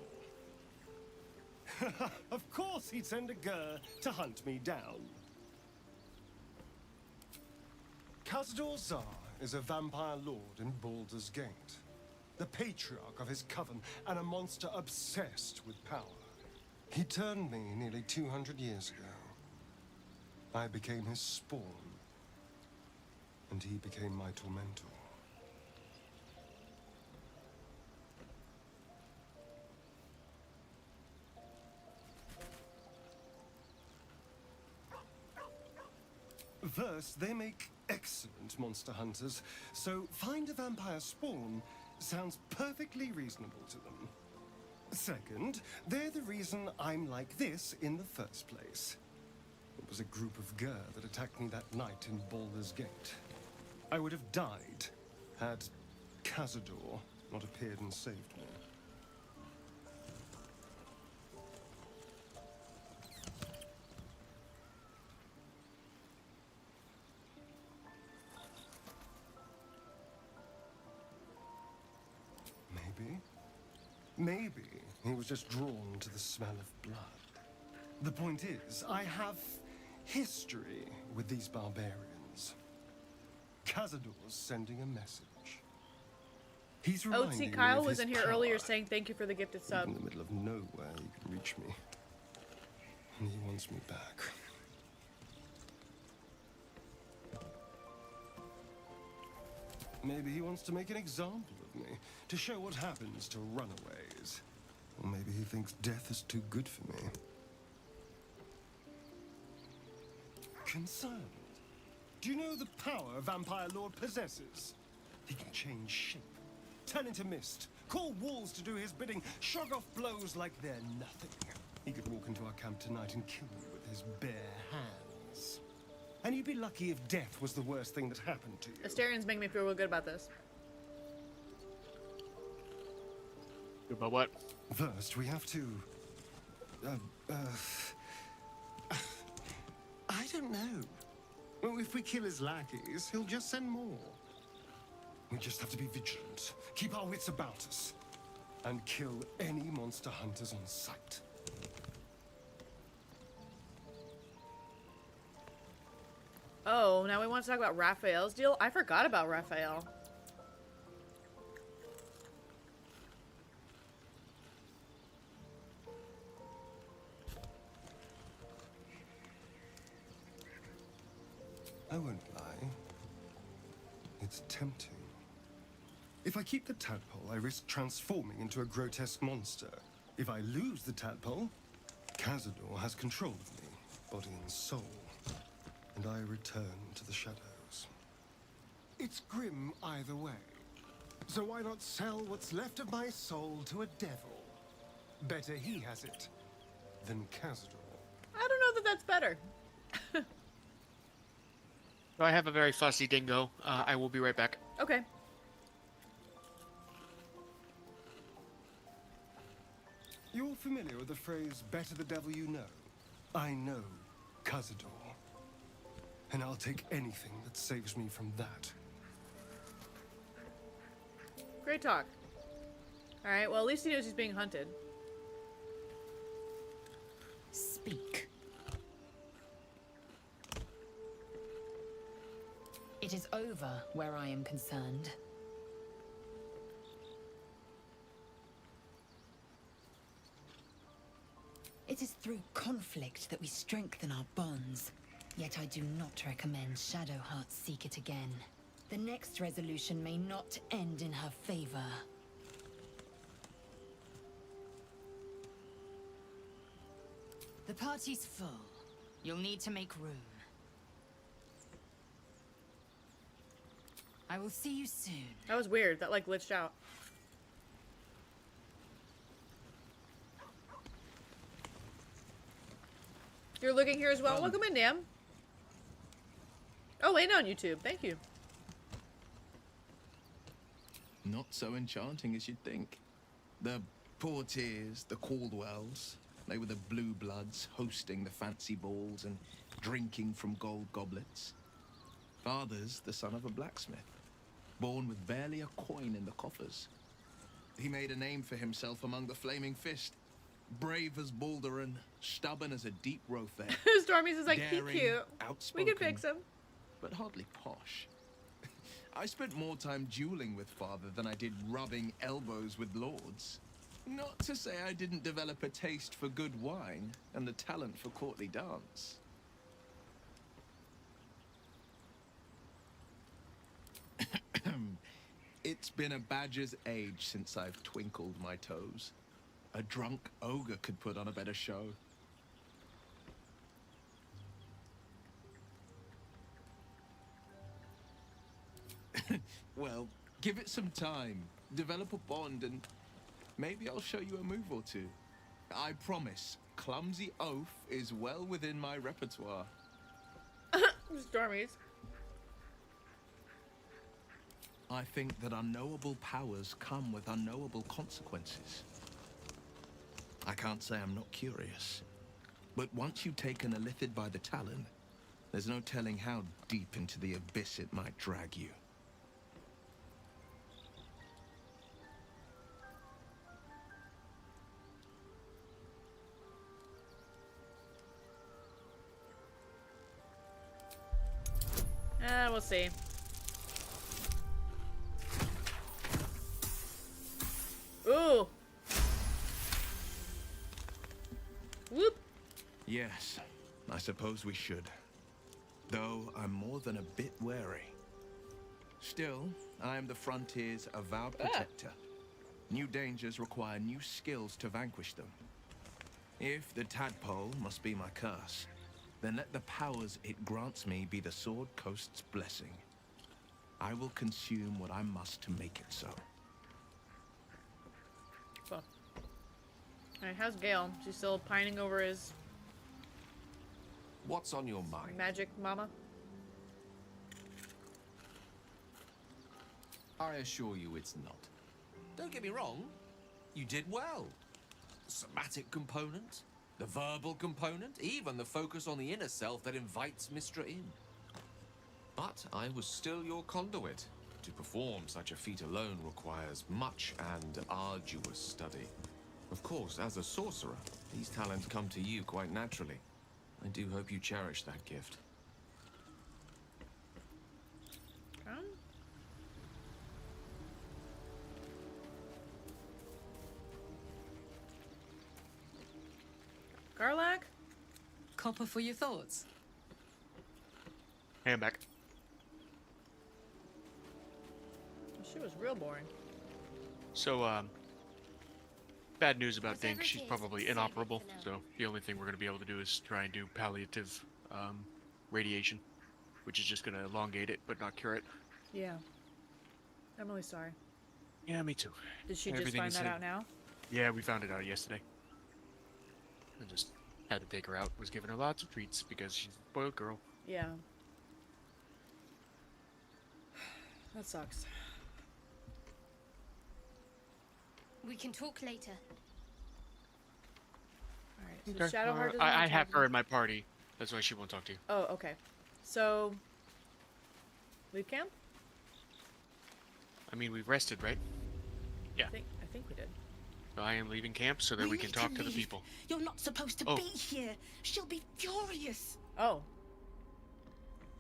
Of course he'd send a girl to hunt me down. Cazador Zar is a vampire lord in Baldur's Gate. The patriarch of his coven and a monster obsessed with power. He turned me nearly 200 years ago. I became his spawn. And he became my tormentor. First, they make excellent monster hunters, so find a vampire spawn sounds perfectly reasonable to them. Second, they're the reason I'm like this in the first place. It was a group of Gur that attacked me that night in Baldur's Gate. I would have died had Cazador not appeared and saved me. Maybe he was just drawn to the smell of blood. The point is, I have history with these barbarians. Cazador's sending a message. He's reminding OT me Kyle of was his in here power. earlier saying thank you for the gifted sub. In the middle of nowhere, you can reach me. And he wants me back. Maybe he wants to make an example of me, to show what happens to runaways. Or maybe he thinks death is too good for me. Concerned? Do you know the power Vampire Lord possesses? He can change shape, turn into mist, call walls to do his bidding, shrug off blows like they're nothing. He could walk into our camp tonight and kill you with his bare hands. And you'd be lucky if death was the worst thing that happened to you. Astarion's making me feel real good about this. About what? First, we have to... I don't know. Well, if we kill his lackeys, he'll just send more. We just have to be vigilant, keep our wits about us, and kill any monster hunters on sight. Oh, now we want to talk about Raphael's deal? I forgot about Raphael. I won't lie. It's tempting. If I keep the tadpole, I risk transforming into a grotesque monster. If I lose the tadpole, Cazador has control of me, body and soul, and I return to the shadows. It's grim either way. So why not sell what's left of my soul to a devil? Better he has it than Cazador. I don't know that that's better. I have a very fussy dingo. I will be right back. Okay. You're familiar with the phrase, better the devil you know? I know Cazador. And I'll take anything that saves me from that. Great talk. Alright, well at least he knows he's being hunted. Speak. It is over where I am concerned. through conflict that we strengthen our bonds. Yet I do not recommend Shadowheart seek it again. The next resolution may not end in her favor. The party's full. You'll need to make room. I will see you soon. That was weird. That like glitched out. You're looking here as well. Welcome in, Nam. Oh, and on YouTube. Thank you. Not so enchanting as you'd think. The Portiers, the Caldwells, they were the blue bloods hosting the fancy balls and drinking from gold goblets. Father's the son of a blacksmith, born with barely a coin in the coffers. He made a name for himself among the Flaming Fist. Brave as Baldur and stubborn as a deep Rothair. Stormy's is like, he Daring, cute. We can outspoken, fix him. but hardly posh. I spent more time dueling with father than I did rubbing elbows with lords. Not to say I didn't develop a taste for good wine and the talent for courtly dance. It's been a badger's age since I've twinkled my toes. A drunk ogre could put on a better show. Well, give it some time, develop a bond, and maybe I'll show you a move or two. I promise, clumsy oaf is well within my repertoire. Stormy's. I think that unknowable powers come with unknowable consequences. I can't say I'm not curious, but once you've taken a lithid by the talon, there's no telling how deep into the abyss it might drag you. We'll see. Ooh. Whoop. Yes, I suppose we should. Though I'm more than a bit wary. Still, I am the Frontier's avowed protector. New dangers require new skills to vanquish them. If the tadpole must be my curse, then let the powers it grants me be the Sword Coast's blessing. I will consume what I must to make it so. Cool. Alright, how's Gale? She's still pining over his What's on your mind? magic mama? I assure you it's not. Don't get me wrong, you did well. The somatic component, the verbal component, even the focus on the inner self that invites Mistra in. But I was still your conduit. To perform such a feat alone requires much and arduous study. Of course, as a sorcerer, these talents come to you quite naturally. I do hope you cherish that gift. Garlac? Copper for your thoughts. Hey, I'm back. She was real boring. So, bad news about Dink. She's probably inoperable, so the only thing we're going to be able to do is try and do palliative radiation, which is just going to elongate it but not cure it. Yeah. I'm really sorry. Yeah, me too. Did she Everything just is find that said. out now? Yeah, we found it out yesterday. I just had to take her out. Was giving her lots of treats because she's a spoiled girl. Yeah. That sucks. We can talk later. Alright, so Shadowheart doesn't I want to have talk her to in my party. That's why she won't talk to you. Oh, okay. So, leave camp? I mean, we've rested, right? Yeah. I think we did. So I am leaving camp so that we can talk to the people. You're not supposed to Oh. be here. She'll be furious. Oh.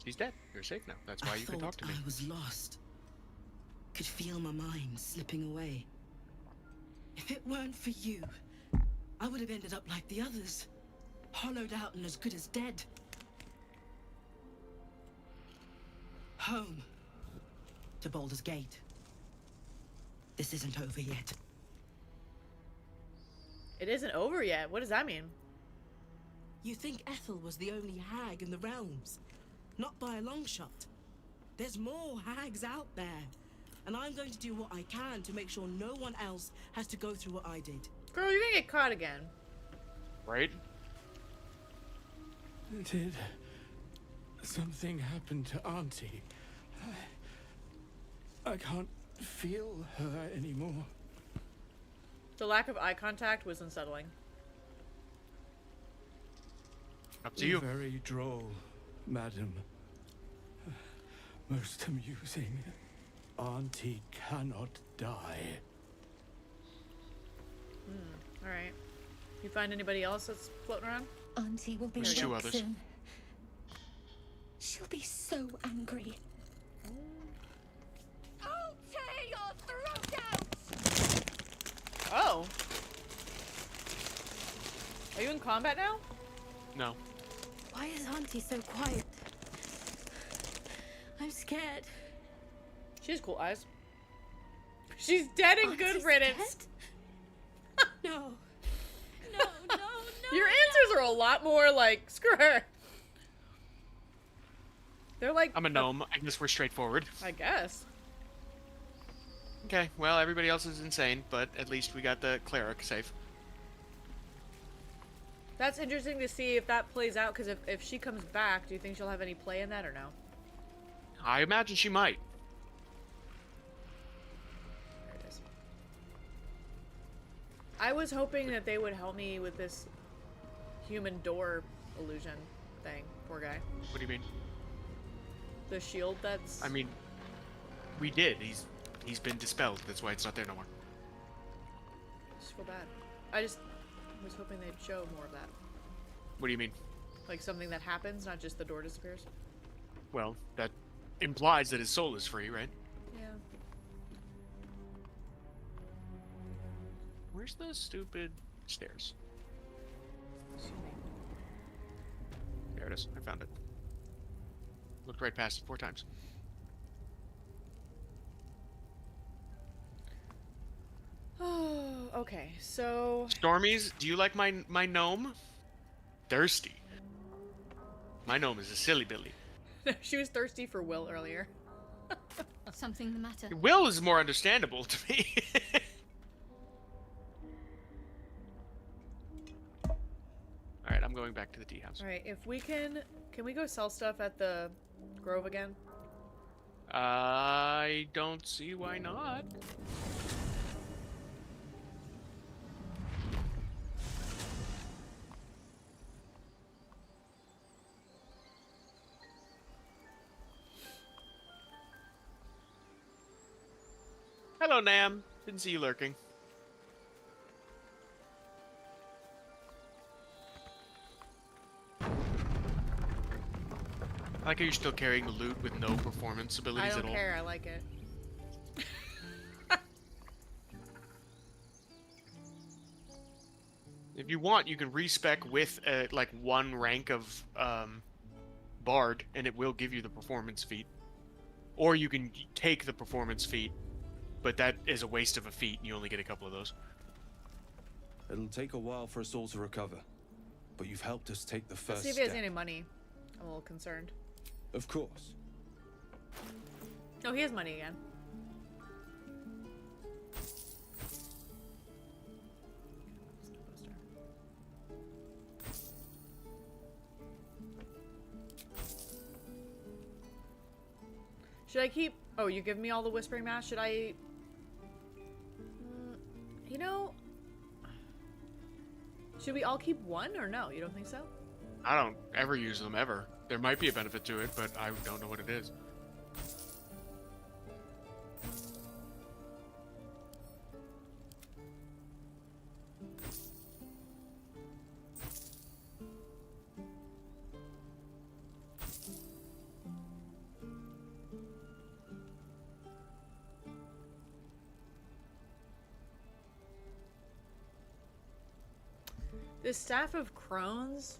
She's dead. You're safe now. That's why you can talk to me. I was lost. Could feel my mind slipping away. If it weren't for you, I would have ended up like the others. Hollowed out and as good as dead. Home. To Baldur's Gate. This isn't over yet. It isn't over yet. What does that mean? You think Ethel was the only hag in the realms? Not by a long shot. There's more hags out there. And I'm going to do what I can to make sure no one else has to go through what I did. Girl, you're gonna get caught again. Right? Did something happen to Auntie? I can't feel her anymore. The lack of eye contact was unsettling. Up to you. Very droll, madam. Most amusing. Auntie cannot die. Alright. You find anybody else that's floating around? Auntie will be There's two back others. soon. She'll be so angry. I'll tear your throat out! Oh. Are you in combat now? No. Why is Auntie so quiet? I'm scared. She has cool eyes. She's dead and good Auntie's riddance. No. Your answers are a lot more like, screw her. They're like... I'm a gnome. I guess we're straightforward. I guess. Okay, well, everybody else is insane, but at least we got the cleric safe. That's interesting to see if that plays out, because if she comes back, do you think she'll have any play in that or no? I imagine she might. There it is. I was hoping that they would help me with this human door illusion thing. Poor guy. What do you mean? The shield that's... I mean, we did. He's been dispelled. That's why it's not there no more. I just feel bad. I just was hoping they'd show more of that. What do you mean? Like something that happens, not just the door disappears. Well, that implies that his soul is free, right? Yeah. Where's the stupid stairs? There it is. I found it. Looked right past it 4 times. Oh, okay. So Stormies, do you like my gnome? Thirsty. My gnome is a silly billy. she was thirsty for Will earlier. Something the matter? Will is more understandable to me. Alright, I'm going back to the tea house. Alright, if we can we go sell stuff at the Grove again? I don't see why not. Hello, Nam. Didn't see you lurking. I like how you're still carrying the loot with no performance abilities I at don't all. care, I like it. If you want, you can respec with like 1 rank of Bard, and it will give you the performance feat. Or you can take the performance feat, but that is a waste of a feat, and you only get a couple of those. It'll take a while for us all to recover, but you've helped us take the Let's first see if he has step. any money. I'm a little concerned. Of course. Oh, he has money again. Should I keep... Oh, you give me all the Whispering Mask? Should I... You know... Should we all keep 1 or no? You don't think so? I don't ever use them, ever. There might be a benefit to it, but I don't know what it is. The Staff of Crones?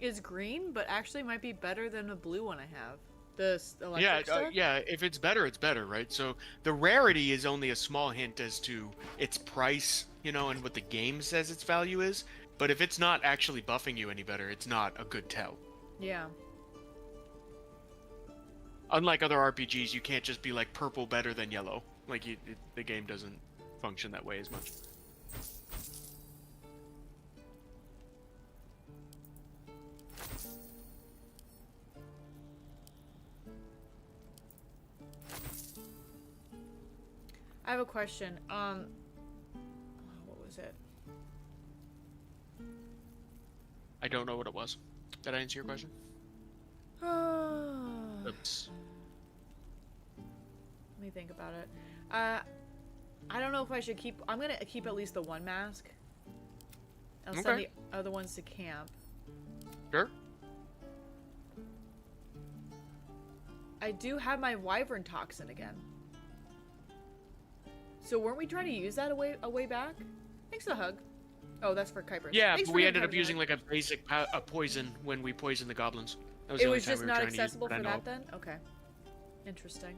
Is green, but actually might be better than the blue one I have. The electric stuff? Yeah, if it's better, right? So the rarity is only a small hint as to its price, you know, and what the game says its value is. But if it's not actually buffing you any better, it's not a good tell. Yeah. Unlike other RPGs, you can't just be like purple better than yellow. Like the game doesn't function that way as much. I have a question. What was it? I don't know what it was. Did I answer your question? Oops. Let me think about it. I don't know if I should keep... I'm gonna keep at least the one mask. I'll send the other ones to camp. Sure. I do have my wyvern toxin again. So weren't we trying to use that a way back? Thanks for the hug. Oh, that's for Kuiper. Yeah, but we ended up using like a basic poison when we poisoned the goblins. That was it the only was time just we were not trying to use accessible it, for that then? Okay. Interesting.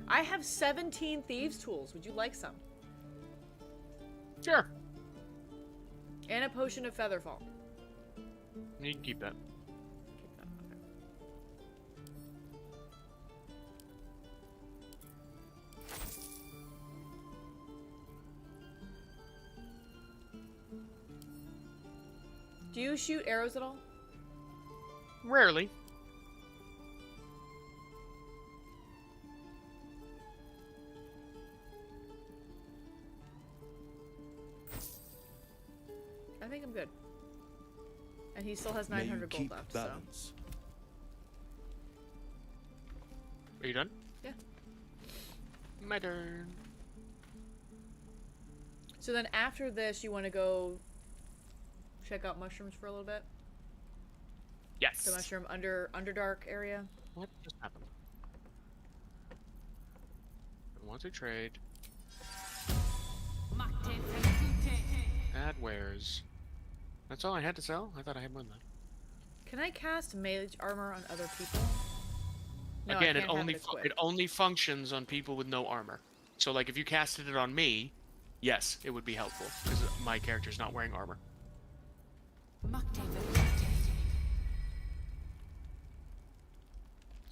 I have 17 thieves tools. Would you like some? Sure. And a potion of featherfall. You can keep that. Keep that. Okay. Do you shoot arrows at all? Rarely. I think I'm good. And he still has 900 gold left, balance. Are you done? Yeah. My turn. So then after this, you want to go check out mushrooms for a little bit? Yes. The mushroom underdark area. What just happened? I want to trade. Add wares. That's all I had to sell? I thought I had more than that. Can I cast mage armor on other people? No, Again, I it can't have equipped. only functions on people with no armor. So like if you casted it on me, yes, it would be helpful because my character's not wearing armor.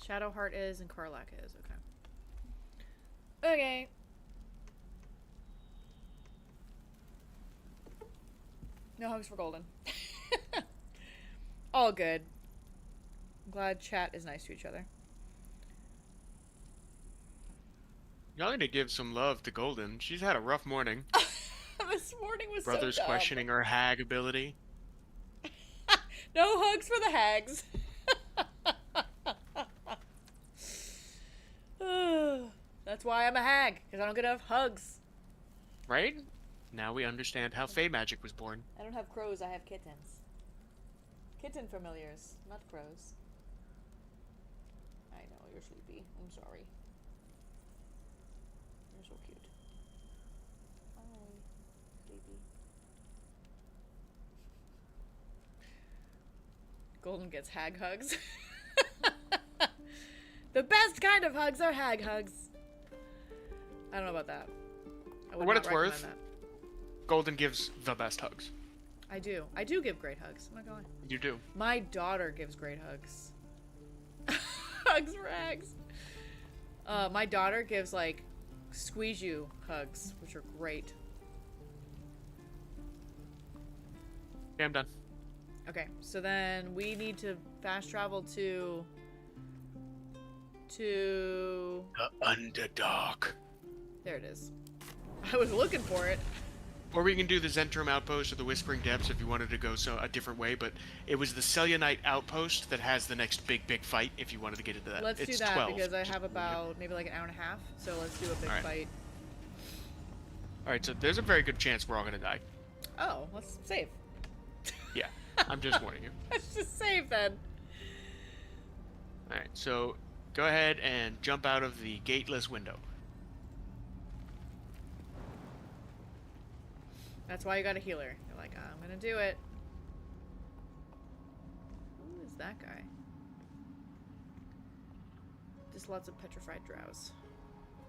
Shadowheart is and Karlak is. Okay. Okay. No hugs for Golden. All good. I'm glad chat is nice to each other. Y'all need to give some love to Golden. She's had a rough morning. This morning was Brother's so dumb. questioning her hag ability. No hugs for the hags. That's why I'm a hag, because I don't get enough hugs. Right? Now we understand how Fey magic was born. I don't have crows, I have kittens. Kitten familiars, not crows. I know, you're sleepy. I'm sorry. You're so cute. Hi, baby. Golden gets hag hugs. The best kind of hugs are hag hugs. I don't know about that. I would For what not it's worth, recommend Golden gives the best hugs. that. I do. I do give great hugs. I'm not going. You do. My daughter gives great hugs. Hugs for hags. My daughter gives like squeeze you hugs, which are great. Okay, I'm done. Okay, so then we need to fast travel to The Underdark. there it is. I was looking for it. Or we can do the Zentrum Outpost or the Whispering Depths if you wanted to go a different way, but it was the Selionite Outpost that has the next big fight if you wanted to get into that. Let's It's do that 12. because I have about maybe like an hour and a half. So let's do a big All right. fight. Alright, so there's a very good chance we're all gonna die. Oh, let's save. Yeah, I'm just warning you. Let's just save then. Alright, so go ahead and jump out of the gateless window. That's why you got a healer. You're like, I'm gonna do it. Who is that guy? Just lots of petrified drows.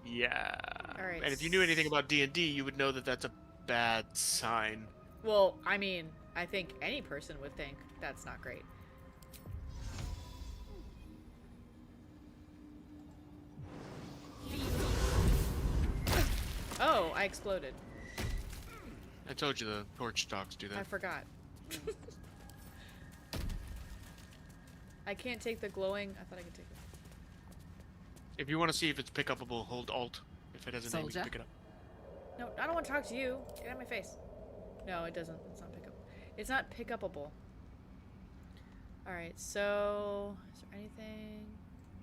Yeah. Alright. And if you knew anything about D&D, you would know that that's a bad sign. Well, I mean, I think any person would think that's not great. Oh, I exploded. I told you the torch stalks do that. I forgot. I can't take the glowing. I thought I could take it. If you want to see if it's pick upable, hold Alt. If it has a name, you can pick it up. No, I don't want to talk to you. Get out of my face. No, it doesn't. It's not pick up. It's not pick upable. All right. So, is there anything?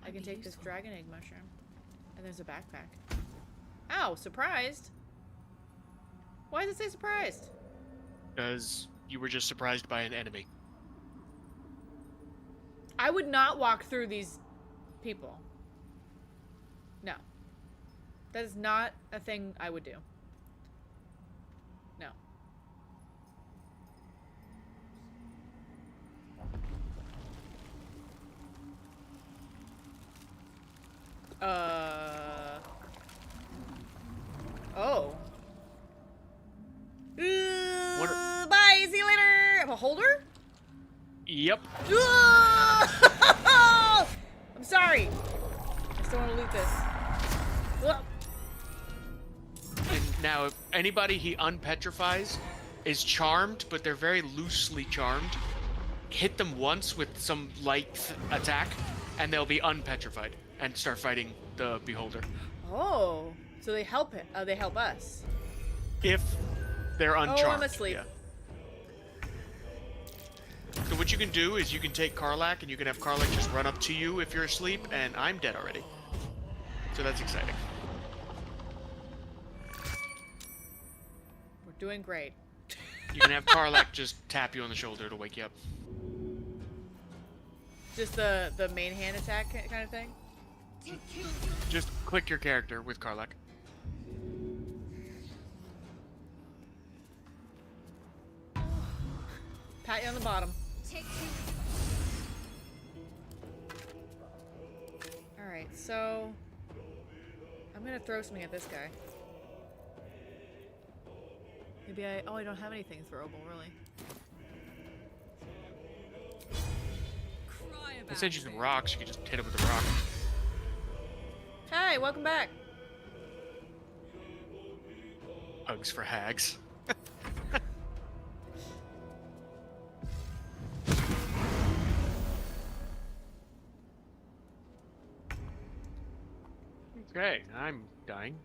I can take this dragon egg mushroom, and there's a backpack. Ow! Surprised. Why does it say surprised? Because you were just surprised by an enemy. I would not walk through these people. No. That is not a thing I would do. No. Oh. Bye, see you later! Have a holder? Yep. I'm sorry. I still want to loot this. And now, if anybody he unpetrifies is charmed, but they're very loosely charmed, hit them once with some light attack, and they'll be unpetrified and start fighting the beholder. Oh, so they help it. They help us. If they're uncharmed. Oh, I'm asleep. Yeah. So what you can do is you can take Karlach, and you can have Karlach just run up to you if you're asleep, and I'm dead already. So that's exciting. We're doing great. You can have Karlach just tap you on the shoulder to wake you up. Just the main hand attack kind of thing? Just click your character with Karlach. Pat you on the bottom. Alright, so I'm gonna throw something at this guy. Maybe I don't have anything throwable, really. I sent you some rocks, you can just hit it with a rock. Hi, welcome back. Hugs for hags. Okay, I'm dying.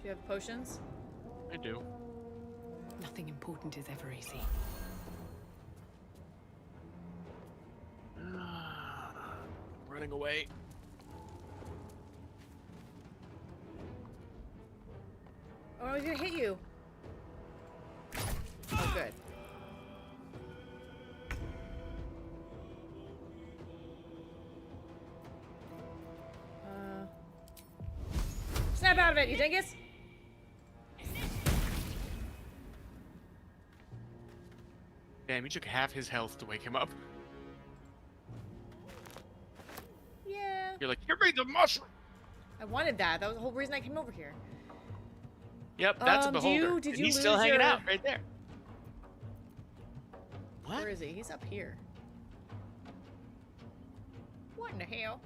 Do you have potions? I do. Nothing important is ever easy. Running away. Oh, I was gonna hit you. Oh, good. Snap out of it, you dingus! Damn, you took half his health to wake him up. Yeah. You're like, give me the mushroom! I wanted that. That was the whole reason I came over here. Yep, that's a beholder. Did and you he's lose still hanging your... out right there. What? Where is he? He's up here. What in the hell?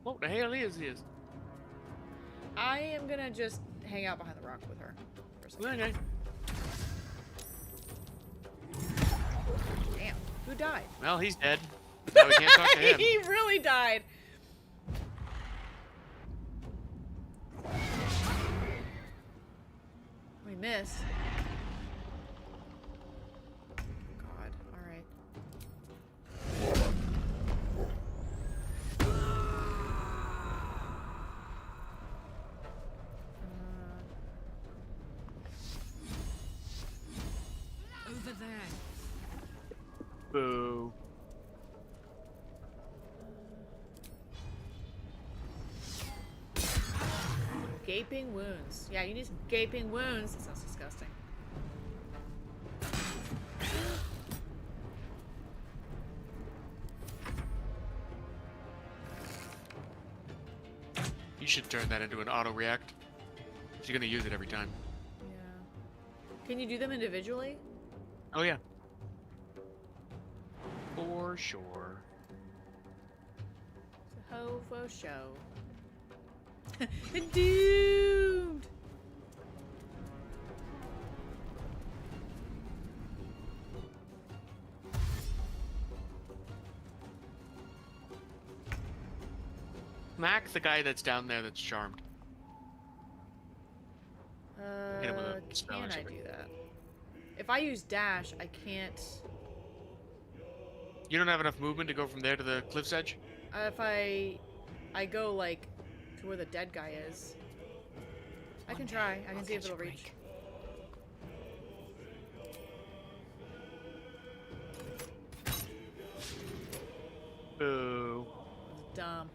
What the hell is this? I am gonna just hang out behind the rock with her for a second. Okay. Damn. Who died? Well, he's dead. Now we can't talk to him. He really died. We missed. God. All right. Over there. Boo. Gaping wounds. Yeah, you need some gaping wounds. That sounds disgusting. You should turn that into an auto react. You're gonna use it every time. Yeah. Can you do them individually? Oh yeah. For sure. It's a hovo show. The doomed. Smack the guy that's down there that's charmed. Hit him with a spell or Can I something. do that? If I use dash, I can't. You don't have enough movement to go from there to the cliff's edge? If I go like to where the dead guy is. I can try. I can see if it'll reach. Boo. It's dumb.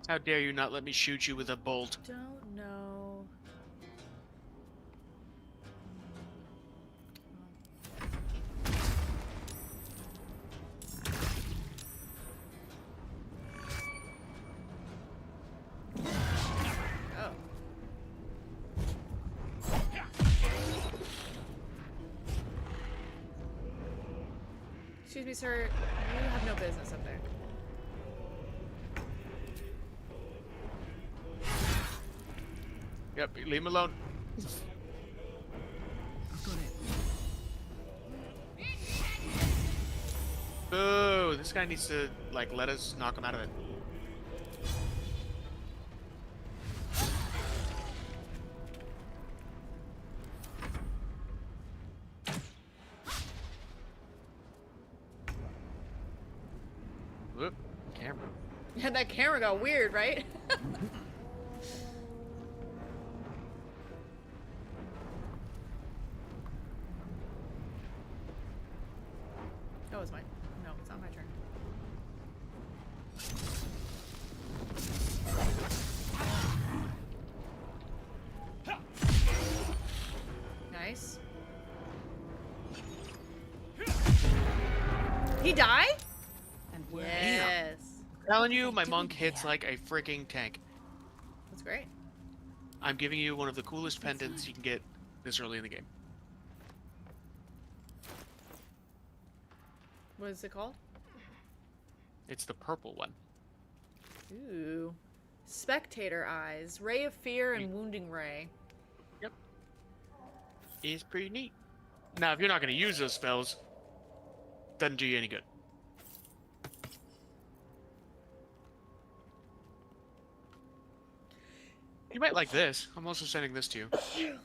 How dare you not let me shoot you with a bolt? Don't know. Oh. Excuse me, sir. You have no business up there. Yep, leave him alone. Boo! This guy needs to, like, let us knock him out of it. Whoop. Camera. Yeah, that camera got weird, right? Oh, it's mine. No, it's not my turn. Nice. He die? Yes. I'm telling you, my monk hits like a freaking tank. That's great. I'm giving you one of the coolest pendants you can get this early in the game. What is it called? It's the purple one. Ooh. Spectator eyes. Ray of fear and wounding ray. Yep. It's pretty neat. Now, if you're not going to use those spells, doesn't do you any good. You might like this. I'm also sending this to you. Okay.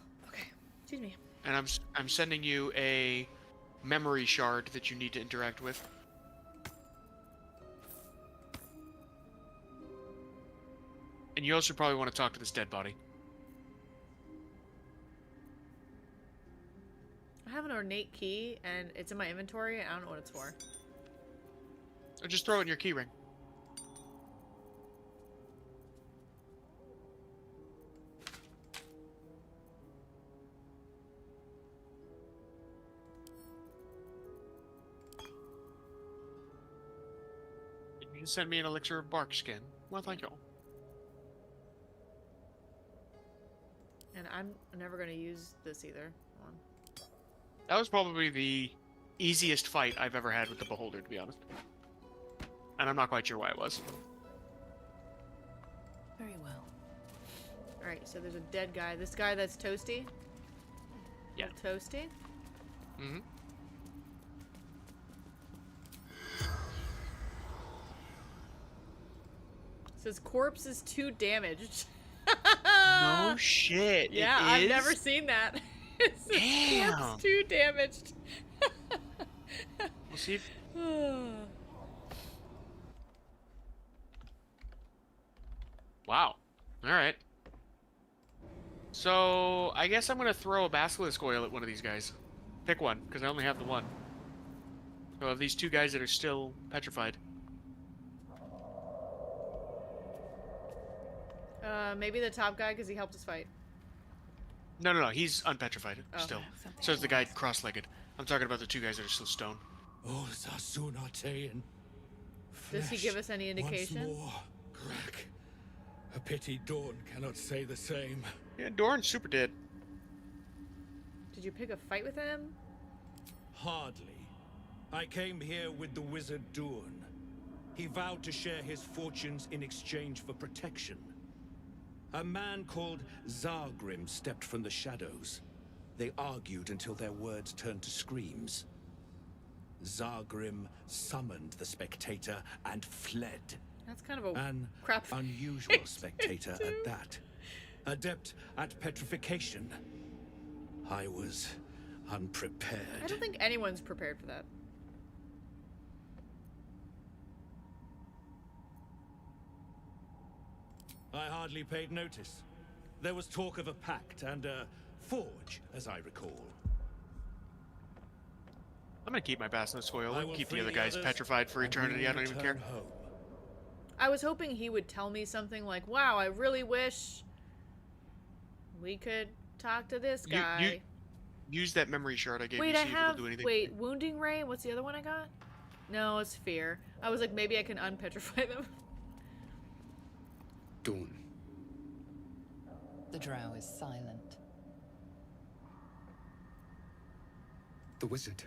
Excuse me. And I'm sending you a memory shard that you need to interact with. And you also probably want to talk to this dead body. I have an ornate key, and it's in my inventory, and I don't know what it's for. Or just throw it in your keyring. You can send me an elixir of bark skin. Well, thank you. And I'm never going to use this either. Hold on. That was probably the easiest fight I've ever had with the Beholder, to be honest. And I'm not quite sure why it was. Very well. Alright, so there's a dead guy. This guy that's toasty? Yeah. Toasty? Mm-hmm. Says corpse is 2 damaged. No shit. Yeah, it I've is? never seen that. It says Damn. corpse 2 damaged. We'll see if... Wow. Alright. So, I guess I'm going to throw a basilisk oil at one of these guys. Pick one, because I only have the one. So of these 2 guys that are still petrified. Maybe the top guy because he helped us fight. No. He's unpetrified Oh. still. So is the guy cross-legged. I'm talking about the two guys that are still stone. Oh, Sasunatean. Does he give us any indication? Once more, crack. A pity Dawn cannot say the same. Yeah, Dorn's super dead. Did you pick a fight with him? Hardly. I came here with the wizard Dawn. He vowed to share his fortunes in exchange for protection. A man called Zargrim stepped from the shadows. They argued until their words turned to screams. Zargrim summoned the spectator and fled. That's kind of a An crap unusual spectator at that. Adept at petrification. I was unprepared. I don't think anyone's prepared for that. I hardly paid notice. There was talk of a pact and a forge, as I recall. I'm gonna keep my basilisk oil I and will keep the free other the guys others, petrified for and we eternity. will I don't even return care. home. I was hoping he would tell me something like, wow, I really wish we could talk to this guy. Use that memory shard I gave Wait, you, I see have... if it'll do anything. Wait, Wounding Ray? What's the other one I got? No, it's Fear. I was like, maybe I can unpetrify them. Dawn. The drow is silent. The wizard.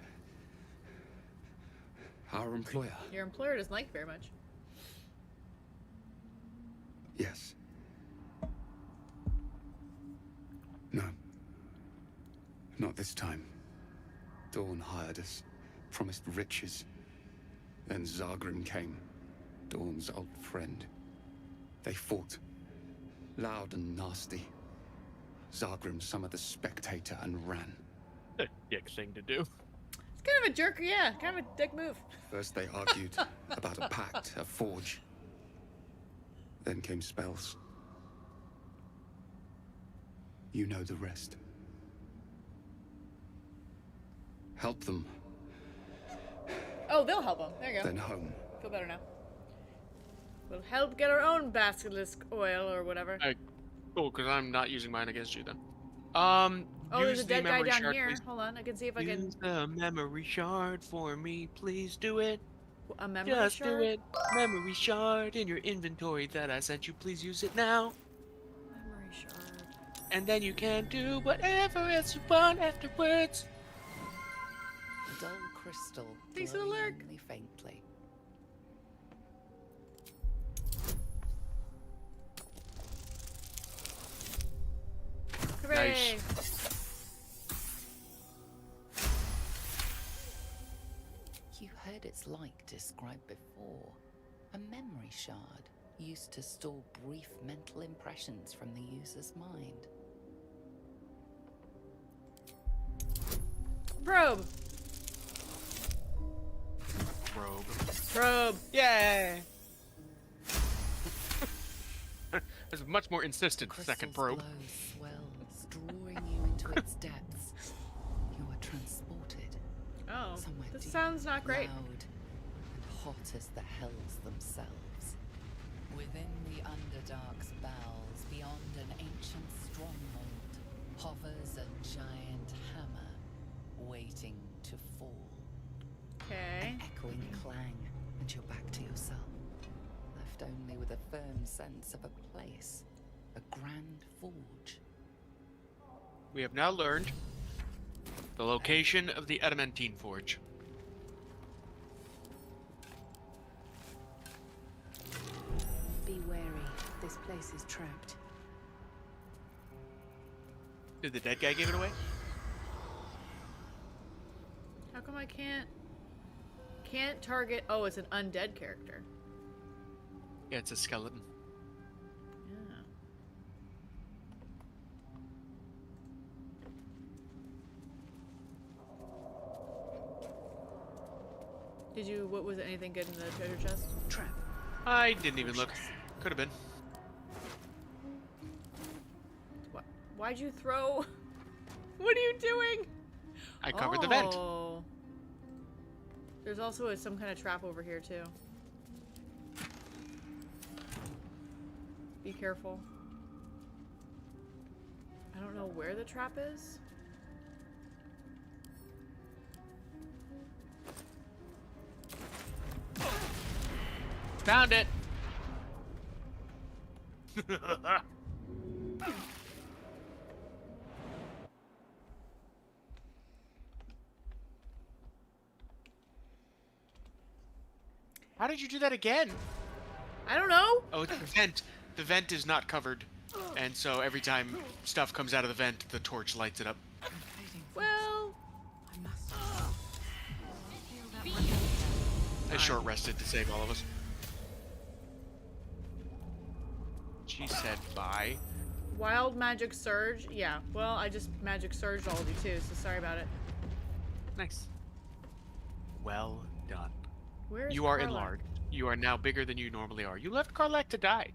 Our employer. Your employer doesn't like you very much. Yes. No. Not this time. Dawn hired us, promised riches. Then Zargrim came, Dawn's old friend. They fought, loud and nasty. Zargrim summoned the spectator and ran. A dick thing to do. It's kind of a jerk, yeah, kind of a dick move. First they argued about a pact, a forge. Then came spells. You know the rest. Help them, Oh, they'll help him. There you go. then home. Feel better now. We'll help get our own basilisk oil or whatever. Cool, because I'm not using mine against you then. Oh, use there's a the dead guy memory down shard, here. please. Hold on, I can see if I can... Use the memory shard for me, please do it. A memory Just shard? do it. Memory shard in your inventory that I sent you. Please use it now. Memory shard. And then you can do whatever else you want afterwards. Dull crystal Thanks for the lurk. only faintly. Hooray! Nice. You heard its like described before. A memory shard used to store brief mental impressions from the user's mind. Probe! Probe. Probe! Yay! There's a much more insistent second probe. Glow swells, drawing you into its depths. You are transported. Oh, somewhere this deep, sounds not great. loud, and hot as the hells themselves. Within the Underdark's bowels, beyond an ancient stronghold, hovers a giant hammer, waiting to fall. Okay. An echoing clang, and you're back to yourself, left only with a firm sense of a place, a grand forge. We have now learned the location of the Adamantine Forge. Be wary. This place is trapped. Did the dead guy give it away? How come I can't target... Oh, it's an undead character. Yeah, it's a skeleton. Yeah. Did you... What was it? Anything good in the treasure chest? Trap. I didn't even look. Could have been. Why'd you throw... What are you doing? I covered the vent. Oh. There's also some kind of trap over here, too. Be careful. I don't know where the trap is. Found it. How did you do that again? I don't know. Oh, it's the vent. The vent is not covered. And so every time stuff comes out of the vent, the torch lights it up. Well, I short rested to save all of us. She said bye. wild magic surge. Yeah, well, I just magic surged all of you too, so sorry about it. Nice. Well done. Where's You are Karlach? enlarged. You are now bigger than you normally are. You left Karlach to die.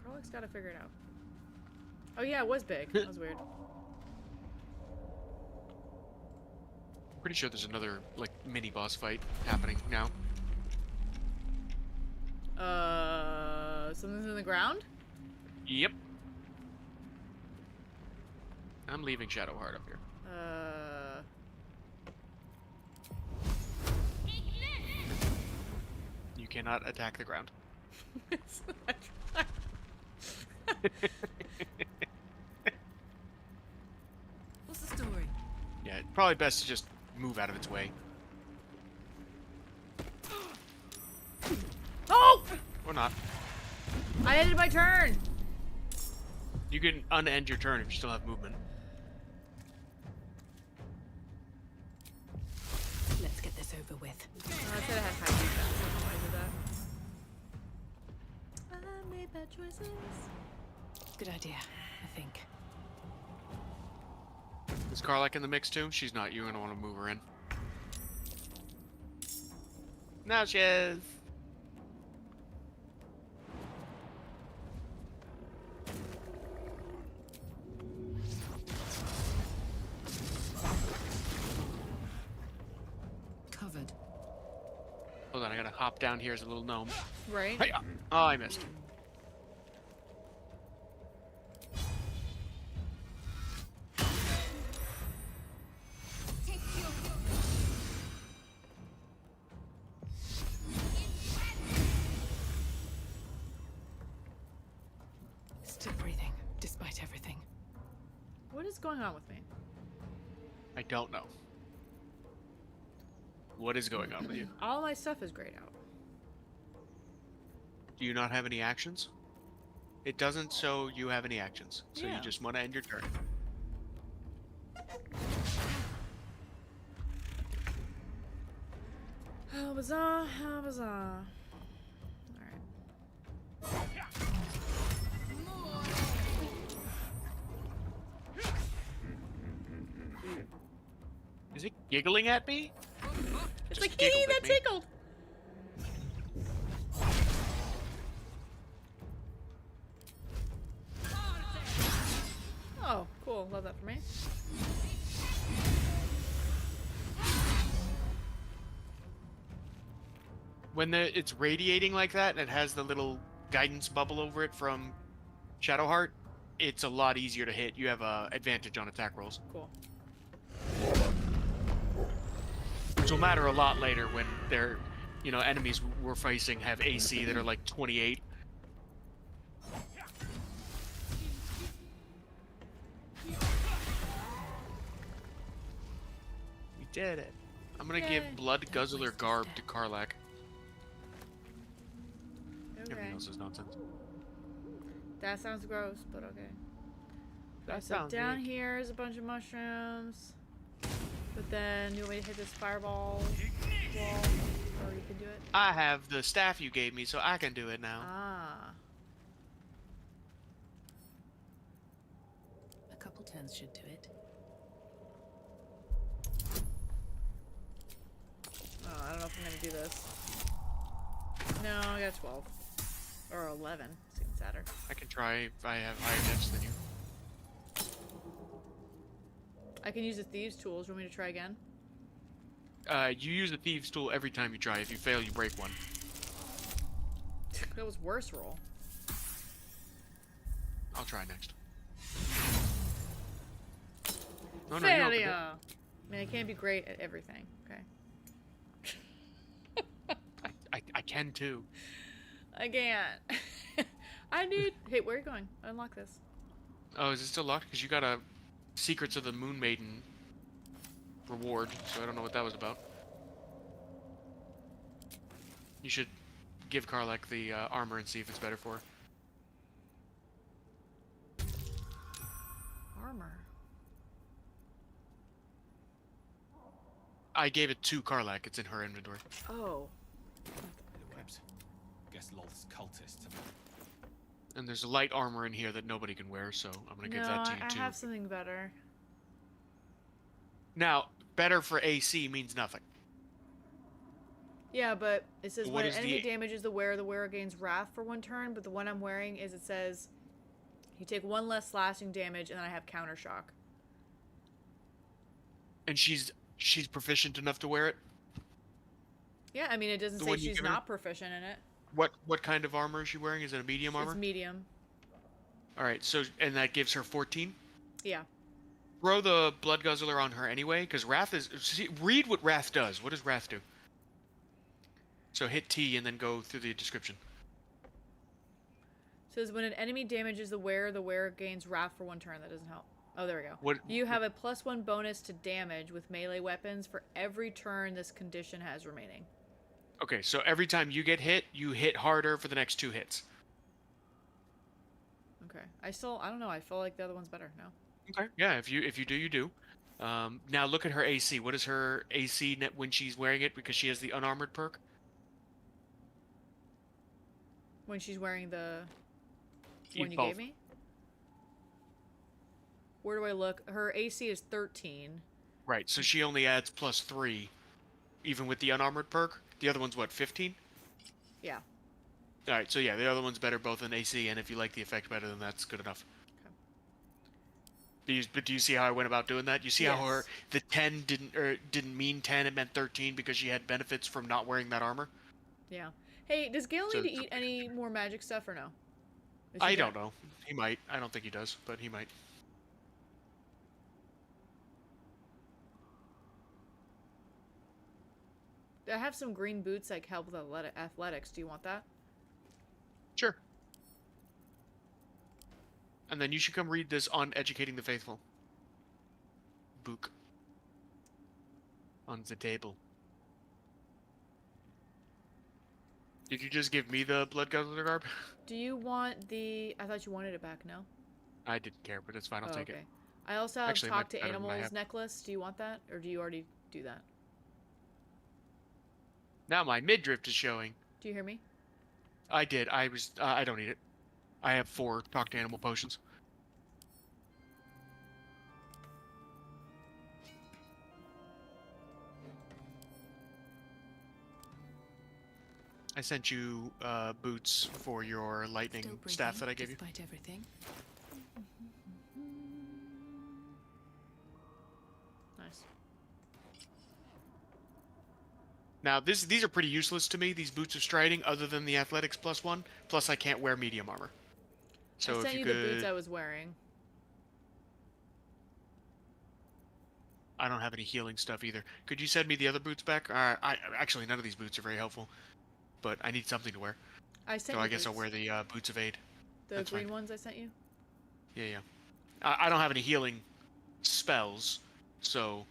Karlach's gotta figure it out. Oh yeah, it was big. That was weird. Pretty sure there's another, like, mini boss fight happening now. Something's in the ground? Yep. I'm leaving Shadowheart up here. You cannot attack the ground. It's not What's the story? Yeah, probably best to just move out of its way. Oh! Or not. I ended my turn! You can unend your turn if you still have movement. Let's get this over with. I said I had high defense, I don't know why I did that. I made bad choices. Good idea, I think. Is Karlach in the mix too? She's not. You're gonna want to move her in. Now she is. Covered. Hold on, I gotta hop down here as a little gnome. Right. Hey, oh, I missed. Still breathing, despite everything. What is going on with me? I don't know. What is going on with you? All my stuff is grayed out. Do you not have any actions? It doesn't show you have any actions, so Yeah. you just want to end your turn. How bizarre, how bizarre. Is it giggling at me? It's Just like, giggled hee, at that me. tickled! Oh, cool. Love that for me. When it's radiating like that and it has the little guidance bubble over it from Shadowheart, it's a lot easier to hit. You have a advantage on attack rolls. Cool. Which will matter a lot later when they're, enemies we're facing have AC that are like 28. We did it. I'm gonna give Yay. Blood Guzzler Garb to Karlach. Everything Okay. else is nonsense. That sounds gross, but okay. That So sounds down neat. here is a bunch of mushrooms. But then you want me to hit this fireball wall? Or you can do it? I have the staff you gave me, so I can do it now. Ah. A couple turns should do it. Oh, I don't know if I'm gonna do this. No, I got 12. Or 11. It's even sadder. I can try if I have higher dex than you. I can use the thieves' tools. You want me to try again? You use the Thieves' tool every time you try. If you fail, you break one. That was worse roll. I'll try next. Oh, no, you opened Failure. it. I mean, I can't be great at everything. Okay. I can too. I can't. I need. Hey, where are you going? Unlock this. Oh, is it still locked? Because you got a Secrets of the Moon Maiden reward, so I don't know what that was about. You should give Karlak the armor and see if it's better for her. Armor. I gave it to Karlak. It's in her inventory. Oh. Webs. Guess Lolth's cultists have... And there's a light armor in here that nobody can wear, so I'm gonna give that to you I too. have something better. Now, better for AC means nothing. Yeah, but it says What when is enemy the- damages the wearer gains wrath for 1 turn, but the one I'm wearing is, it says you take 1 less slashing damage, and then I have counter shock. And she's proficient enough to wear it? Yeah, I mean, it doesn't The say one you she's give her? not proficient in it. What kind of armor is she wearing? Is it a medium armor? It's medium. Alright, so, and that gives her 14? Yeah. Throw the Blood Guzzler on her anyway, because Wrath is... See, read what Wrath does. What does Wrath do? So hit T and then go through the description. It says when an enemy damages the wearer gains wrath for 1 turn. That doesn't help. Oh, there we go. What- You have a +1 bonus to damage with melee weapons for every turn this condition has remaining. Okay, so every time you get hit, you hit harder for the next 2 hits. Okay. I don't know. I feel like the other one's better. No. Okay. Yeah, if you do, you do. Now look at her AC. What is her AC net when she's wearing it? Because she has the unarmored perk. When she's wearing the one you both. gave me? Where do I look? Her AC is 13. Right. So she only adds +3, even with the unarmored perk. The other one's what, 15? Yeah. All right. So yeah, the other one's better both in AC, and if you like the effect better, then that's good enough. But do you see how I went about doing that? You see how the 10 didn't mean 10, it meant 13 because she had benefits from not wearing that armor? Yeah. Hey, does Gale So need to eat any more magic stuff or no? Is I he don't done? know. He might. I don't think he does, but he might. I have some green boots that help with athletics. Do you want that? Sure. And then you should come read this on Educating the Faithful. Book. On the table. Did you just give me the Blood Guzzler garb? Do you want the... I thought you wanted it back, no? I didn't care, but it's fine. I'll take it. I also have Actually, it Talk might be to better than I Animals have. necklace. Do you want that? Or do you already do that? Now my midriff is showing. Do you hear me? I did. I don't need it. I have 4 Talk to Animal potions. I sent you boots for your lightning Still staff breathing, that I gave you. despite everything. Nice. Now these are pretty useless to me. These boots of striding, other than the athletics +1. Plus I can't wear medium armor. So I sent if you you the could, boots I was wearing. I don't have any healing stuff either. Could you send me the other boots back? Actually none of these boots are very helpful, but I need something to wear. I sent So you I guess I'll boots. wear the boots of aid. The That's green fine. ones I sent you? Yeah. I don't have any healing spells, so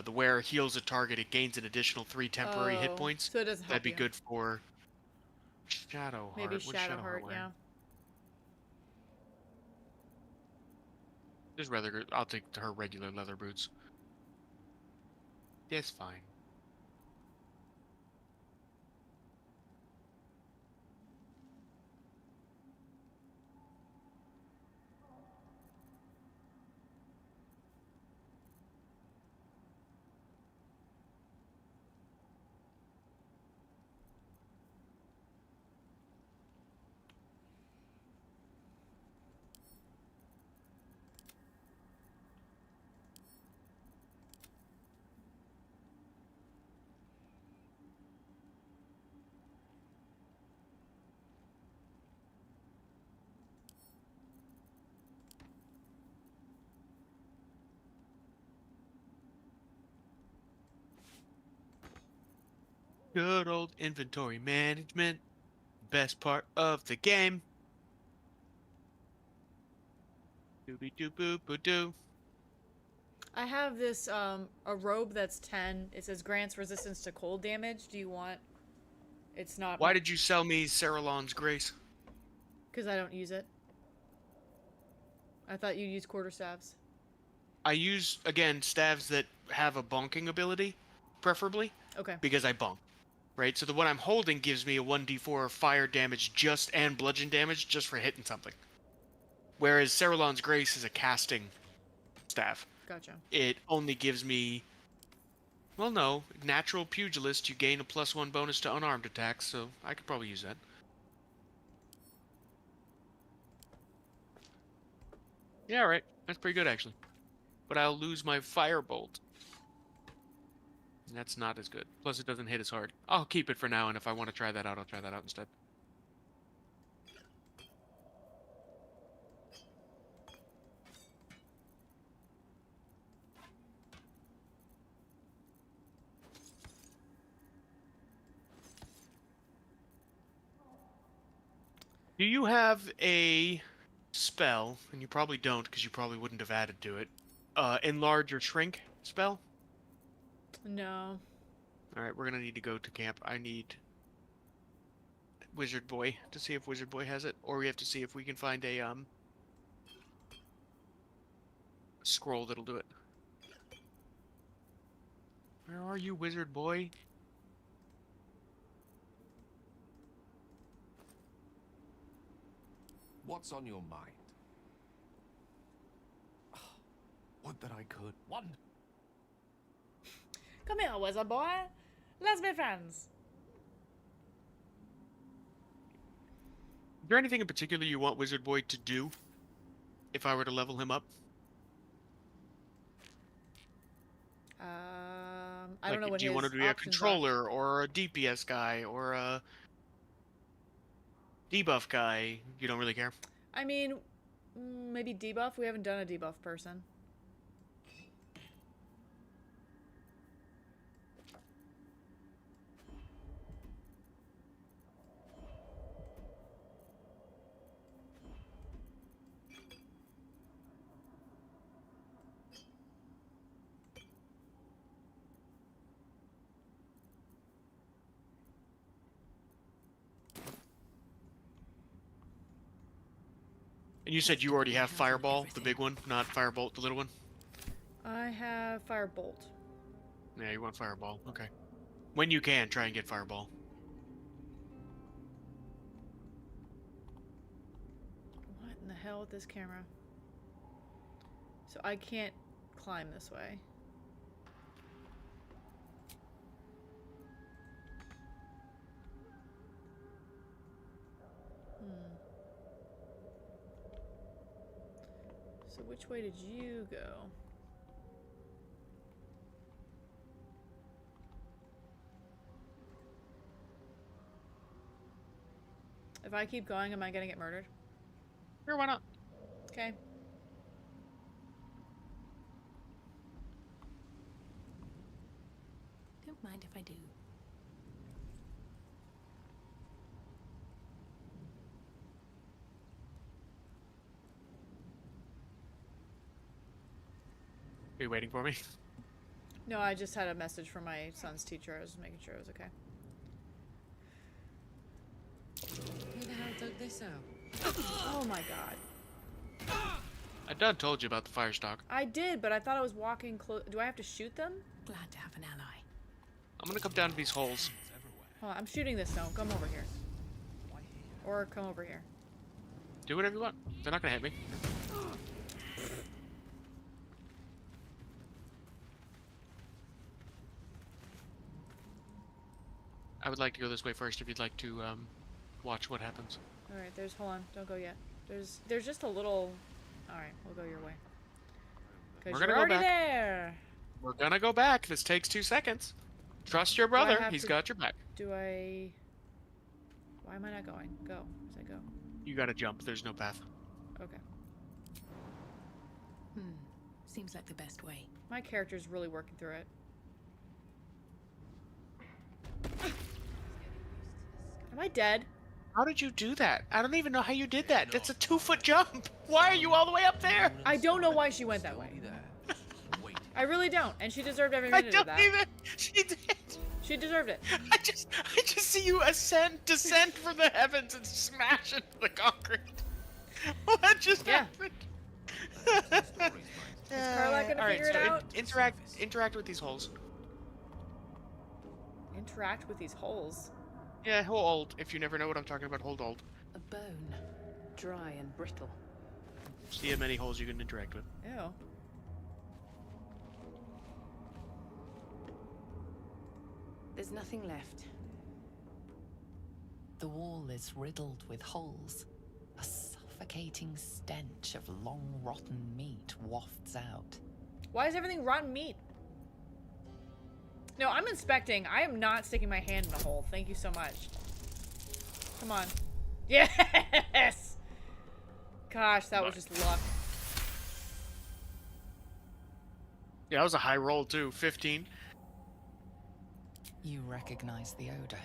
the wearer heals a target. It gains an additional 3 temporary hit Oh, points. so it doesn't help That'd be you. good for Shadowheart. Maybe What's Shadowheart, wear? yeah. Just rather good. I'll take her regular leather boots. Yes, fine. Good old inventory management. Best part of the game. Doobie doo boo boo doo. I have this, a robe that's 10. It says grants resistance to cold damage. Do you want... It's not... Why did you sell me Saralon's Grace? Because I don't use it. I thought you'd use quarterstaffs. I use, again, staves that have a bonking ability, preferably. Okay. Because I bonk. Right? So the one I'm holding gives me a 1d4 fire damage just and bludgeon damage just for hitting something. Whereas Saralon's Grace is a casting staff. Gotcha. It only gives me... Well, no. Natural Pugilist, you gain a +1 bonus to unarmed attacks, so I could probably use that. Yeah, right. That's pretty good, actually. But I'll lose my Firebolt. And that's not as good. Plus, it doesn't hit as hard. I'll keep it for now, and if I want to try that out, I'll try that out instead. Do you have a spell, and you probably don't because you probably wouldn't have added to it, enlarge or shrink spell? No. Alright, we're gonna need to go to camp. I need Wizard Boy to see if Wizard Boy has it, or we have to see if we can find a scroll that'll do it. Where are you, Wizard Boy? What's on your mind? Would that I could. One. Come here, wizard boy. Let's be friends. Is there anything in particular you want Wizard Boy to do if I were to level him up? I don't know what do you his want him to be a options are. controller or a DPS guy or a debuff guy? You don't really care? I mean, maybe debuff. We haven't done a debuff person. And you said you already have Fireball, the big one, not Firebolt, the little one? I have Firebolt. Yeah, you want Fireball. Okay. When you can, try and get Fireball. What in the hell with this camera? So I can't climb this way. So which way did you go? If I keep going, am I gonna get murdered? Sure, why not? Okay. Don't mind if I do. Are you waiting for me? No, I just had a message from my son's teacher. I was making sure it was okay. Who the hell dug this out? Oh my god. I done told you about the Firestock. I did, but I thought I was walking close. Do I have to shoot them? Glad to have an ally. I'm gonna come down to these holes. Hold on, I'm shooting this stone. Come over here. Or come over here. Do whatever you want. They're not gonna hit me. I would like to go this way first if you'd like to watch what happens. Alright, hold on, don't go yet. There's just a little... Alright, we'll go your way. We're Because gonna you're go already back. there! We're gonna go back. This takes 2 seconds. Trust your brother. He's got your back. Do I... Why am I not going? Go. Say go. You gotta jump. There's no path. Okay. Seems like the best way. My character's really working through it. Am I dead? How did you do that? I don't even know how you did that. That's a 2-foot jump. Why are you all the way up there? I don't know why she went that way. I really don't, and she deserved every minute of that. She did. She deserved it. I just see you descend from the heavens and smash into the concrete. What just happened? Is Carla gonna figure it out? Interact with these holes. Interact with these holes. Yeah, hold. If you never know what I'm talking about, hold. A bone, dry and brittle. See how many holes you can interact with. Ew. There's nothing left. The wall is riddled with holes. A suffocating stench of long rotten meat wafts out. Why is everything rotten meat? No, I'm inspecting. I am not sticking my hand in a hole. Thank you so much. Come on. Yes! Gosh, that was just luck. Yeah, that was a high roll too. 15. You recognize the odor.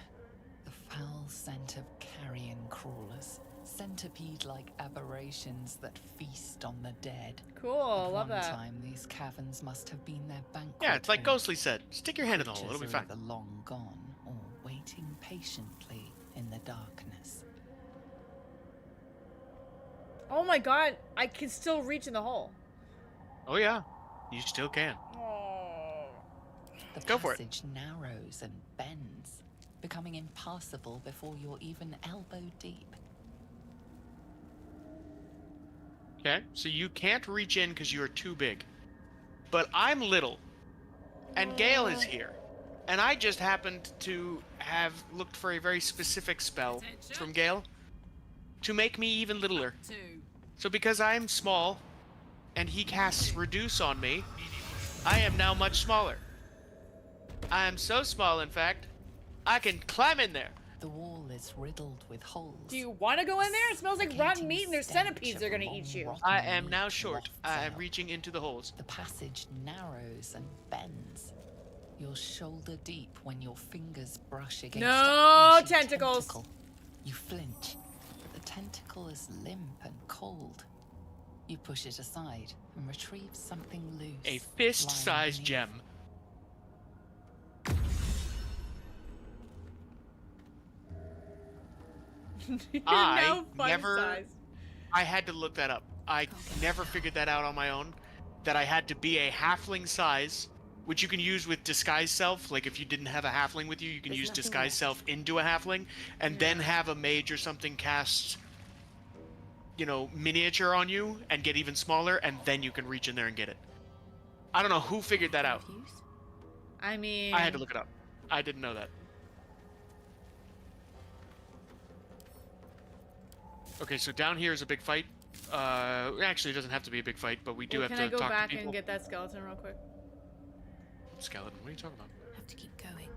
The foul scent of carrion crawlers. Centipede-like aberrations that feast on the dead. Cool, love that. At one time, these caverns must have been their banquet. Yeah, it's like room. Ghostly said. Stick your hand in the hole, it'll be Creatures fine. are either long gone or waiting patiently in the darkness. Oh my god, I can still reach in the hole. Oh yeah, you still can. The Go for it. passage narrows and bends, becoming impassable before you're even elbow deep. Okay, so you can't reach in because you are too big. But I'm little, and Gale is here. And I just happened to have looked for a very specific spell from Gale to make me even littler. So because I'm small, and he casts Reduce on me, I am now much smaller. I am so small, in fact, I can climb in there. The wall is riddled with holes. Do you want to go in there? It smells like rotten meat and there's centipedes that are gonna eat you. I am now short. I am reaching into the holes. The passage narrows and bends. You're shoulder deep when your fingers brush against No a tentacles. tentacle. You flinch, but the tentacle is limp and cold. You push it aside and retrieve something loose. A fist-sized gem. I had to look that up. I never figured that out on my own. That I had to be a halfling size, which you can use with disguise self. Like if you didn't have a halfling with you, you can use disguise self into a halfling, and then have a mage or something cast, you know, miniature on you and get even smaller, and then you can reach in there and get it. I don't know who figured that out. I mean, I had to look it up. I didn't know that. Okay, so down here is a big fight. Actually, it doesn't have to be a big fight, but we do have to talk to people. Can I go back and get that skeleton real quick? Skeleton? What are you talking about? Have to keep going.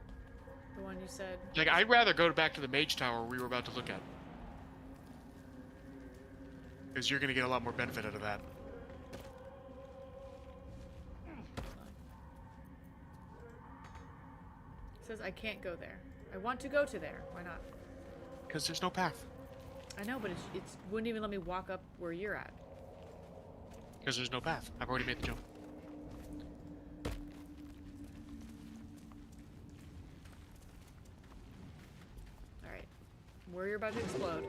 The one you said. Like, I'd rather go back to the mage tower we were about to look at. Because you're going to get a lot more benefit out of that. It says I can't go there. I want to go to there. Why not? Because there's no path. I know, but it's wouldn't even let me walk up where you're at. Because there's no path. I've already made the jump. Alright. Where you're about to explode.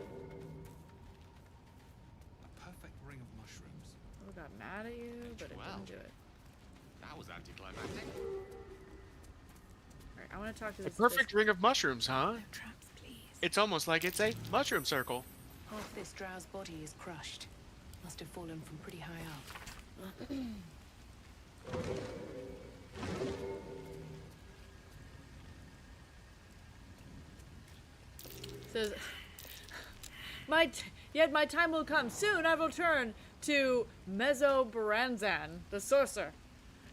A perfect ring of mushrooms. I got mad at you, but it didn't do it. That was anticlimactic. Alright, I want to talk to A this. perfect ring of mushrooms, huh? It's almost like it's a mushroom circle. Half this drow's body is crushed. Must have fallen from pretty high up. Says, yet my time will come. Soon I will turn to Mezobaranzan, the sorcerer.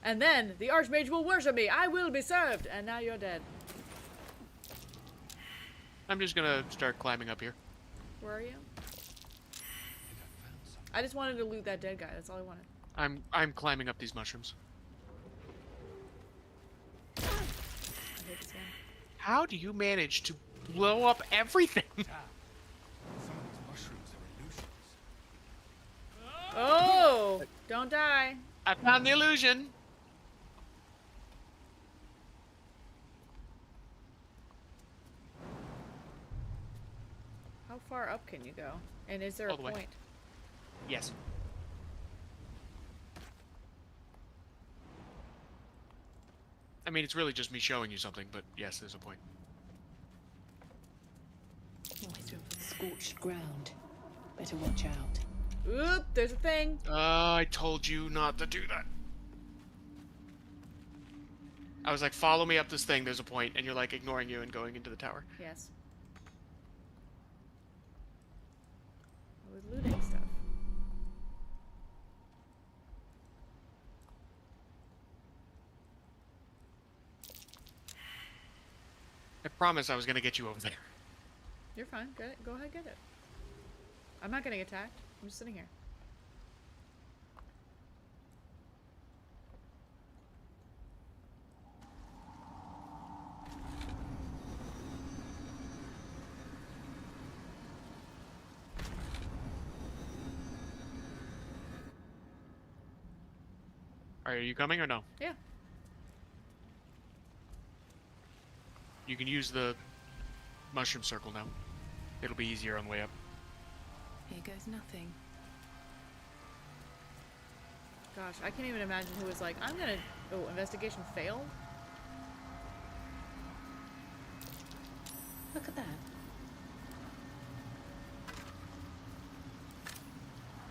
And then the Archmage will worship me. I will be served. And now you're dead. I'm just gonna start climbing up here. Where are you? I just wanted to loot that dead guy. That's all I wanted. I'm climbing up these mushrooms. I hate this game. How do you manage to blow up everything. Some of these mushrooms are illusions. Oh! Don't die. I found the illusion. How far up can you go? And is there All a the way. point? Yes. I mean, it's really just me showing you something, but yes, there's a point. Always over the scorched ground. Better watch out. Oop, there's a thing. I told you not to do that. I was like, follow me up this thing, there's a point, and you're like ignoring you and going into the tower. Yes. I was looting stuff. I promise I was gonna get you over there. You're fine. Get it. Go ahead, get it. I'm not getting attacked. I'm just sitting here. Are you coming or no? Yeah. You can use the mushroom circle now. It'll be easier on the way up. Here goes nothing. Gosh, I can't even imagine who was like, I'm gonna... Oh, investigation failed? Look at that.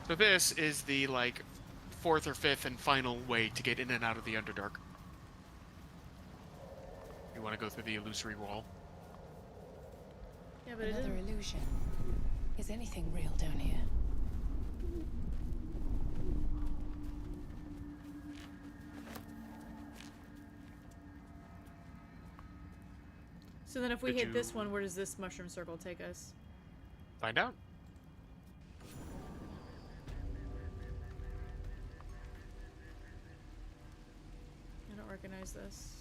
So this is the, like, 4th or 5th and final way to get in and out of the Underdark. You want to go through the illusory wall? Yeah, but Another illusion. Is anything real down here? So then if we Did hit you- this one, where does this mushroom circle take us? Find out. I don't recognize this.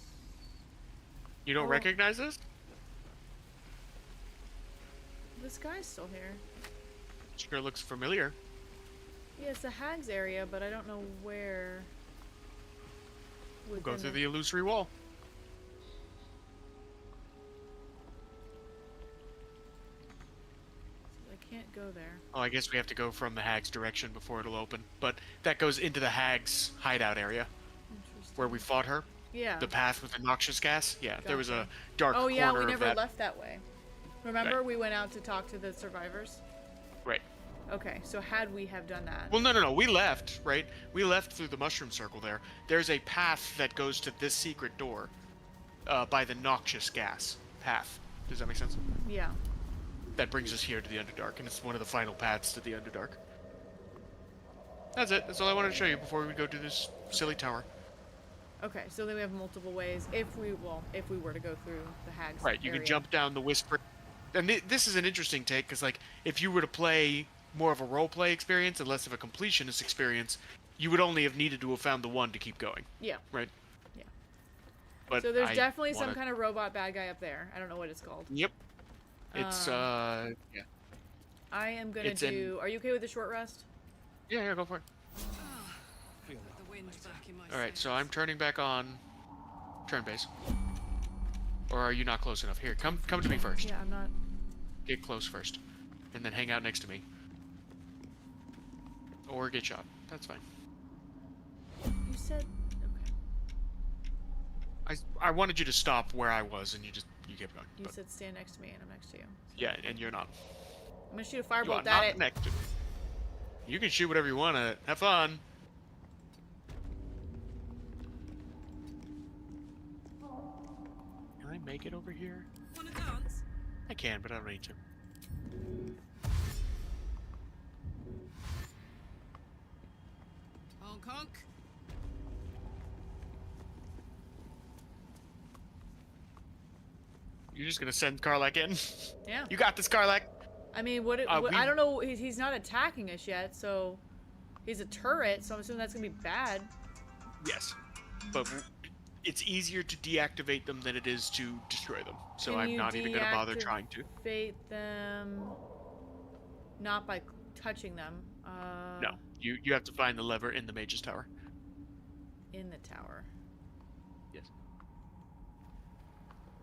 You don't Oh. recognize this? This guy's still here. Sure looks familiar. Yeah, it's the Hags area, but I don't know where. We'll go within through the illusory wall. I can't go there. Oh, I guess we have to go from the Hag's direction before it'll open. But that goes into the Hag's hideout area. Where we fought her. Yeah. The path with the noxious gas. Yeah, there was a Gotcha. dark Oh corner yeah, we of never that. left that way. Remember, Right. we went out to talk to the survivors. Right. Okay, so had we have done that? Well, no. We left, right? We left through the mushroom circle there. There's a path that goes to this secret door by the noxious gas path. Does that make sense? Yeah. That brings us here to the Underdark, and it's one of the final paths to the Underdark. That's it. That's all I wanted to show you before we go to this silly tower. Okay, so then we have multiple ways if we were to go through the Hags. Right, you area. can jump down the Whisper. And this is an interesting take, because, like, if you were to play more of a roleplay experience and less of a completionist experience, you would only have needed to have found the one to keep going. Yeah. Right? Yeah. But So there's I definitely wanna- some kind of robot bad guy up there. I don't know what it's called. Yep. It's, yeah. I am gonna It's in- do. Are you okay with the short rest? Yeah, go for it. The wind's back in my Alright, so I'm turning back on turn base. Or are you not close enough? Here, come to me first. Yeah, I'm not. Get close first. And then hang out next to me. Or get shot. That's fine. You said. Okay. I wanted you to stop where I was, and you kept going. You but- said stand next to me, and I'm next to you. Yeah, and you're not. I'm gonna shoot a You firebolt are at not it. connected. You can shoot whatever you want at it. Have fun. Can I make it over here? Wanna dance? I can, but I don't need to. Honk honk. You're just gonna send Karlak in? Yeah. You got this, Karlak. I mean, what I don't know. He's not attacking us yet, so he's a turret. So I'm assuming that's gonna be bad. Yes, but it's easier to deactivate them than it is to destroy them. So Can I'm you not even going to bother trying to. deactivate them, not by touching them. No, you have to find the lever in the mage's tower. In the tower. Yes.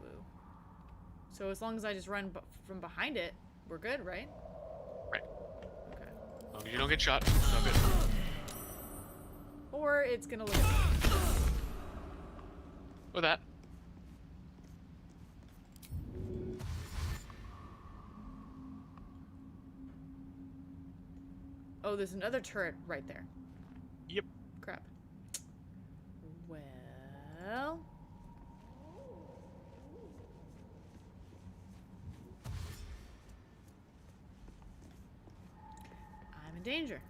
Woo. So as long as I just run from behind it, we're good, right? Right. Okay. As long as you don't get shot, it's all good. Or it's gonna look at me. Or that. Oh, there's another turret right there. Yep. Crap. Well... I'm in danger.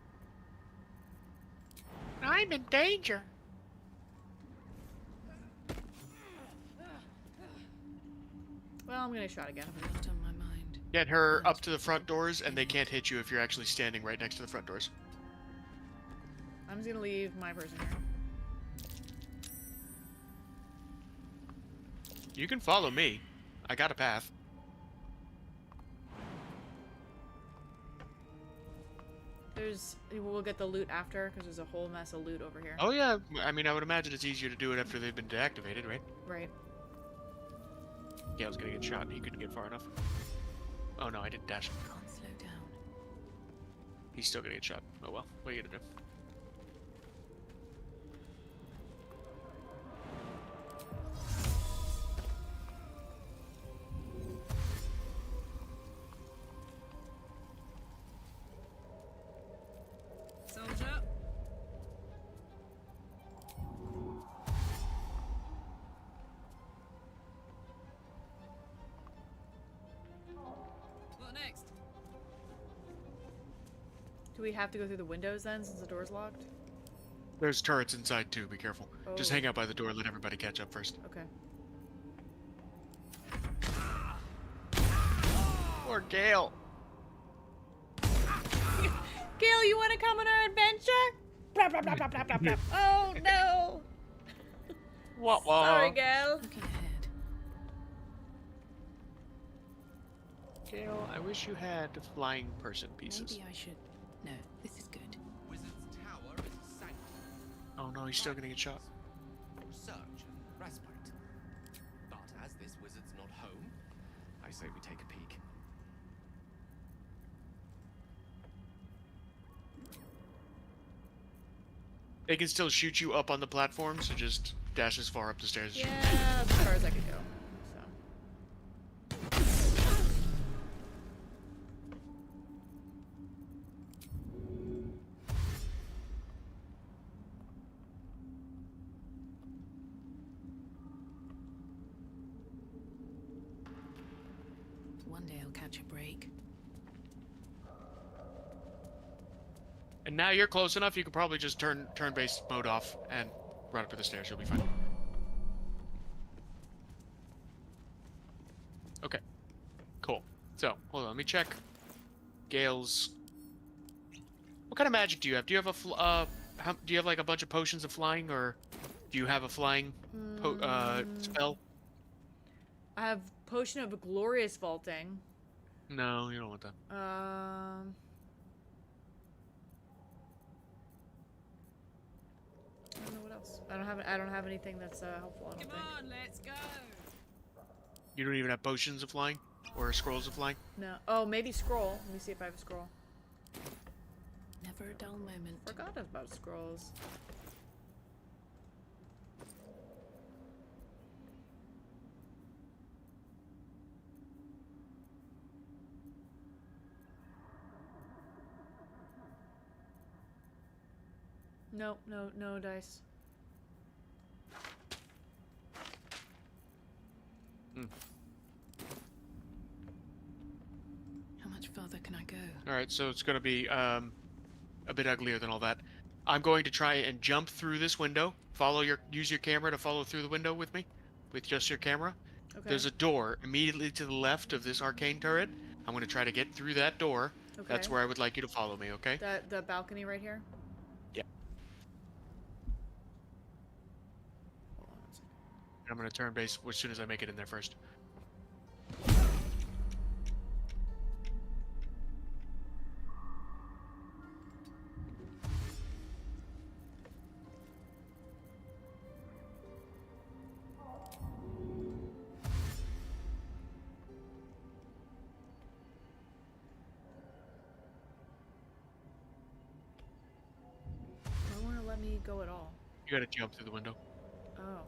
I'm in danger. Well, I'm gonna shot again. Get her up to the front doors, and they can't hit you if you're actually standing right next to the front doors. I'm just gonna leave my person here. You can follow me. I got a path. We'll get the loot after, because there's a whole mess of loot over here. Oh yeah, I mean, I would imagine it's easier to do it after they've been deactivated, right? Right. Yeah, I was gonna get shot, and he couldn't get far enough. Oh no, I didn't dash him. Can't slow down. He's still gonna get shot. Oh well, what are you gonna do? Soldier. What next? Do we have to go through the windows then, since the door's locked? There's turrets inside too, be careful. Just Oh. hang out by the door and let everybody catch up first. Okay. Or Gale. Gail, you want to come on our adventure? Blah, blah, blah, blah, blah, blah, blah. Oh no! What? Sorry, Gail. Gale, I wish you had flying person pieces. Maybe I should. No, this is good. Wizard's Tower is a sanctum. Oh no, he's still gonna get shot. Research and respite. But as this wizard's not home, I say we take a peek. They can still shoot you up on the platform, so just dash as far up the stairs as you can. Yeah, that's as far as I could go. One day I'll catch a break. And now you're close enough, you could probably just turn turn-based mode off and run up to the stairs. You'll be fine. Okay. Cool. So, hold on, let me check Gale's... What kind of magic do you have? Do you have do you have like a bunch of potions of flying, or do you have a flying spell? I have Potion of Glorious Vaulting. No, you don't want that. I don't know what else. I don't have anything that's helpful. I don't think. Come on, let's go. You don't even have potions of flying? Or scrolls of flying? No. Oh, maybe scroll. Let me see if I have a scroll. Never a dull moment. Forgot about scrolls. No, no dice. How much further can I go? Alright, so it's going to be a bit uglier than all that. I'm going to try and jump through this window. Use your camera to follow through the window with me. With just your camera. Okay. There's a door immediately to the left of this arcane turret. I'm going to try to get through that door. Okay. That's where I would like you to follow me, okay? The balcony right here? Yeah. Hold on one second. I'm gonna turn base as soon as I make it in there first. Don't want to let me go at all. You gotta jump through the window. Oh.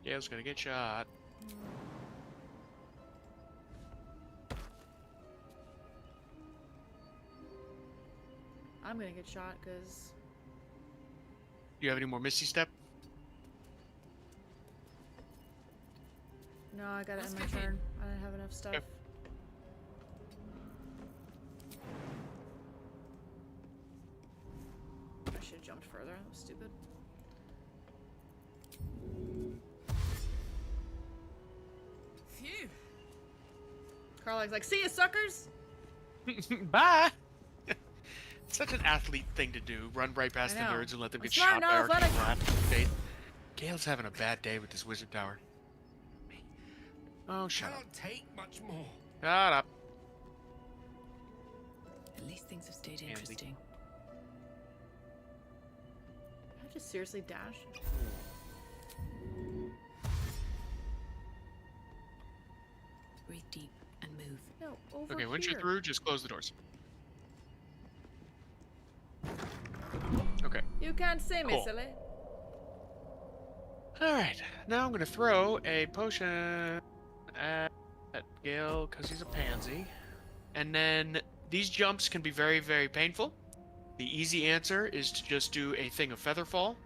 Gail's gonna get shot. I'm gonna get shot because. Do you have any more Misty Step? No, I got it in my turn. I didn't have enough stuff. Yep. I should have jumped further. That was stupid. Phew. Carla's like, see ya, suckers! Bye! It's such an athlete thing to do. Run right past the I know. nerds and let them I'm get smart shot by enough, arcane let blast. Faith. Gale's having a bad day with this wizard tower. Oh, shut up. Cannot take much more. Shut up. At least things have stayed interesting. Did I just seriously dash? Breathe deep and move. No, over Okay, once here. you're through, just close the doors. Okay. You can't see me, Cool. silly. Alright, now I'm gonna throw a potion at Gale, because he's a pansy. And then these jumps can be very, very painful. The easy answer is to just do a thing of Featherfall.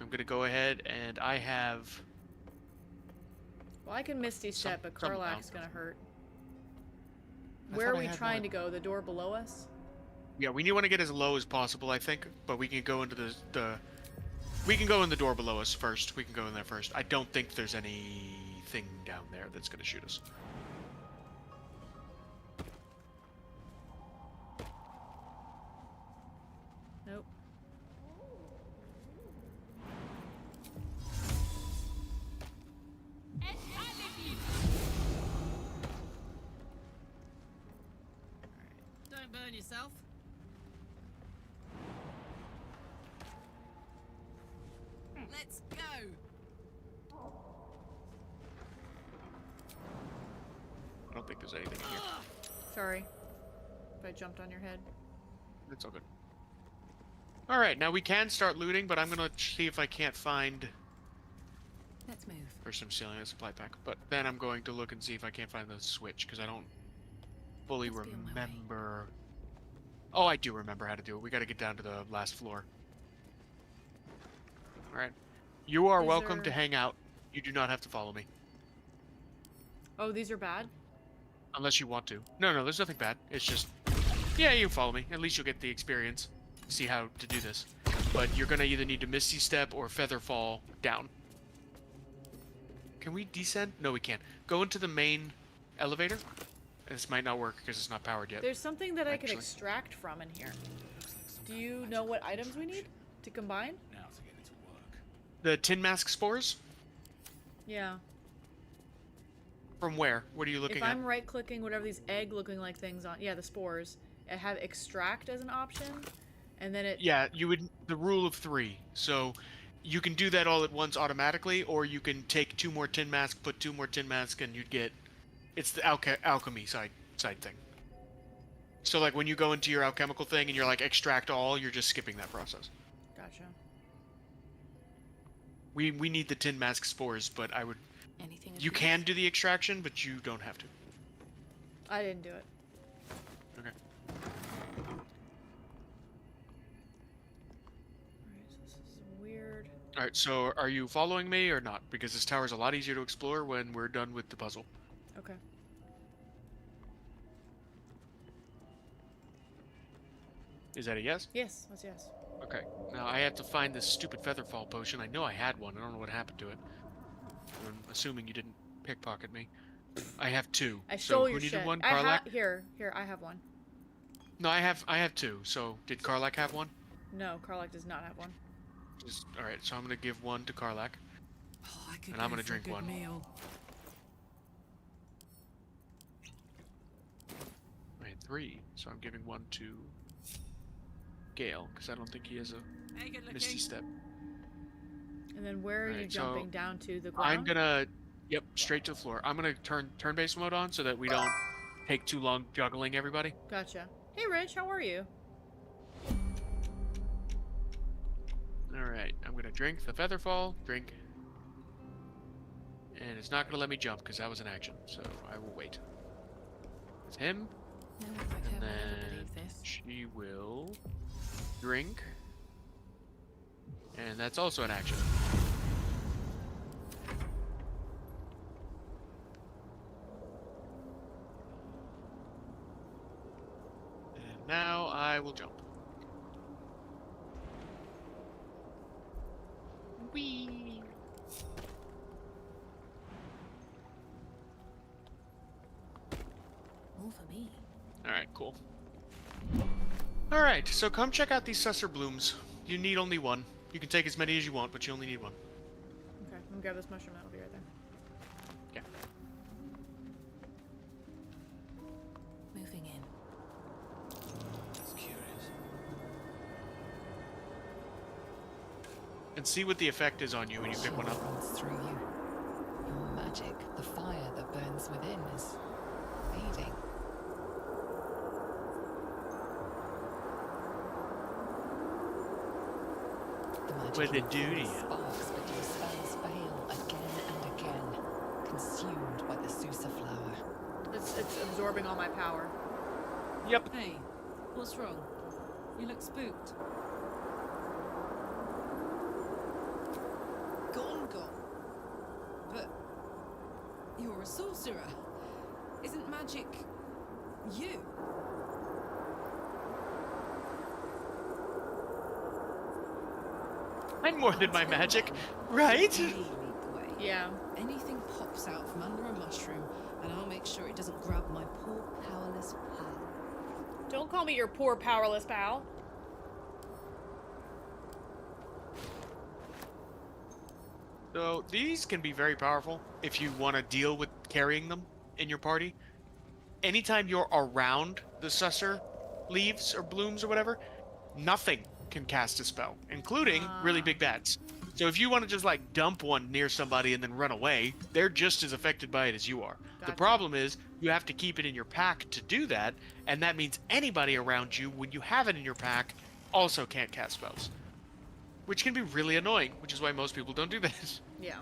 I'm gonna go ahead and I have... Well, I can Misty Step, but some Karlak's amount. gonna hurt. I Where thought are I we had trying one. to go? The door below us? Yeah, we want to get as low as possible, I think, but we can go into the we can go in the door below us first. We can go in there first. I don't think there's anything down there that's going to shoot us. Nope. Don't burn yourself. Let's go. I don't think there's anything here. Sorry. If I jumped on your head. It's all good. Alright, now we can start looting, but I'm going to see if I can't find... Let's move. First I'm stealing a supply pack, but then I'm going to look and see if I can't find the switch, because I don't fully remember... Oh, I do remember how to do it. We got to get down to the last floor. Alright. You are Is welcome there- to hang out. You do not have to follow me. Oh, these are bad? Unless you want to. No, there's nothing bad. It's just... Yeah, you can follow me. At least you'll get the experience. See how to do this. But you're going to either need to Misty Step or Feather Fall down. Can we descend? No, we can't. Go into the main elevator. This might not work because it's not powered yet. There's something that I can Actually. extract from in here. Do you know what items we need to combine? The tin mask spores? Yeah. From where? What are you looking If I'm right-clicking whatever these egg-looking like things on, yeah, the spores, I have extract as an option, and then it. Yeah, you would... The rule of 3. So, you can do that all at once automatically, or you can take 2 more tin mask, put 2 more tin mask, and you'd get... It's the alchemy side thing. So, like, when you go into your alchemical thing and you're like, extract all, you're just skipping that process. Gotcha. We need the tin mask spores, but I would... Anything You can do the extraction, but you don't have to. I didn't do it. Okay. Alright, so this is weird. Alright, so are you following me or not? Because this tower is a lot easier to explore when we're done with the puzzle. Okay. Is that a yes? Yes, that's yes. Okay. Now I have to find this stupid Featherfall potion. I know I had one. I don't know what happened to it. I'm assuming you didn't pickpocket me. I have 2. I so stole who your needed shit. one? I Karlak? here, I have one. No, I have two. So did Karlak have one? No, Karlak does not have one. All right. So I'm gonna give one to Karlak, and I'm gonna drink one. Meal. I had three, so I'm giving one to Gale because I don't think he has a Misty Step. And then where are you Alright, jumping so down to the ground? I'm gonna, yep, straight to the floor. I'm gonna turn turn-based mode on so that we don't take too long juggling everybody. Gotcha. Hey, Rich, how are you? All right, I'm gonna drink the Featherfall, drink, and it's not gonna let me jump because that was an action, so I will wait. It's him, and then she will drink, and that's also an action. And now I will jump. Whee! More for me. Alright, cool. Alright, so come check out these Susser blooms. You need only one. You can take as many as you want, but you only need one. Okay, let me grab this mushroom. That'll be right there. Yeah. Moving in. That's curious. And see what the effect is on you when you pick one up. Runs through you. Your magic, the fire that burns within, is fading. The magic What did it do to you? sparks, but your spells fail again and again, consumed by the Susa flower. It's absorbing all my power. Yep. Hey, what's wrong? You look spooked. Gone. But you're a sorcerer. Isn't magic you? I'm more than my magic, right? Yeah. Anything pops out from under a mushroom, and I'll make sure it doesn't grab my poor powerless pal. Don't call me your poor, powerless pal. So these can be very powerful if you want to deal with carrying them in your party. Anytime you're around the Susser leaves or blooms or whatever, nothing can cast a spell, including really big bats. So if you want to just like dump one near somebody and then run away, they're just as affected by it as you are. The problem is you have to keep it in your pack to do that, and that means anybody around you, when you have it in your pack, also can't cast spells. Which can be really annoying, which is why most people don't do this. Yeah.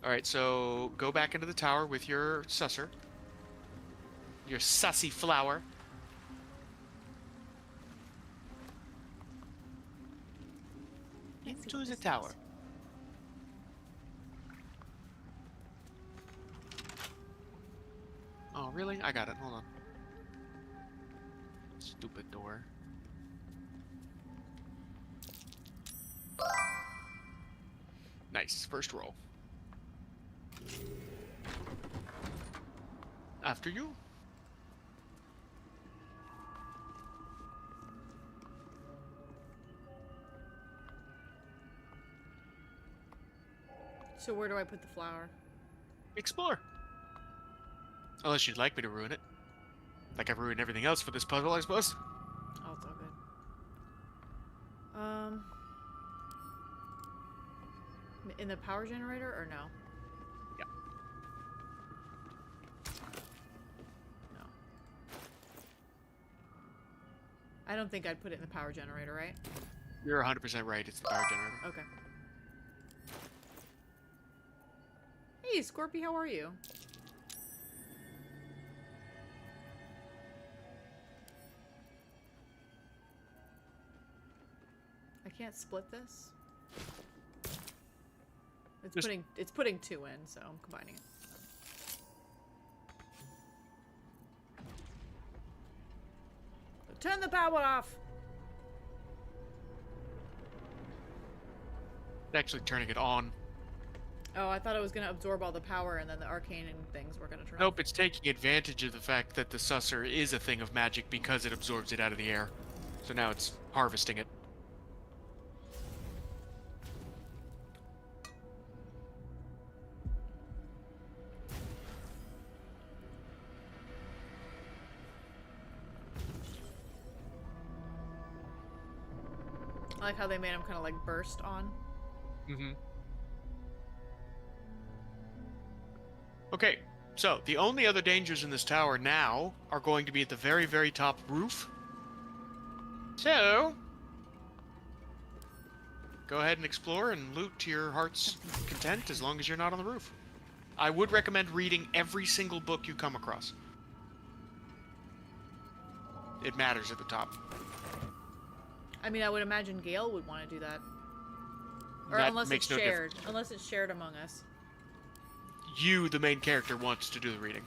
Alright, so go back into the tower with your susser. Your sussy flower. Into the tower. Oh, really? I got it. Hold on. Stupid door. Nice. First roll. After you. So where do I put the flower? Explore. Unless you'd like me to ruin it. Like I've ruined everything else for this puzzle, I suppose. Oh, it's all good. In the power generator or no? Yeah. No. I don't think I'd put it in the power generator, right? You're 100% right. It's the power generator. Okay. Hey, Scorpy, how are you? I can't split this. It's putting two in, so I'm combining it. Turn the power off. Actually turning it on. Oh, I thought it was gonna absorb all the power, and then the arcane things were gonna turn. Nope, it's taking advantage of the fact that the susser is a thing of magic because it absorbs it out of the air. So now it's harvesting it. I like how they made him kind of like burst on. Mm-hmm. Okay, so the only other dangers in this tower now are going to be at the very, very top roof. So, go ahead and explore and loot to your heart's content as long as you're not on the roof. I would recommend reading every single book you come across. It matters at the top. I mean, I would imagine Gale would want to do that. Or That unless makes it's no shared. difference. Unless it's shared among us. You, the main character, wants to do the reading.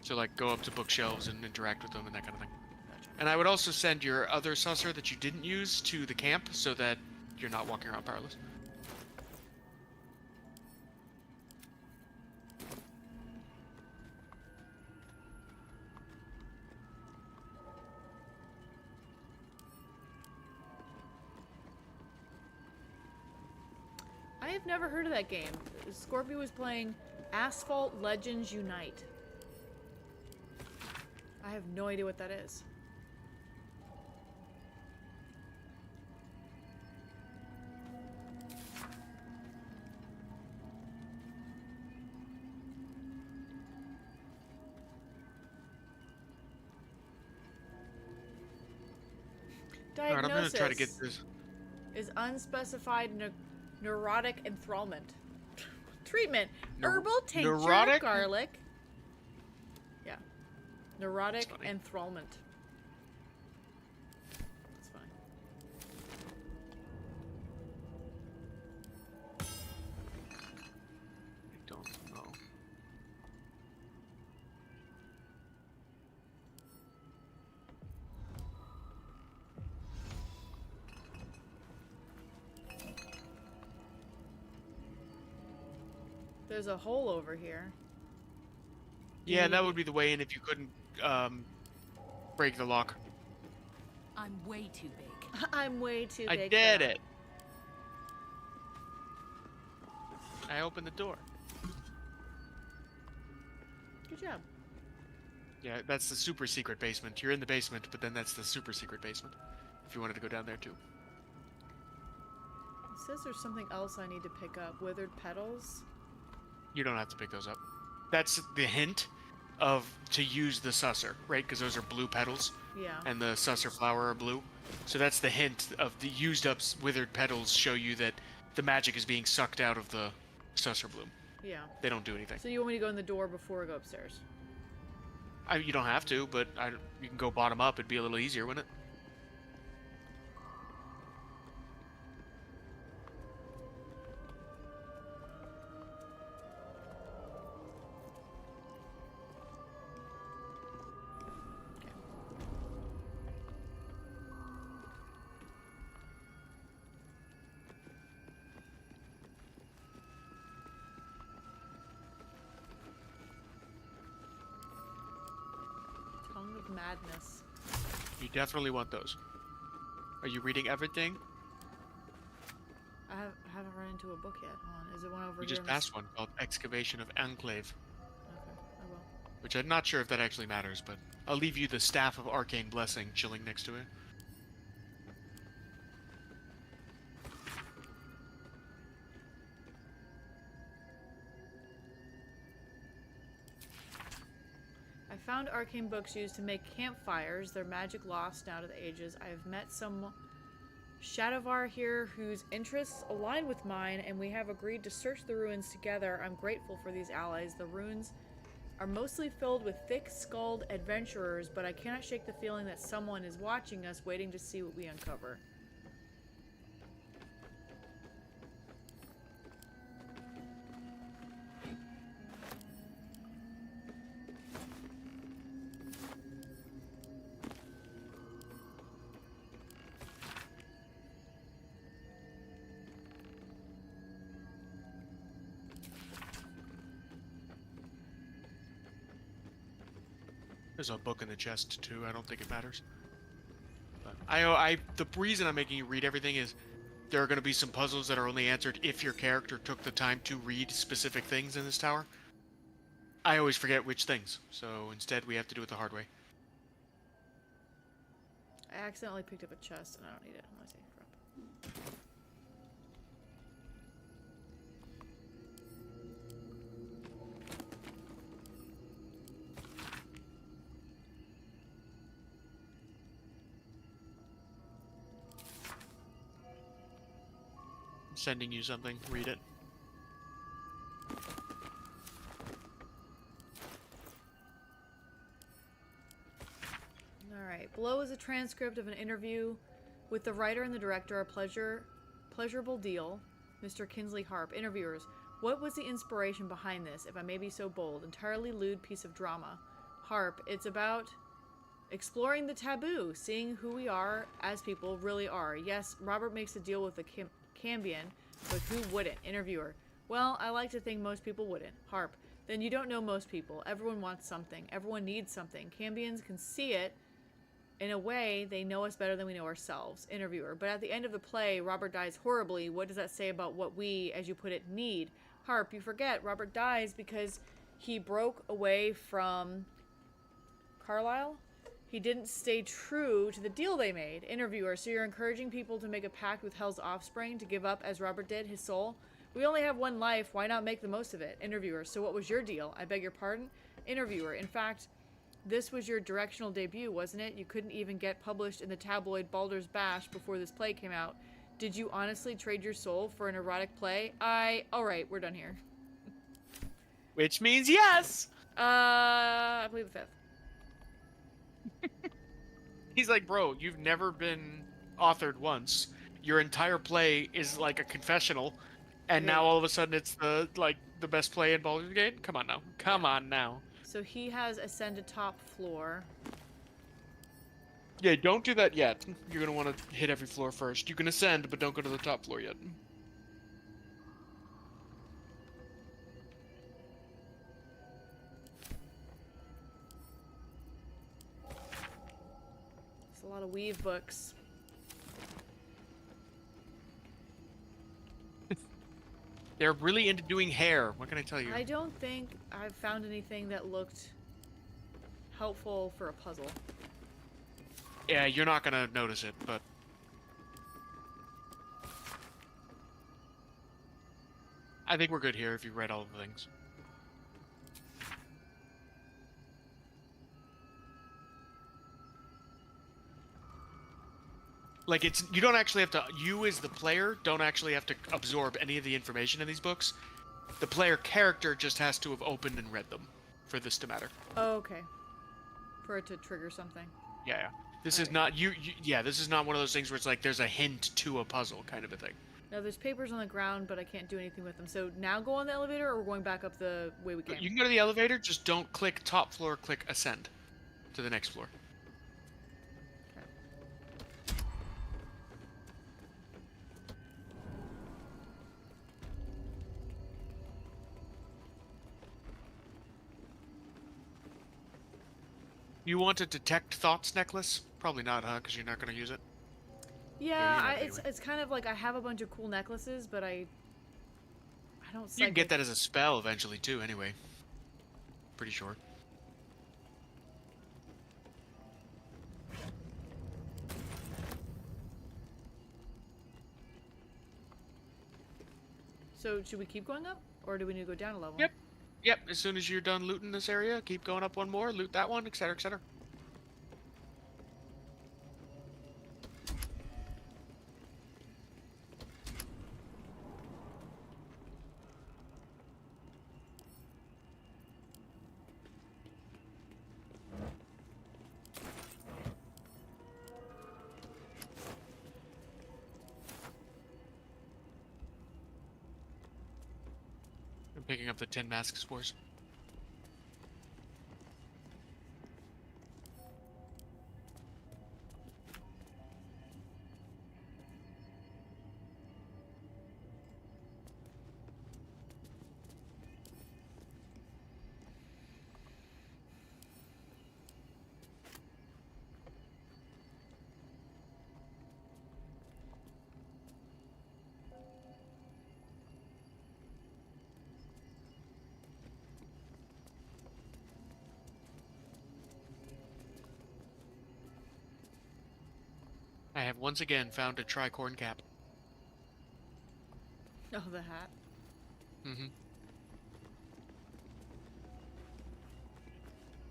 So, like, go up to bookshelves and interact with them and that kind of thing. And I would also send your other susser that you didn't use to the camp so that you're not walking around powerless. I have never heard of that game. Scorpio was playing Asphalt Legends Unite. I have no idea what that is. Alright, I'm gonna try to get Diagnosis this. is unspecified neurotic enthrallment. Treatment: Neur- herbal tincture, neurotic? garlic. Yeah, neurotic enthrallment. That's fine. I don't know. There's a hole over here. Yeah, that would be the way in if you couldn't break the lock. I'm way too big. I'm way too I big. did it. I opened the door. Good job. Yeah, that's the super secret basement. You're in the basement, but then that's the super secret basement. If you wanted to go down there too. It says there's something else I need to pick up. Withered petals. You don't have to pick those up. That's the hint of to use the susser, right? Because those are blue petals. Yeah. And the susser flower are blue. So that's the hint of the used up withered petals show you that the magic is being sucked out of the susser bloom. Yeah. They don't do anything. So you want me to go in the door before I go upstairs? You don't have to, but you can go bottom up. It'd be a little easier, wouldn't it? Tongue of Madness. You definitely want those. Are you reading everything? Haven't run into a book yet. Hold on. Is it one over We here? just in this- passed one called Excavation of Enclave, Okay, I will. which I'm not sure if that actually matters, but I'll leave you the Staff of Arcane Blessing chilling next to it. I found arcane books used to make campfires. Their magic lost now to the ages. I have met some Shadowvar here whose interests align with mine, and we have agreed to search the ruins together. I'm grateful for these allies. The ruins are mostly filled with thick-skulled adventurers, but I cannot shake the feeling that someone is watching us, waiting to see what we uncover. There's a book in the chest too. I don't think it matters. But the reason I'm making you read everything is there are going to be some puzzles that are only answered if your character took the time to read specific things in this tower. I always forget which things, so instead we have to do it the hard way. I accidentally picked up a chest and I don't need it. I'm gonna say crap. I'm sending you something. Read it. Alright, below is a transcript of an interview with the writer and the director, pleasurable deal, Mr. Kinsley Harp. Interviewers, what was the inspiration behind this, if I may be so bold? Entirely lewd piece of drama. Harp, it's about exploring the taboo, seeing who we are as people really are. Yes, Robert makes a deal with the Cambion, but who wouldn't? Interviewer, well, I like to think most people wouldn't. Harp, then you don't know most people. Everyone wants something. Everyone needs something. Cambions can see it. In a way, they know us better than we know ourselves. Interviewer, but at the end of the play, Robert dies horribly. What does that say about what we, as you put it, need? Harp, you forget, Robert dies because he broke away from Carlisle? He didn't stay true to the deal they made. Interviewer, so you're encouraging people to make a pact with Hell's offspring to give up, as Robert did, his soul? We only have one life, why not make the most of it? Interviewer, so what was your deal? I beg your pardon? Interviewer, in fact, this was your directional debut, wasn't it? You couldn't even get published in the tabloid Baldur's Bash before this play came out. Did you honestly trade your soul for an erotic play? Alright, we're done here. Which means yes! I believe the 5th. He's like, bro, you've never been authored once. Your entire play is like a confessional, and now all of a sudden it's the best play in Baldur's Gate? Come on now. Come on now. So he has ascended top floor. Yeah, don't do that yet. You're going to want to hit every floor first. You can ascend, but don't go to the top floor yet. There's a lot of weave books. They're really into doing hair. What can I tell you? I don't think I've found anything that looked helpful for a puzzle. Yeah, you're not gonna notice it, but... I think we're good here if you read all of the things. Like, you don't actually have to, you as the player don't actually have to absorb any of the information in these books. The player character just has to have opened and read them for this to matter. Oh, okay. For it to trigger something. Yeah. This is not, this is not one of those things where it's like there's a hint to a puzzle kind of a thing. Now, there's papers on the ground, but I can't do anything with them. So now go on the elevator, or we're going back up the way we came? You can go to the elevator, just don't click top floor, click ascend to the next floor. You want a detect thoughts necklace? Probably not, huh? Because you're not going to use it. Yeah, it's kind of like I have a bunch of cool necklaces, but I don't. You can get that as a spell eventually too. Anyway, pretty sure. So should we keep going up, or do we need to go down a level? Yep. Yep, as soon as you're done looting this area, keep going up one more, loot that one, etc., etc. I'm picking up the 10 mask spores. have once again found a tricorn cap. Oh, the hat. Mm-hmm.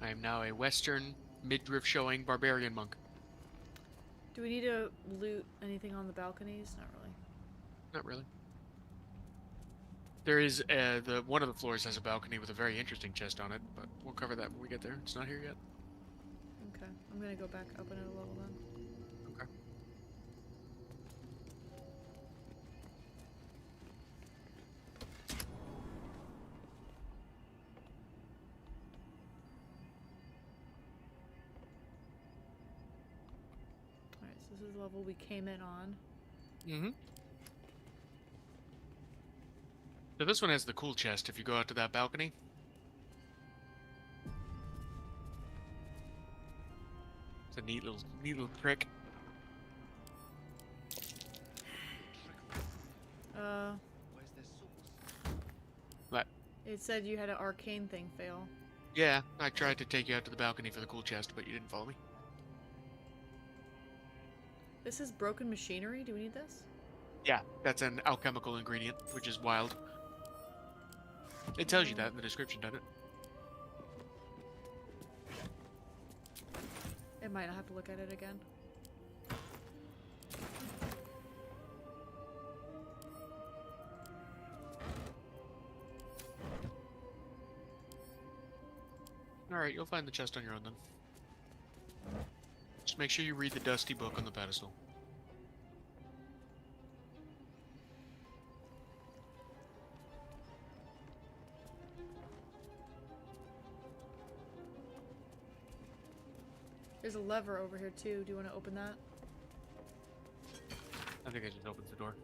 I am now a Western midriff showing barbarian monk. Do we need to loot anything on the balconies? Not really. Not really. There is one of the floors has a balcony with a very interesting chest on it, but we'll cover that when we get there. It's not here yet. Okay, I'm gonna go back up another level then. Okay. Alright, so this is the level we came in on. Mm-hmm. So this one has the cool chest if you go out to that balcony. It's a neat little trick. What? It said you had an arcane thing fail. Yeah, I tried to take you out to the balcony for the cool chest, but you didn't follow me. This is broken machinery? Do we need this? Yeah, that's an alchemical ingredient, which is wild. It tells you that in the description, doesn't it? It might. I'll have to look at it again. Alright, you'll find the chest on your own then. Just make sure you read the dusty book on the pedestal. There's a lever over here too. Do you want to open that? I think I just opened the door.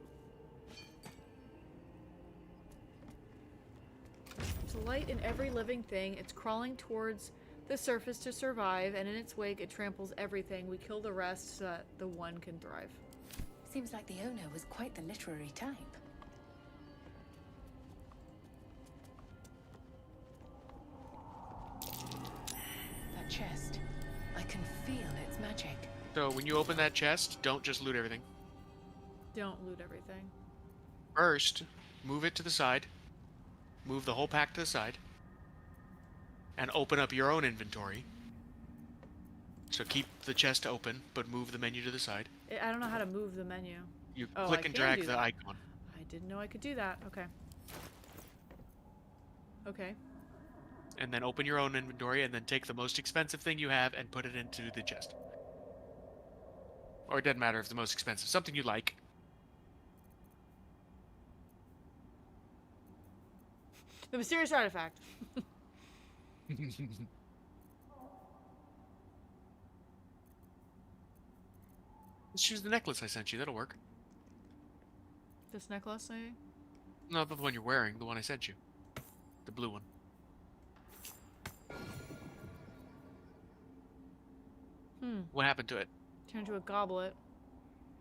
There's a light in every living thing. It's crawling towards the surface to survive, and in its wake it tramples everything. We kill the rest so that the one can thrive. Seems like the owner was quite the literary type. That chest. I can feel its magic. So when you open that chest, don't just loot everything. Don't loot everything. First, move it to the side. Move the whole pack to the side. And open up your own inventory. So keep the chest open, but move the menu to the side. I don't know how to move the menu. You Oh, click I and can drag do the that. icon. I didn't know I could do that. Okay. Okay. And then open your own inventory, and then take the most expensive thing you have and put it into the chest. Or it doesn't matter if it's the most expensive. Something you like. The mysterious artifact. Let's choose the necklace I sent you. That'll work. This necklace, maybe? Not the one you're wearing. The one I sent you. The blue one. What happened to it? Turned into a goblet.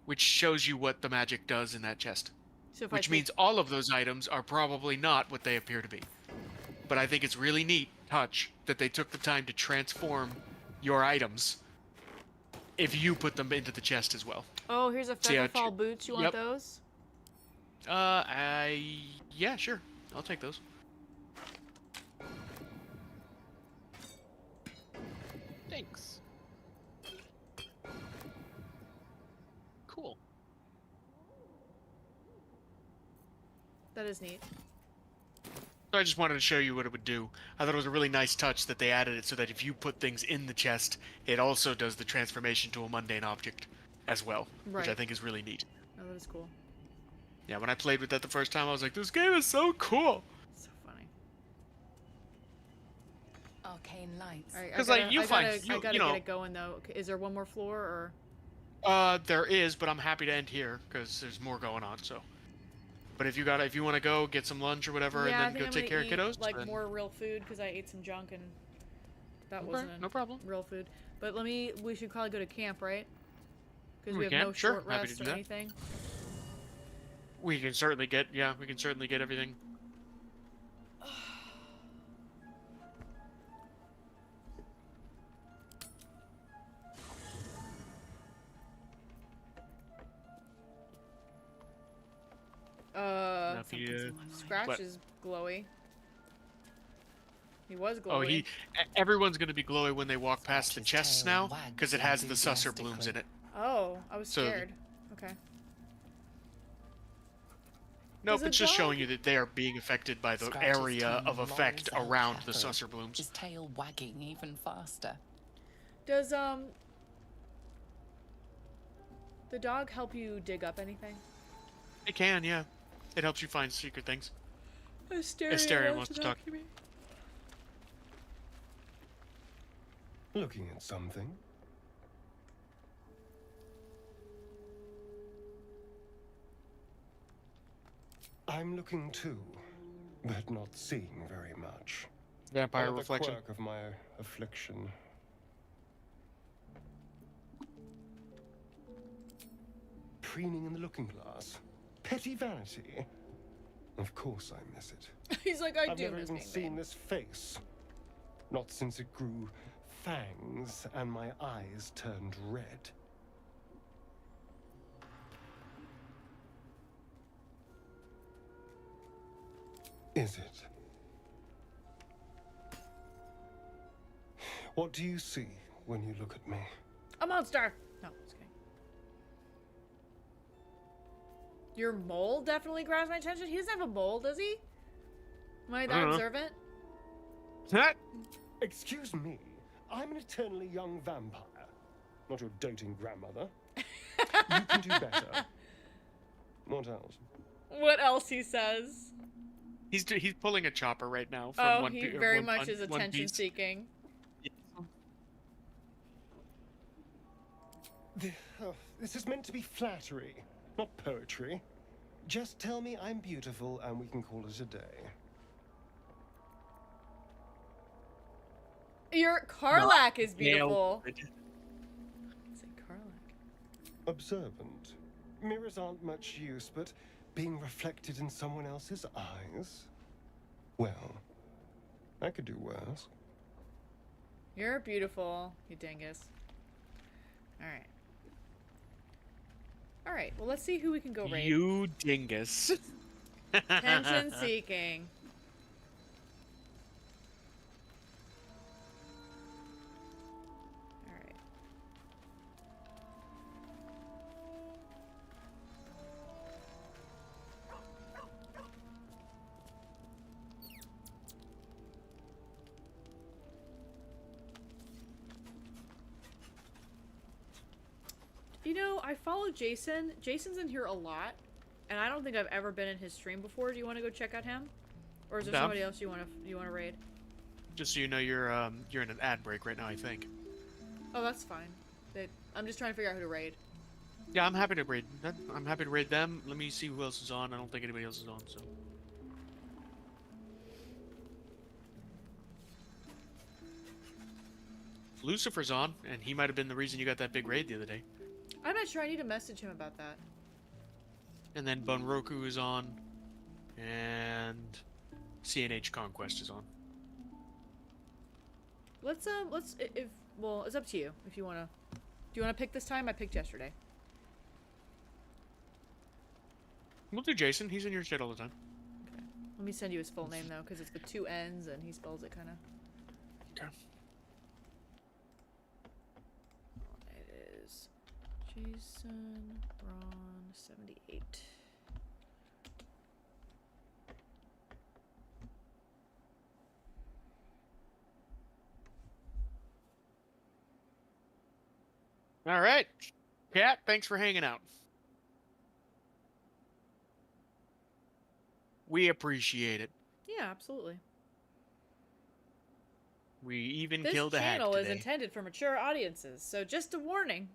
Which shows you what the magic does in that chest. So if Which I means all of those items are probably not what they appear to be. But I think it's really neat touch that they took the time to transform your items if you put them into the chest as well. Oh, here's a See how featherfall boots. You want Yep. those? Yeah, sure. I'll take those. Thanks. Cool. That is neat. So I just wanted to show you what it would do. I thought it was a really nice touch that they added it so that if you put things in the chest, it also does the transformation to a mundane object as well, which I Right. think is really neat. Oh, that is cool. Yeah, when I played with that the first time, I was like, this game is so cool! So funny. Arcane lights. All right, 'Cause, I like, gotta, you I find- gotta, you- I gotta you know- get it going though. Okay, is there one more floor or? There is, but I'm happy to end here, because there's more going on, so. But if you want to go get some lunch or whatever, Yeah, I and then think go I'm take gonna care of eat, kiddos, like then- more real food because I ate some junk and that Okay, wasn't no problem. real food. But we should probably go to camp, right? Because We we have can, no sure, short happy to rest do or that. anything. we can certainly get everything. Scratch What? is glowy. He was glowy. Oh, everyone's gonna be glowy when they walk past the chests now, because it has the susser blooms in it. Oh, I was So- scared. Okay. Nope, Does a it's just dog- showing you that they are being affected by the Scratch's area of tongue effect lolls out around the happily, susser blooms. his tail wagging even faster. Does the dog help you dig up anything? It can, yeah. It helps you find secret things. Asteria wants to talk. Looking at something? I'm looking too, but not seeing very much. Vampire Another reflection. quirk of my affliction. Preening in the looking glass. Petty vanity. Of course I miss it. He's like, I I've do never miss even being seen this face. Not since it grew fangs and my eyes turned red. Is it? What do you see when you look at me? A monster! No, just kidding. Your mole definitely grabs my attention. He doesn't have a mole, does he? Am I that observant? Excuse me. I'm an eternally young vampire. Not your doting grandmother. You can do better. What else? What else he says? He's pulling a chopper right now. From Oh, one he Pi- very one- much one- is One attention Piece. seeking. This is meant to be flattery, not poetry. Just tell me I'm beautiful and we can call it a day. Your Karlak is beautiful. Nailed Say Karlak. Observant. Mirrors aren't much use, but being reflected in someone else's eyes? Well, I could do worse. You're beautiful, you dingus. Alright. Alright, well let's see who we can go raid. You dingus. Attention seeking. Alright. You know, I follow Jason. Jason's in here a lot, and I don't think I've ever been in his stream before. Do you want to go check out him, or is there No. somebody else you want to raid? Just so you know, you're in an ad break right now, I think. Oh, that's fine. I'm just trying to figure out who to raid. Yeah, I'm happy to raid. I'm happy to raid them. Let me see who else is on. I don't think anybody else is on. So. Lucifer's on, and he might have been the reason you got that big raid the other day. I'm not sure. I need to message him about that. And then Bunroku is on, and CNH Conquest is on. Let's well, it's up to you if you wanna. Do you wanna pick this time? I picked yesterday. We'll do Jason. He's in your shit all the time. Okay. Let me send you his full name though, because it's with 2 N's and he spells it kind of. Okay. It is Jason Ron 78. All right, Kat. Thanks for hanging out. We appreciate it. Yeah, absolutely. We even This killed a hack channel is today. intended for mature audiences, so just a warning.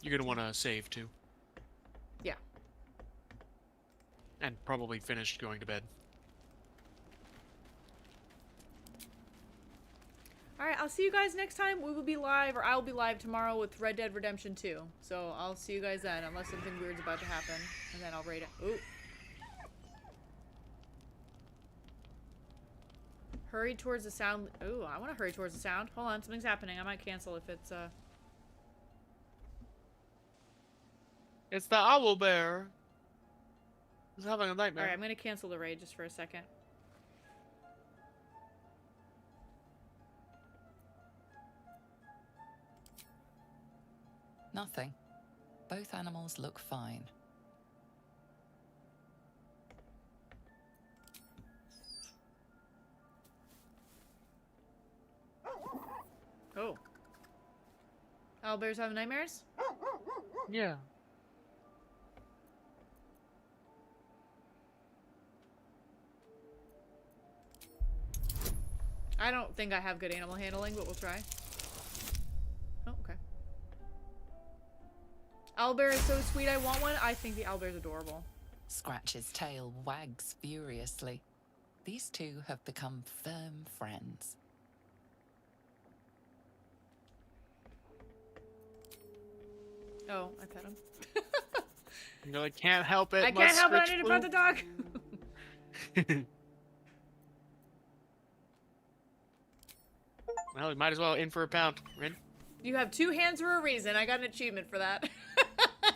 You're gonna want to save too. Yeah. And probably finish going to bed. Alright, I'll see you guys next time. We will be live, or I'll be live tomorrow with Red Dead Redemption 2. So I'll see you guys then, unless something weird's about to happen. And then I'll raid it. Ooh. Hurry towards the sound. Ooh, I want to hurry towards the sound. Hold on, something's happening. I might cancel if it's, It's the owl bear. was having a nightmare. Alright, I'm gonna cancel the raid just for a second. Nothing. Both animals look fine. Oh. Owlbears have nightmares? Yeah. I don't think I have good animal handling, but we'll try. Oh, okay. Owlbear is so sweet, I want one. I think the owlbear is adorable. Scratch's tail wags furiously. These two have become firm friends. Oh, I pet him. You're like, can't help it. I can't help it, I need to pet the dog! Well, we might as well in for a pound. Rin? You have 2 hands for a reason. I got an achievement for that.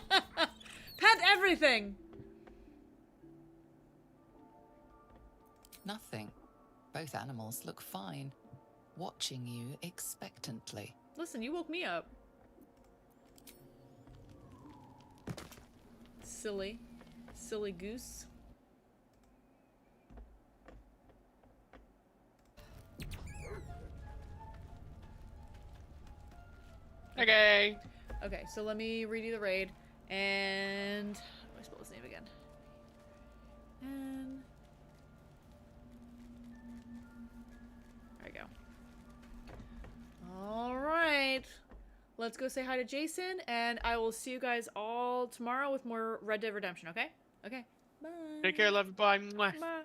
Pet everything! Nothing. Both animals look fine, watching you expectantly. Listen, you woke me up. Silly. Silly goose. Okay. Okay, so let me redo the raid. And... how do I spell his name again? And... there we go. Alright. Let's go say hi to Jason, and I will see you guys all tomorrow with more Red Dead Redemption, okay? Okay. Bye. Take care, love you, bye. Mwah. Bye.